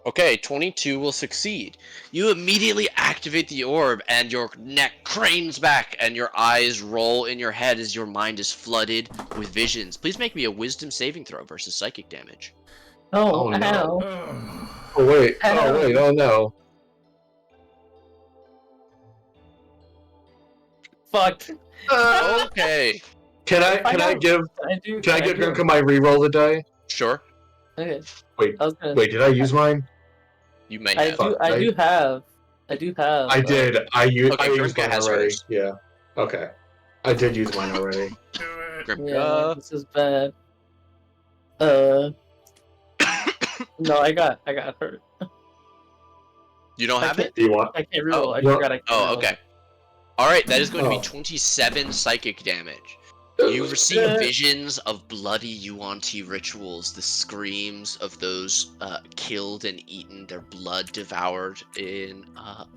Okay, 22 will succeed. You immediately activate the orb, and your neck cranes back, and your eyes roll in your head as your mind is flooded with visions. Please make me a wisdom saving throw versus psychic damage. Oh, Oh no. ow. Oh wait. Oh Ow. wait. Oh no. Fuck. Okay, Can I give Can I do Grimka my reroll the die? sure. Okay. Wait. I was gonna. Wait. Did I use mine? You may I have. do. Fuck. I do have. I do have. I did. I Okay, used Grimka mine has already. hers. Yeah. Okay. I did use mine already. Do it. Yeah, Grimka. this is bad. No, I got hurt. You don't I have can't. it? Do you want? I can't reroll. I Well, forgot I can't Oh, reroll. okay. Alright, that is going to be Oh. 27 psychic damage. You receive visions of bloody Yuan-Ti rituals, the screams of those killed and eaten, their blood devoured in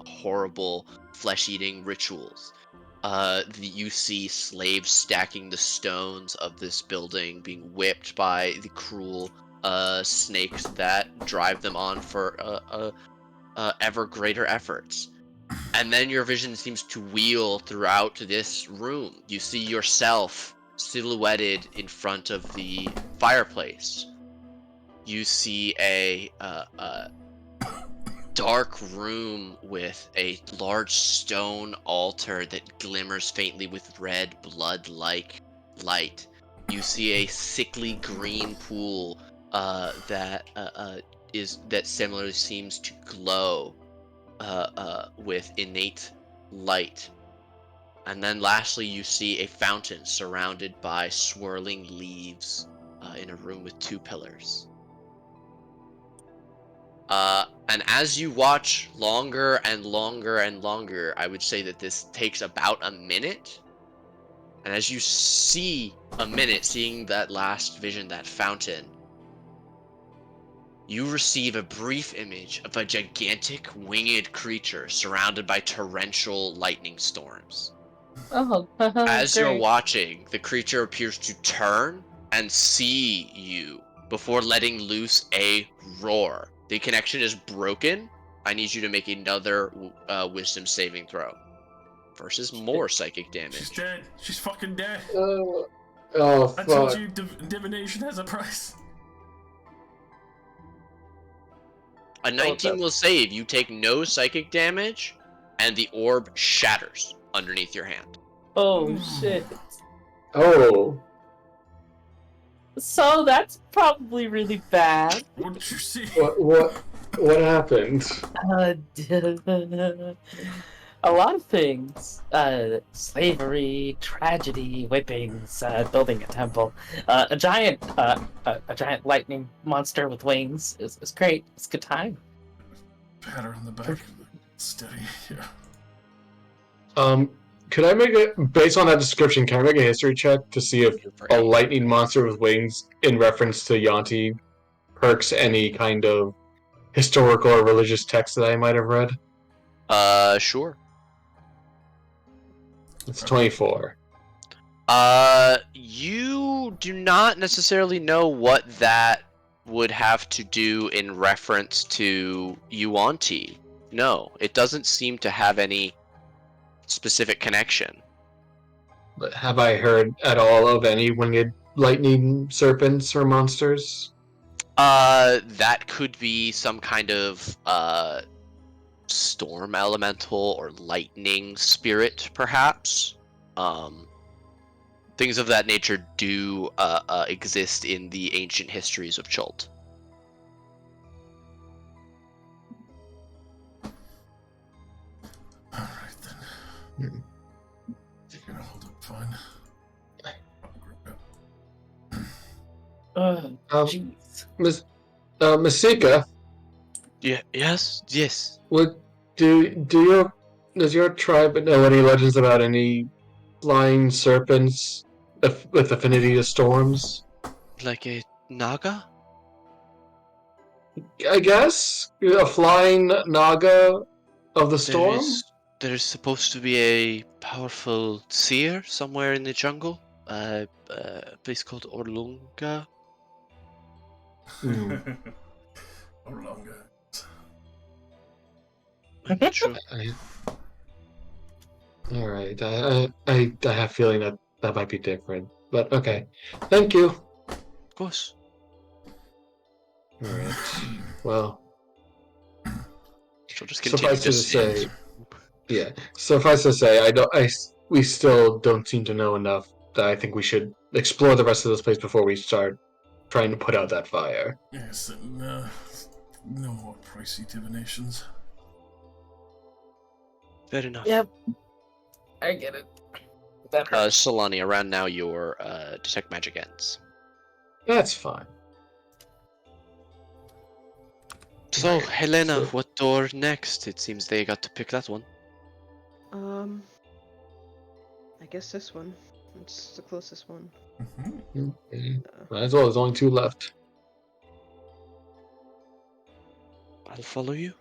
horrible flesh-eating rituals. You see slaves stacking the stones of this building, being whipped by the cruel snakes that drive them on for ever greater efforts. And then your vision seems to wheel throughout this room. You see yourself silhouetted in front of the fireplace. You see a dark room with a large stone altar that glimmers faintly with red blood-like light. You see a sickly green pool that similarly seems to glow with innate light. And then lastly, you see a fountain surrounded by swirling leaves in a room with 2 pillars. And as you watch longer and longer and longer, I would say that this takes about a minute. And as you see a minute, seeing that last vision, that fountain, you receive a brief image of a gigantic winged creature surrounded by torrential lightning storms. Oh, As you're great. watching, the creature appears to turn and see you before letting loose a roar. The connection is broken. I need you to make another wisdom saving throw versus more psychic She's damage. dead. She's fucking dead. Oh I told fuck. you divination has a price. A 19 will save. You take no psychic damage, and the orb shatters underneath your hand. Oh shit. Oh. So that's probably really bad. What did you see? What happened? A lot of things. Slavery, tragedy, whippings, building a temple. A giant lightning monster with wings. It's great. It's a good time. Pat her on the back. Steady. Yeah. Could I make it based on that description? Can I make a history check to see if a lightning monster with wings, in reference to Yanti, perks any kind of historical or religious text that I might have read? Sure. It's 24. You do not necessarily know what that would have to do in reference to Yuan-Ti. No, it doesn't seem to have any specific connection. But have I heard at all of any winged lightning serpents or monsters? That could be some kind of storm elemental or lightning spirit, perhaps. Things of that nature do exist in the ancient histories of Chult. Alright then. You're gonna hold up fine. Jeez. Masika, Yeah. Yes. what does your tribe know any legends about any flying serpents with affinity to storms? Like a naga? I guess a flying naga of the storm. there's supposed to be a powerful seer somewhere in the jungle. A place called Orlunga. Hmm. Or longer. I'm not sure. All right. I have a feeling that that might be different, but okay. Thank you. Of course. All right. Well, She'll just continue suffice it to to say, stand. yeah. Suffice to say, I don't. We still don't seem to know enough that I think we should explore the rest of this place before we start trying to put out that fire. Yes, and no more pricey divinations. Fair enough. Yep. I get it. That hurts. Solani, around now your detect magic ends. That's fine. So, Helena, So- what door next? It seems they got to pick that one. I guess this one. It's the closest one. Mm-hmm. Might as well. There's only two left. I'll follow you.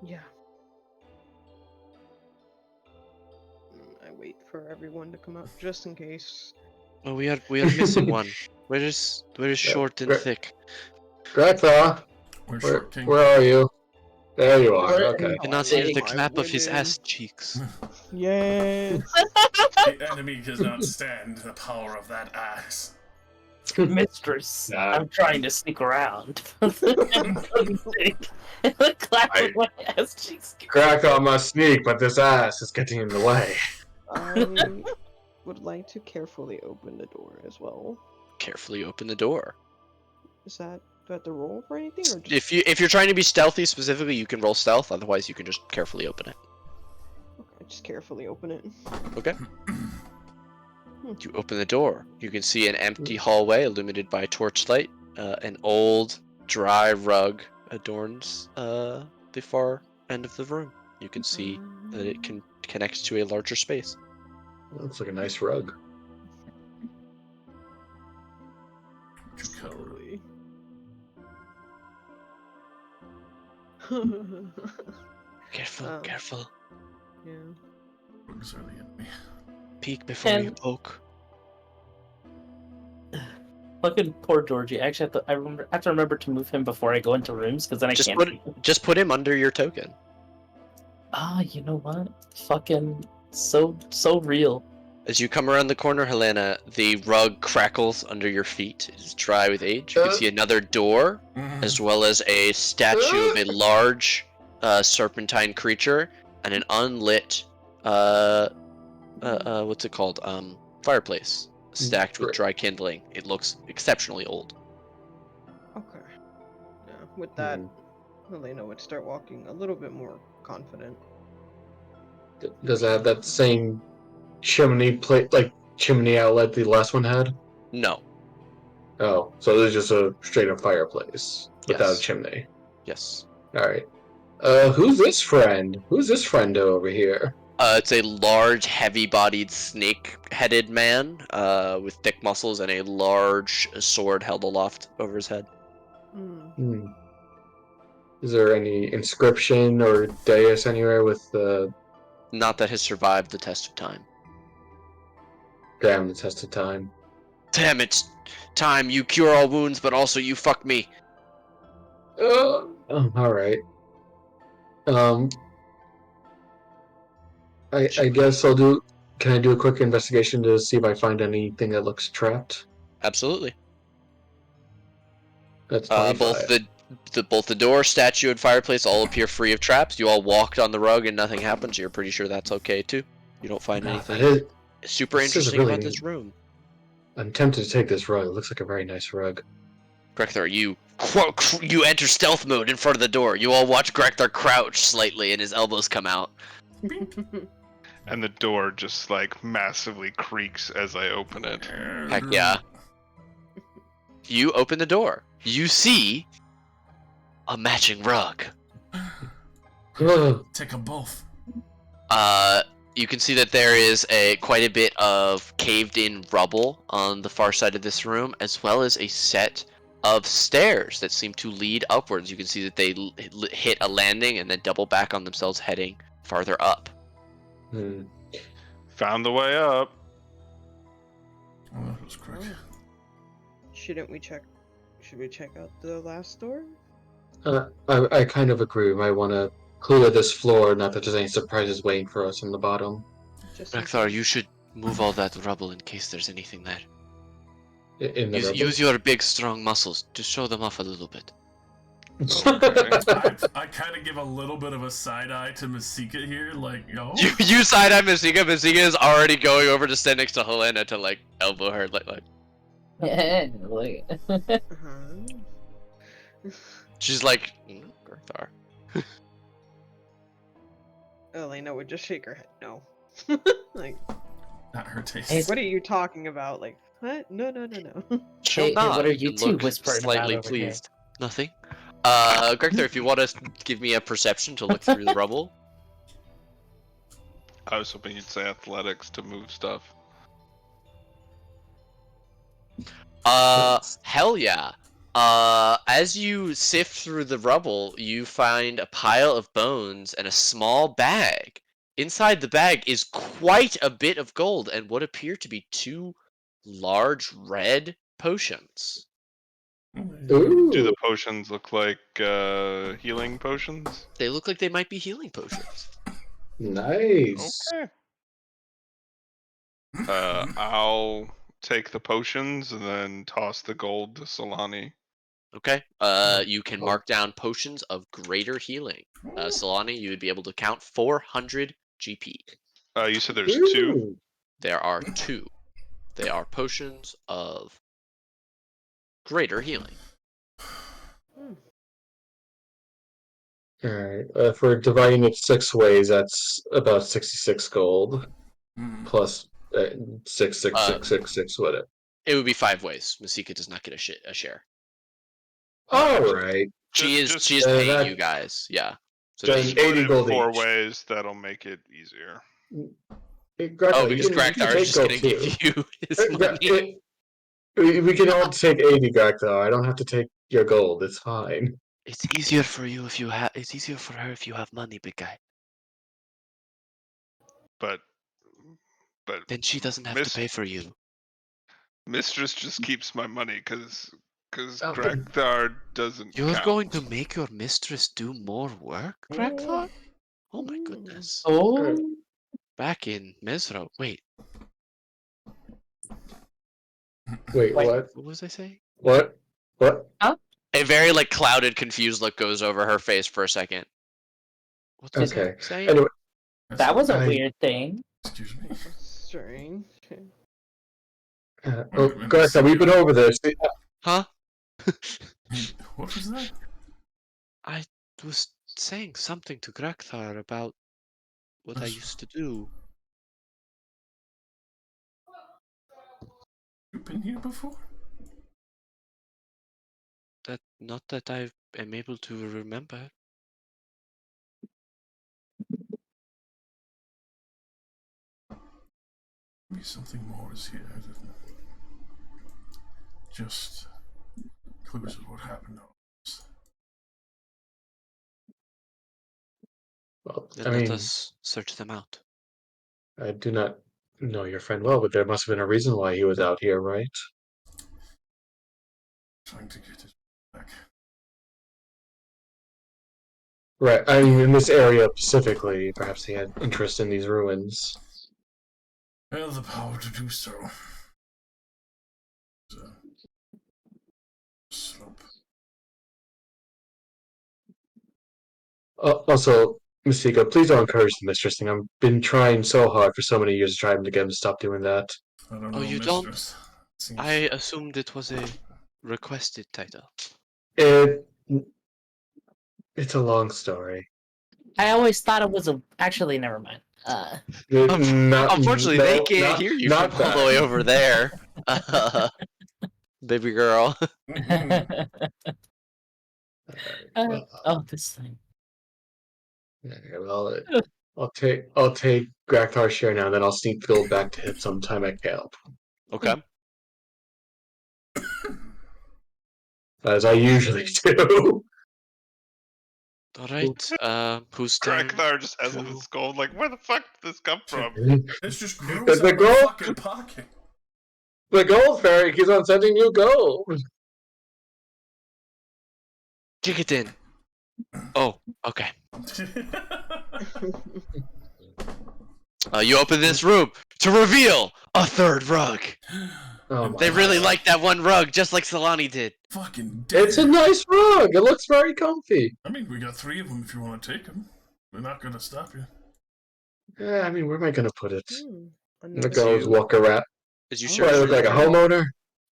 Yeah. I wait for everyone to come up just in case. Oh, we are missing one. Where is short and Great. thick? Greta, We're short king. where are you? There you are. Where- Okay. I cannot I hear love the my clap of his women. ass cheeks. Yes. The enemy cannot stand the power of that ass. Mistress, Nah. I'm trying to sneak around. Clap I- my ass cheeks. Crack on my sneak, but this ass is getting in the way. I would like to carefully open the door as well. Carefully open the door. Is that, do I have to roll for anything, or just If you're trying to be stealthy specifically, you can roll stealth. Otherwise, you can just carefully open it. okay, just carefully open it? Okay. You open the door. You can see an empty hallway illuminated by torchlight. An old, dry rug adorns the far end of the room. You can see that it connects to a larger space. Looks like a nice rug. Slowly. Careful, careful. Yeah. Bugs are the enemy. Peek before you And- poke. Fucking poor Georgie. I actually have to remember to move him before I go into rooms, because then I Just can't. just put him under your token. Ah, you know what? Fucking so real. As you come around the corner, Helena, the rug crackles under your feet. It is dry with age. You can see another door, as well as a statue of a large serpentine creature and an unlit what's it called? Fireplace stacked with Great. dry kindling. It looks exceptionally old. Okay. Yeah. With that, Hmm. Helena would start walking a little bit more confident. Does it have that same chimney plate, like chimney outlet the last one had? No. Oh, so this is just a straight up fireplace without Yes. a chimney. Yes. Alright. Who's this friend? Who's this friendo over here? It's a large, heavy-bodied, snake-headed man with thick muscles and a large sword held aloft over his head. Hmm. Is there any inscription or dais anywhere with the Not that has survived the test of time. damn the test of time? Damn it! Time, you cure all wounds, but also you fuck me. Alright. I guess I'll do. Can I do a quick investigation to see if I find anything that looks trapped? Absolutely. That's Both 25. both the door, statue, and fireplace all appear free of traps. You all walked on the rug and nothing happens. You're pretty sure that's okay too. You don't find That anything is, super this is interesting really about this room. I'm tempted to take this rug. It looks like a very nice rug. Grekthar, you enter stealth mode in front of the door. You all watch Grekthar crouch slightly and his elbows come out. And the door just like massively creaks as I open it. Heck yeah. You open the door. You see a matching rug. Take them both. You can see that there is quite a bit of caved-in rubble on the far side of this room, as well as a set of stairs that seem to lead upwards. You can see that they hit a landing and then double back on themselves, heading farther up. Hmm. Found the way up. Oh, that was quick. Shouldn't we check? Should we check out the last door? I kind of agree. We might want to clear this floor, not that there's any surprises waiting for us in the bottom. Just in Rekthar, case. you should move all that rubble in case there's anything there. In the Use your big, strong muscles to show them off a little bit. I kind of give a little bit of a side eye to Masika here, like, yo. You side eye Masika. Masika is already going over to stand next to Helena to like elbow her, like. Like, Uh-huh. She's like, Rekthar. Elena would just shake her head. No. Like, Not her taste. Hey, what are you talking about? Like, what? No, no, no, no. She'll Hey, nod what are you and two look whispering slightly about over here? pleased. Nothing. Gregthar, if you want to give me a perception to look through the rubble. I was hoping you'd say athletics to move stuff. Hell yeah. As you sift through the rubble, you find a pile of bones and a small bag. Inside the bag is quite a bit of gold and what appear to be 2 large red potions. Ooh, Do the potions look like healing potions? They look like they might be healing potions. nice. Okay. I'll take the potions and then toss the gold to Solani. Okay. You can mark down potions of greater healing. Solani, you would be able to count 400 GP. You said there's 2? Ooh. There are 2. They are potions of greater healing. Alright, if we're dividing it 6 ways, that's about 66 gold. Plus 6, whatever. It would be 5 ways. Masika does not get a share. Alright. She is Just paying you guys. Yeah. So Just she, 80 split it gold 4 each. ways. That'll make it easier. Gregthar, because you can Grakthar is take just gold going to too. give you his money. We can all take 80 Gregthar. I don't have to take your gold. It's fine. It's easier for you if you have. It's easier for her if you have money, big guy. But Then she doesn't have to pay for you. Mistress just keeps my money because Oh, Grakthar doesn't You're count. going to make your mistress do more work, Grakthar? Oh my goodness. Oh, Back in Mesro. Wait, Wait, what? what was I saying? What? What? A very like clouded, confused look goes over her face for a second. What was Okay. I saying? Anyway, that was a I- weird thing. Excuse me. Strange. Gregthar, we've been over this. Huh? What was that? I was saying something to Grakthar about what I used to do. You've been here before? Not that I am able to remember. Maybe something more is here than just clues of what happened. Well, Then I let mean, us search them out. I do not know your friend well, but there must have been a reason why he was out here, right? Trying to get it back. Right. I mean, in this area specifically, perhaps he had interest in these ruins. Well, the power to do so. Slope. Also, Mystica, please don't encourage the mistress thing. I've been trying so hard for so many years to try to get him to stop doing that. I don't Oh, know, you mistress. Seems... I assumed it was a requested title. It, it's a long story. I always thought it was a. Actually, never mind. Unfortunately, they can't hear you from not all the way over there. Baby girl. Oh, this thing. Okay, well, I'll take Graktar's share now, then I'll sneak gold back to him sometime at camp, Okay. as I usually do. All right. Who's turn? Ragnar just has on Go. his skull. Like, where the fuck did this come from? This just grew It's out the of my gold. fucking pocket. The gold fairy keeps on sending you gold. Kick it in. Oh, okay. You open this room to reveal a third rug. Oh my They really God. like that one rug, just like Solani did. Fucking dead. It's a nice rug. It looks very comfy. I mean, we got 3 of them if you want to take them. We're not gonna stop you. Yeah, I mean, where am I gonna put it? The Another girls You- walk around. As you Oh, Do I search look through like a the room, homeowner?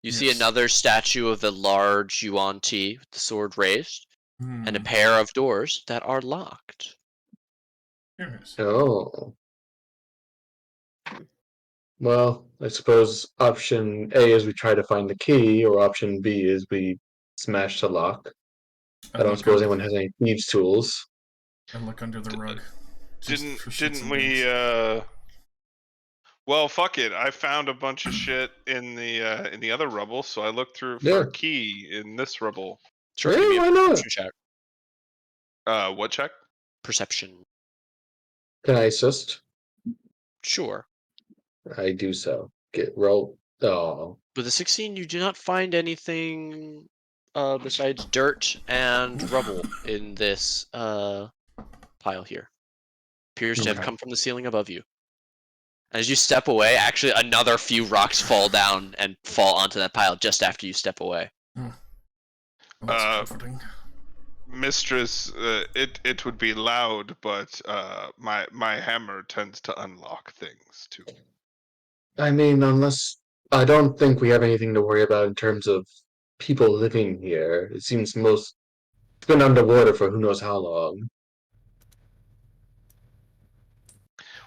you see Yes. another statue of the large Yuan Ti with the sword raised, and a Hmm. pair of doors that are locked. Curious. Oh. Well, I suppose option A is we try to find the key, or option B is we smash the lock. I don't suppose anyone has any thieves' tools. I look under the rug. Just for shits Didn't and we? gigs. Well, fuck it. I found a bunch of shit in the other rubble, so I looked through for Yeah. a key in this rubble. Sure, Yeah, give me a why not? perception check. What check? Perception. Can I assist? Sure. I do so. Get roll. Oh. With a 16, you do not find anything besides dirt and rubble in this pile here. Appears to have Okay. come from the ceiling above you. As you step away, actually another few rocks fall down and fall onto that pile just after you step away. Well, that's comforting. Mistress, it would be loud, but my hammer tends to unlock things too. I mean, unless I don't think we have anything to worry about in terms of people living here. It seems it's been underwater for who knows how long.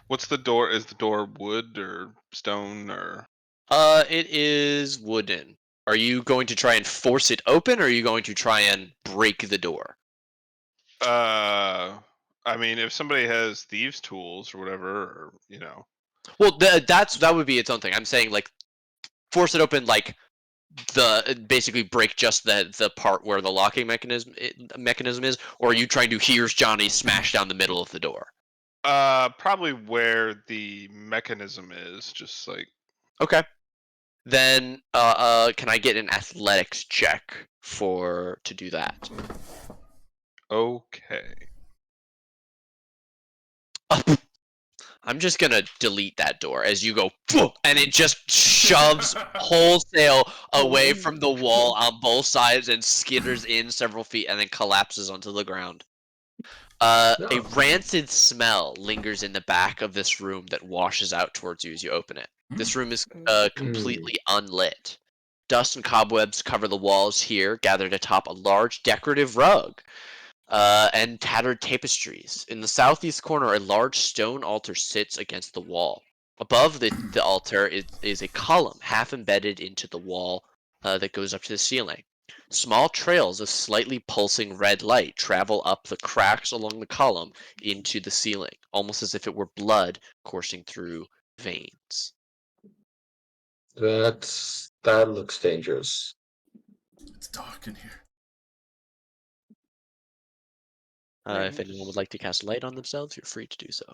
What's the door? Is the door wood or stone or? It is wooden. Are you going to try and force it open, or are you going to try and break the door? I mean, if somebody has thieves' tools or whatever, or Well, that would be its own thing. I'm saying like force it open, like basically break just the part where the locking mechanism is, or are you trying to here's Johnny smash down the middle of the door? probably where the mechanism is, just like. Okay. Then can I get an athletics check to do that? Okay. I'm just gonna delete that door as you go, and it just shoves wholesale away from the wall on both sides and skitters in several feet and then collapses onto the ground. A No. rancid smell lingers in the back of this room that washes out towards you as you open it. This room is completely unlit. Dust and cobwebs cover the walls here, gathered atop a large decorative rug. And tattered tapestries. In the southeast corner, a large stone altar sits against the wall. Above the altar is a column half embedded into the wall that goes up to the ceiling. Small trails of slightly pulsing red light travel up the cracks along the column into the ceiling, almost as if it were blood coursing through veins. That looks dangerous. It's dark in here. If anyone would like to cast light on themselves, you're free to do so.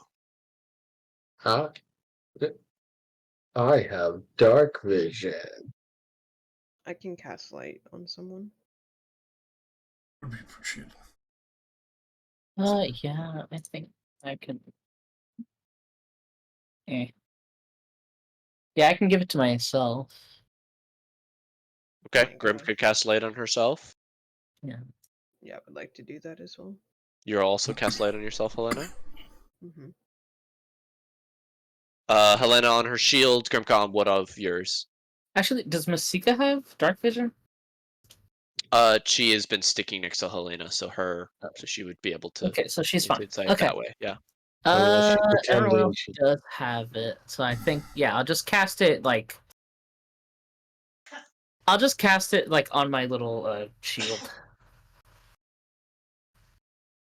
Huh? I have dark vision. I can cast light on someone. Would be appreciated. Yeah, I think I can. Eh. Yeah, I can give it to myself. Okay, my Grim God. could cast light on herself. Yeah, I would like to do that as well. You're also cast light on yourself, Helena. Mm-hmm. Helena on her shield. Grimcon, what of yours? Actually, does Masika have dark vision? She has been sticking next to Helena, so she would be able to Okay, so she's fine. insight Okay. that way. Yeah. She's Everyone pretending else does have it, so I think I'll just cast it like. I'll just cast it like on my little shield.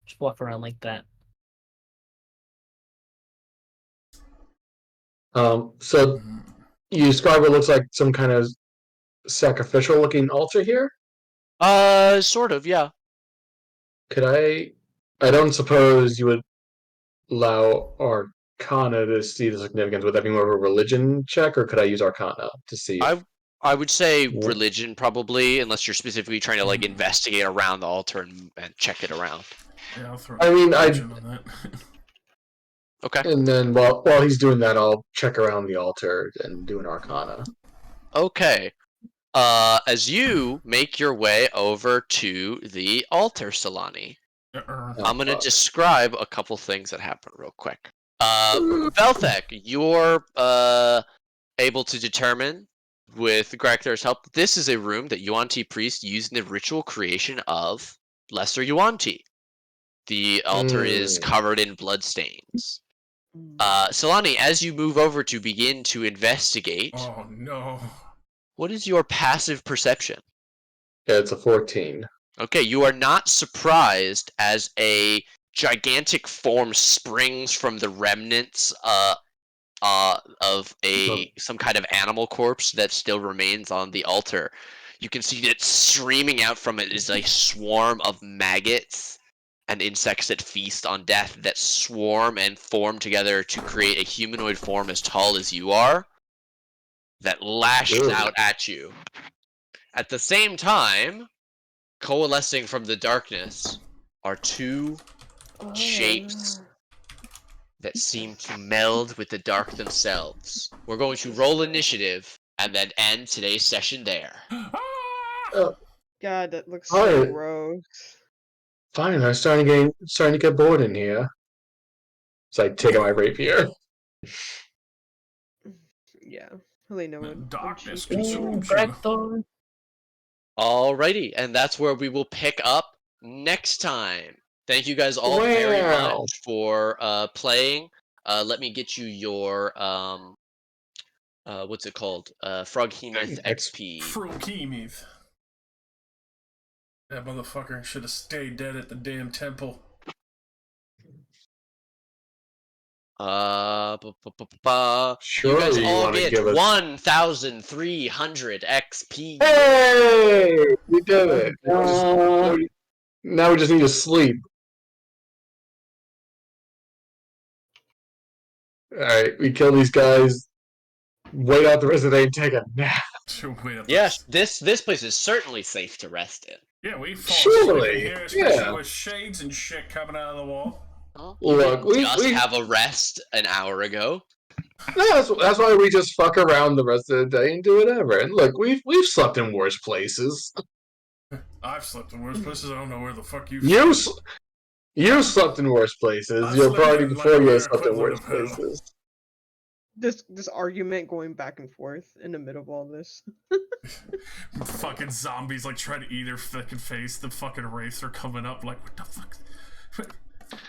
Just walk around like that. So you describe what looks like some kind of sacrificial looking altar here? Sort of, yeah. Could I I don't suppose you would allow Arcana to see the significance. Would that be more of a religion check, or could I use Arcana to see if? I would say religion probably, unless you're specifically trying to like investigate around the altar and check it around. Yeah, I'll throw I mean, religion on that. Okay. And then while he's doing that, I'll check around the altar and do an Arcana. Okay. As you make your way over to the altar, Solani, Uh-uh. Oh, I'm gonna fuck. describe a couple things that happen real quick. Velthek, you're able to determine with Grakthor's help. This is a room that Yuan-Ti priest used in the ritual creation of Lesser Yuan-Ti. The altar is covered in bloodstains. Solani, as you move over to begin to investigate, Oh no. what is your passive perception? Yeah, it's a 14. Okay, you are not surprised as a gigantic form springs from the remnants of some kind of animal corpse that still remains on the altar. You can see that streaming out from it is a swarm of maggots and insects that feast on death that swarm and form together to create a humanoid form as tall as you are that lashes Ooh. out at you. At the same time, coalescing from the darkness are two shapes that seem to meld with the dark themselves. We're going to roll initiative and then end today's session there. Oh, God, that looks so Alright. gross. Fine, I'm starting to get bored in here. So I take out my rapier. Yeah, Helena would. Darkness When she... Ooh, consumes you. Gregthor. Alrighty, and that's where we will pick up next time. Thank you guys all very Wow. much for playing. Let me get you your what's it called? Froghemoth XP. Froghemoth. That motherfucker should have stayed dead at the damn temple. You Sure, guys you all want to get give us. 1,300 XP. Hey! We did it. Uh, Now we just need to sleep. Alright, we kill these guys, wait out the rest of the day, and take a nap. Yes, this place is certainly safe to rest in. Yeah, we fall asleep in here, especially Yeah. with shades and shit coming out of the wall. Well, Look, you didn't just have a rest an hour ago. that's why we just fuck around the rest of the day and do whatever. And look, we've slept in worse places. I've slept in worse places. I don't know where the fuck you've You slept. you slept in worse places. I Your slept party in, like, before a you rare slept in equivalent worse of hell. places. This argument going back and forth in the middle of all this. Fucking zombies like trying to eat her fucking face. The fucking wraiths are coming up like, what the fuck?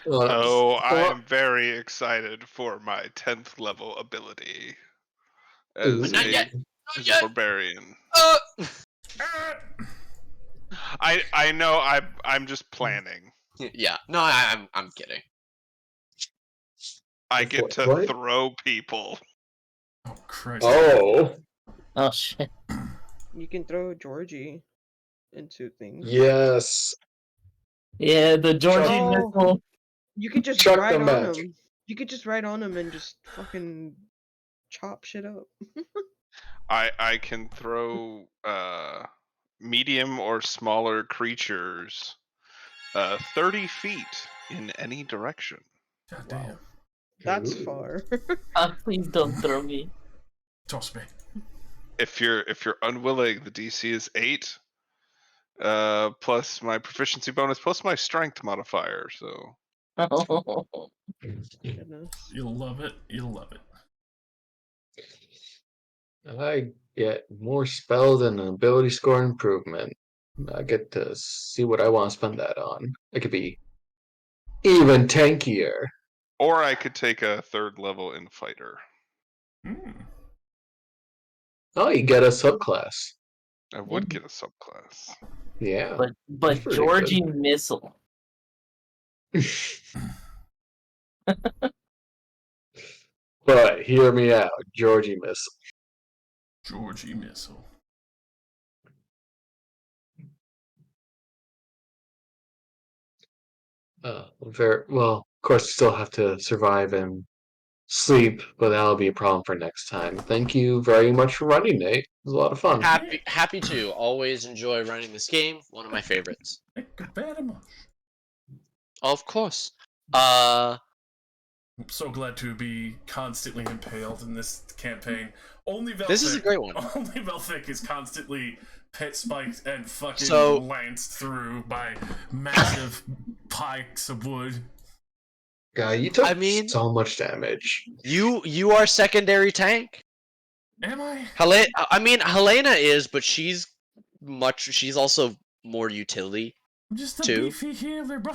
Oh, I am very excited for my 10th level ability as Not yet. Not yet. barbarian. Ah! I know I'm just planning. Yeah. No, I'm kidding. I get to What? throw people. Oh Christ. Oh, oh shit. You can throw Georgie into things. yes. Yeah, the Georgie Oh. missile. You could just Chuck ride the on match. him. You could just ride on him and just fucking chop shit up. I can throw medium or smaller creatures 30 feet in any direction. God damn. Wow. That's Ooh. far. Please don't throw me. Toss me. If you're unwilling, the DC is 8 plus my proficiency bonus plus my strength modifier. So Goodness. You'll love it. You'll love it. I get more spells and an ability score improvement. I get to see what I want to spend that on. It could be even tankier. or I could take a 3rd level in fighter. Oh, you get a subclass. I would get a subclass. Yeah. but That's pretty Georgie missile. But hear me out, Georgie Miss. Georgie missile. Very well. Of course, still have to survive and sleep, but that'll be a problem for next time. Thank you very much for running, Nate. It was a lot of fun. Yeah. Happy to. Always enjoy running this game. One of my favorites. Thank you very much. Of course. I'm so glad to be constantly impaled in this campaign. Only Velthic, This is a great one. Only Velthic is constantly pit spiked and fucking So- lanced through by massive pikes of wood. Guy, you took I mean- so much damage. You are secondary tank. Am I? I mean, Helena is, but she's also more utility. I'm just a Two. beefy healer, bro.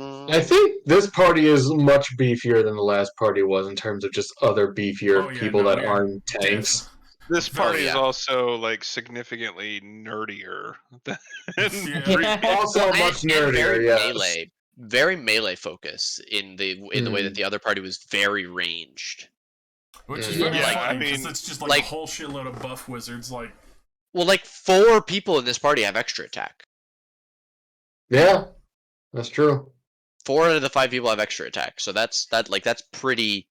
I think this party is much beefier than the last party was in terms of just other beefier Oh, yeah, people no, that we are aren't tanks. This party yeah. is also like significantly nerdier than Yeah. Also And- much and nerdier, very yes. melee focus in the way that the other party was very ranged. Which is Yeah, very I funny because mean, it's just like, like- a whole shitload of buff wizards. Like, Well, like 4 people in this party have extra attack. Yeah, that's true. 4 out of the 5 people have extra attack, so that's pretty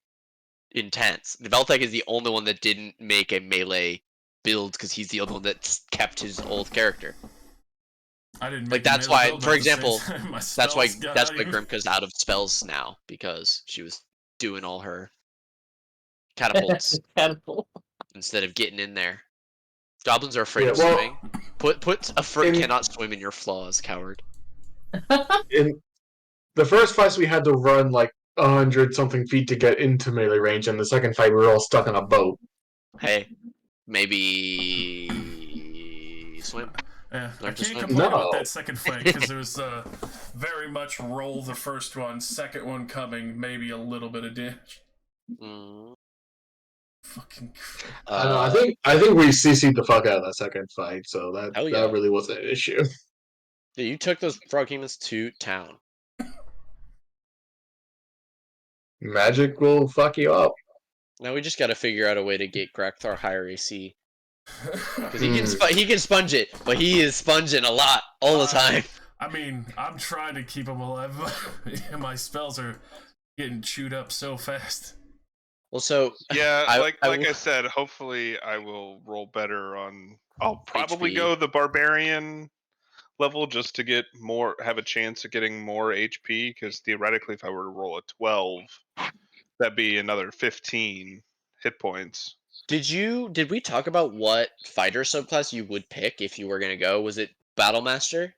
intense. Veltec is the only one that didn't make a melee build because he's the only one that kept his old character. I didn't Like make a that's melee why, build for at the same example, time. My that's why spells got out of you. Grimka's out of spells now because she was doing all her catapults Catapult. instead of getting in there. Goblins are afraid Yeah, of well- swimming. Put a foot In- cannot swim in your flaws, coward. In the first fight, we had to run like 100 something feet to get into melee range, and the second fight, we were all stuck on a boat. Hey, maybe swim. Yeah, I Learn to can't swim. complain about No. that second fight because it was very much roll the first one, second one coming, maybe a little bit of damage. Mm, Fucking crap. I don't know. I think we CC'd the fuck out of that second fight, so Hell yeah. that really wasn't an issue. yeah, you took those frog humans to town. Magic will fuck you up. Now we just got to figure out a way to get Grakthar higher AC because Hmm. he can sponge it, but he is sponging a lot all the time. I mean, I'm trying to keep him alive, but my spells are getting chewed up so fast. Well, so yeah, I like will- I said, hopefully I will roll better on. I'll probably HP. go the barbarian level just to get more, have a chance of getting more HP. Because theoretically, if I were to roll a 12, that'd be another 15 hit points. did we talk about what fighter subclass you would pick if you were gonna go? Was it Battle Master?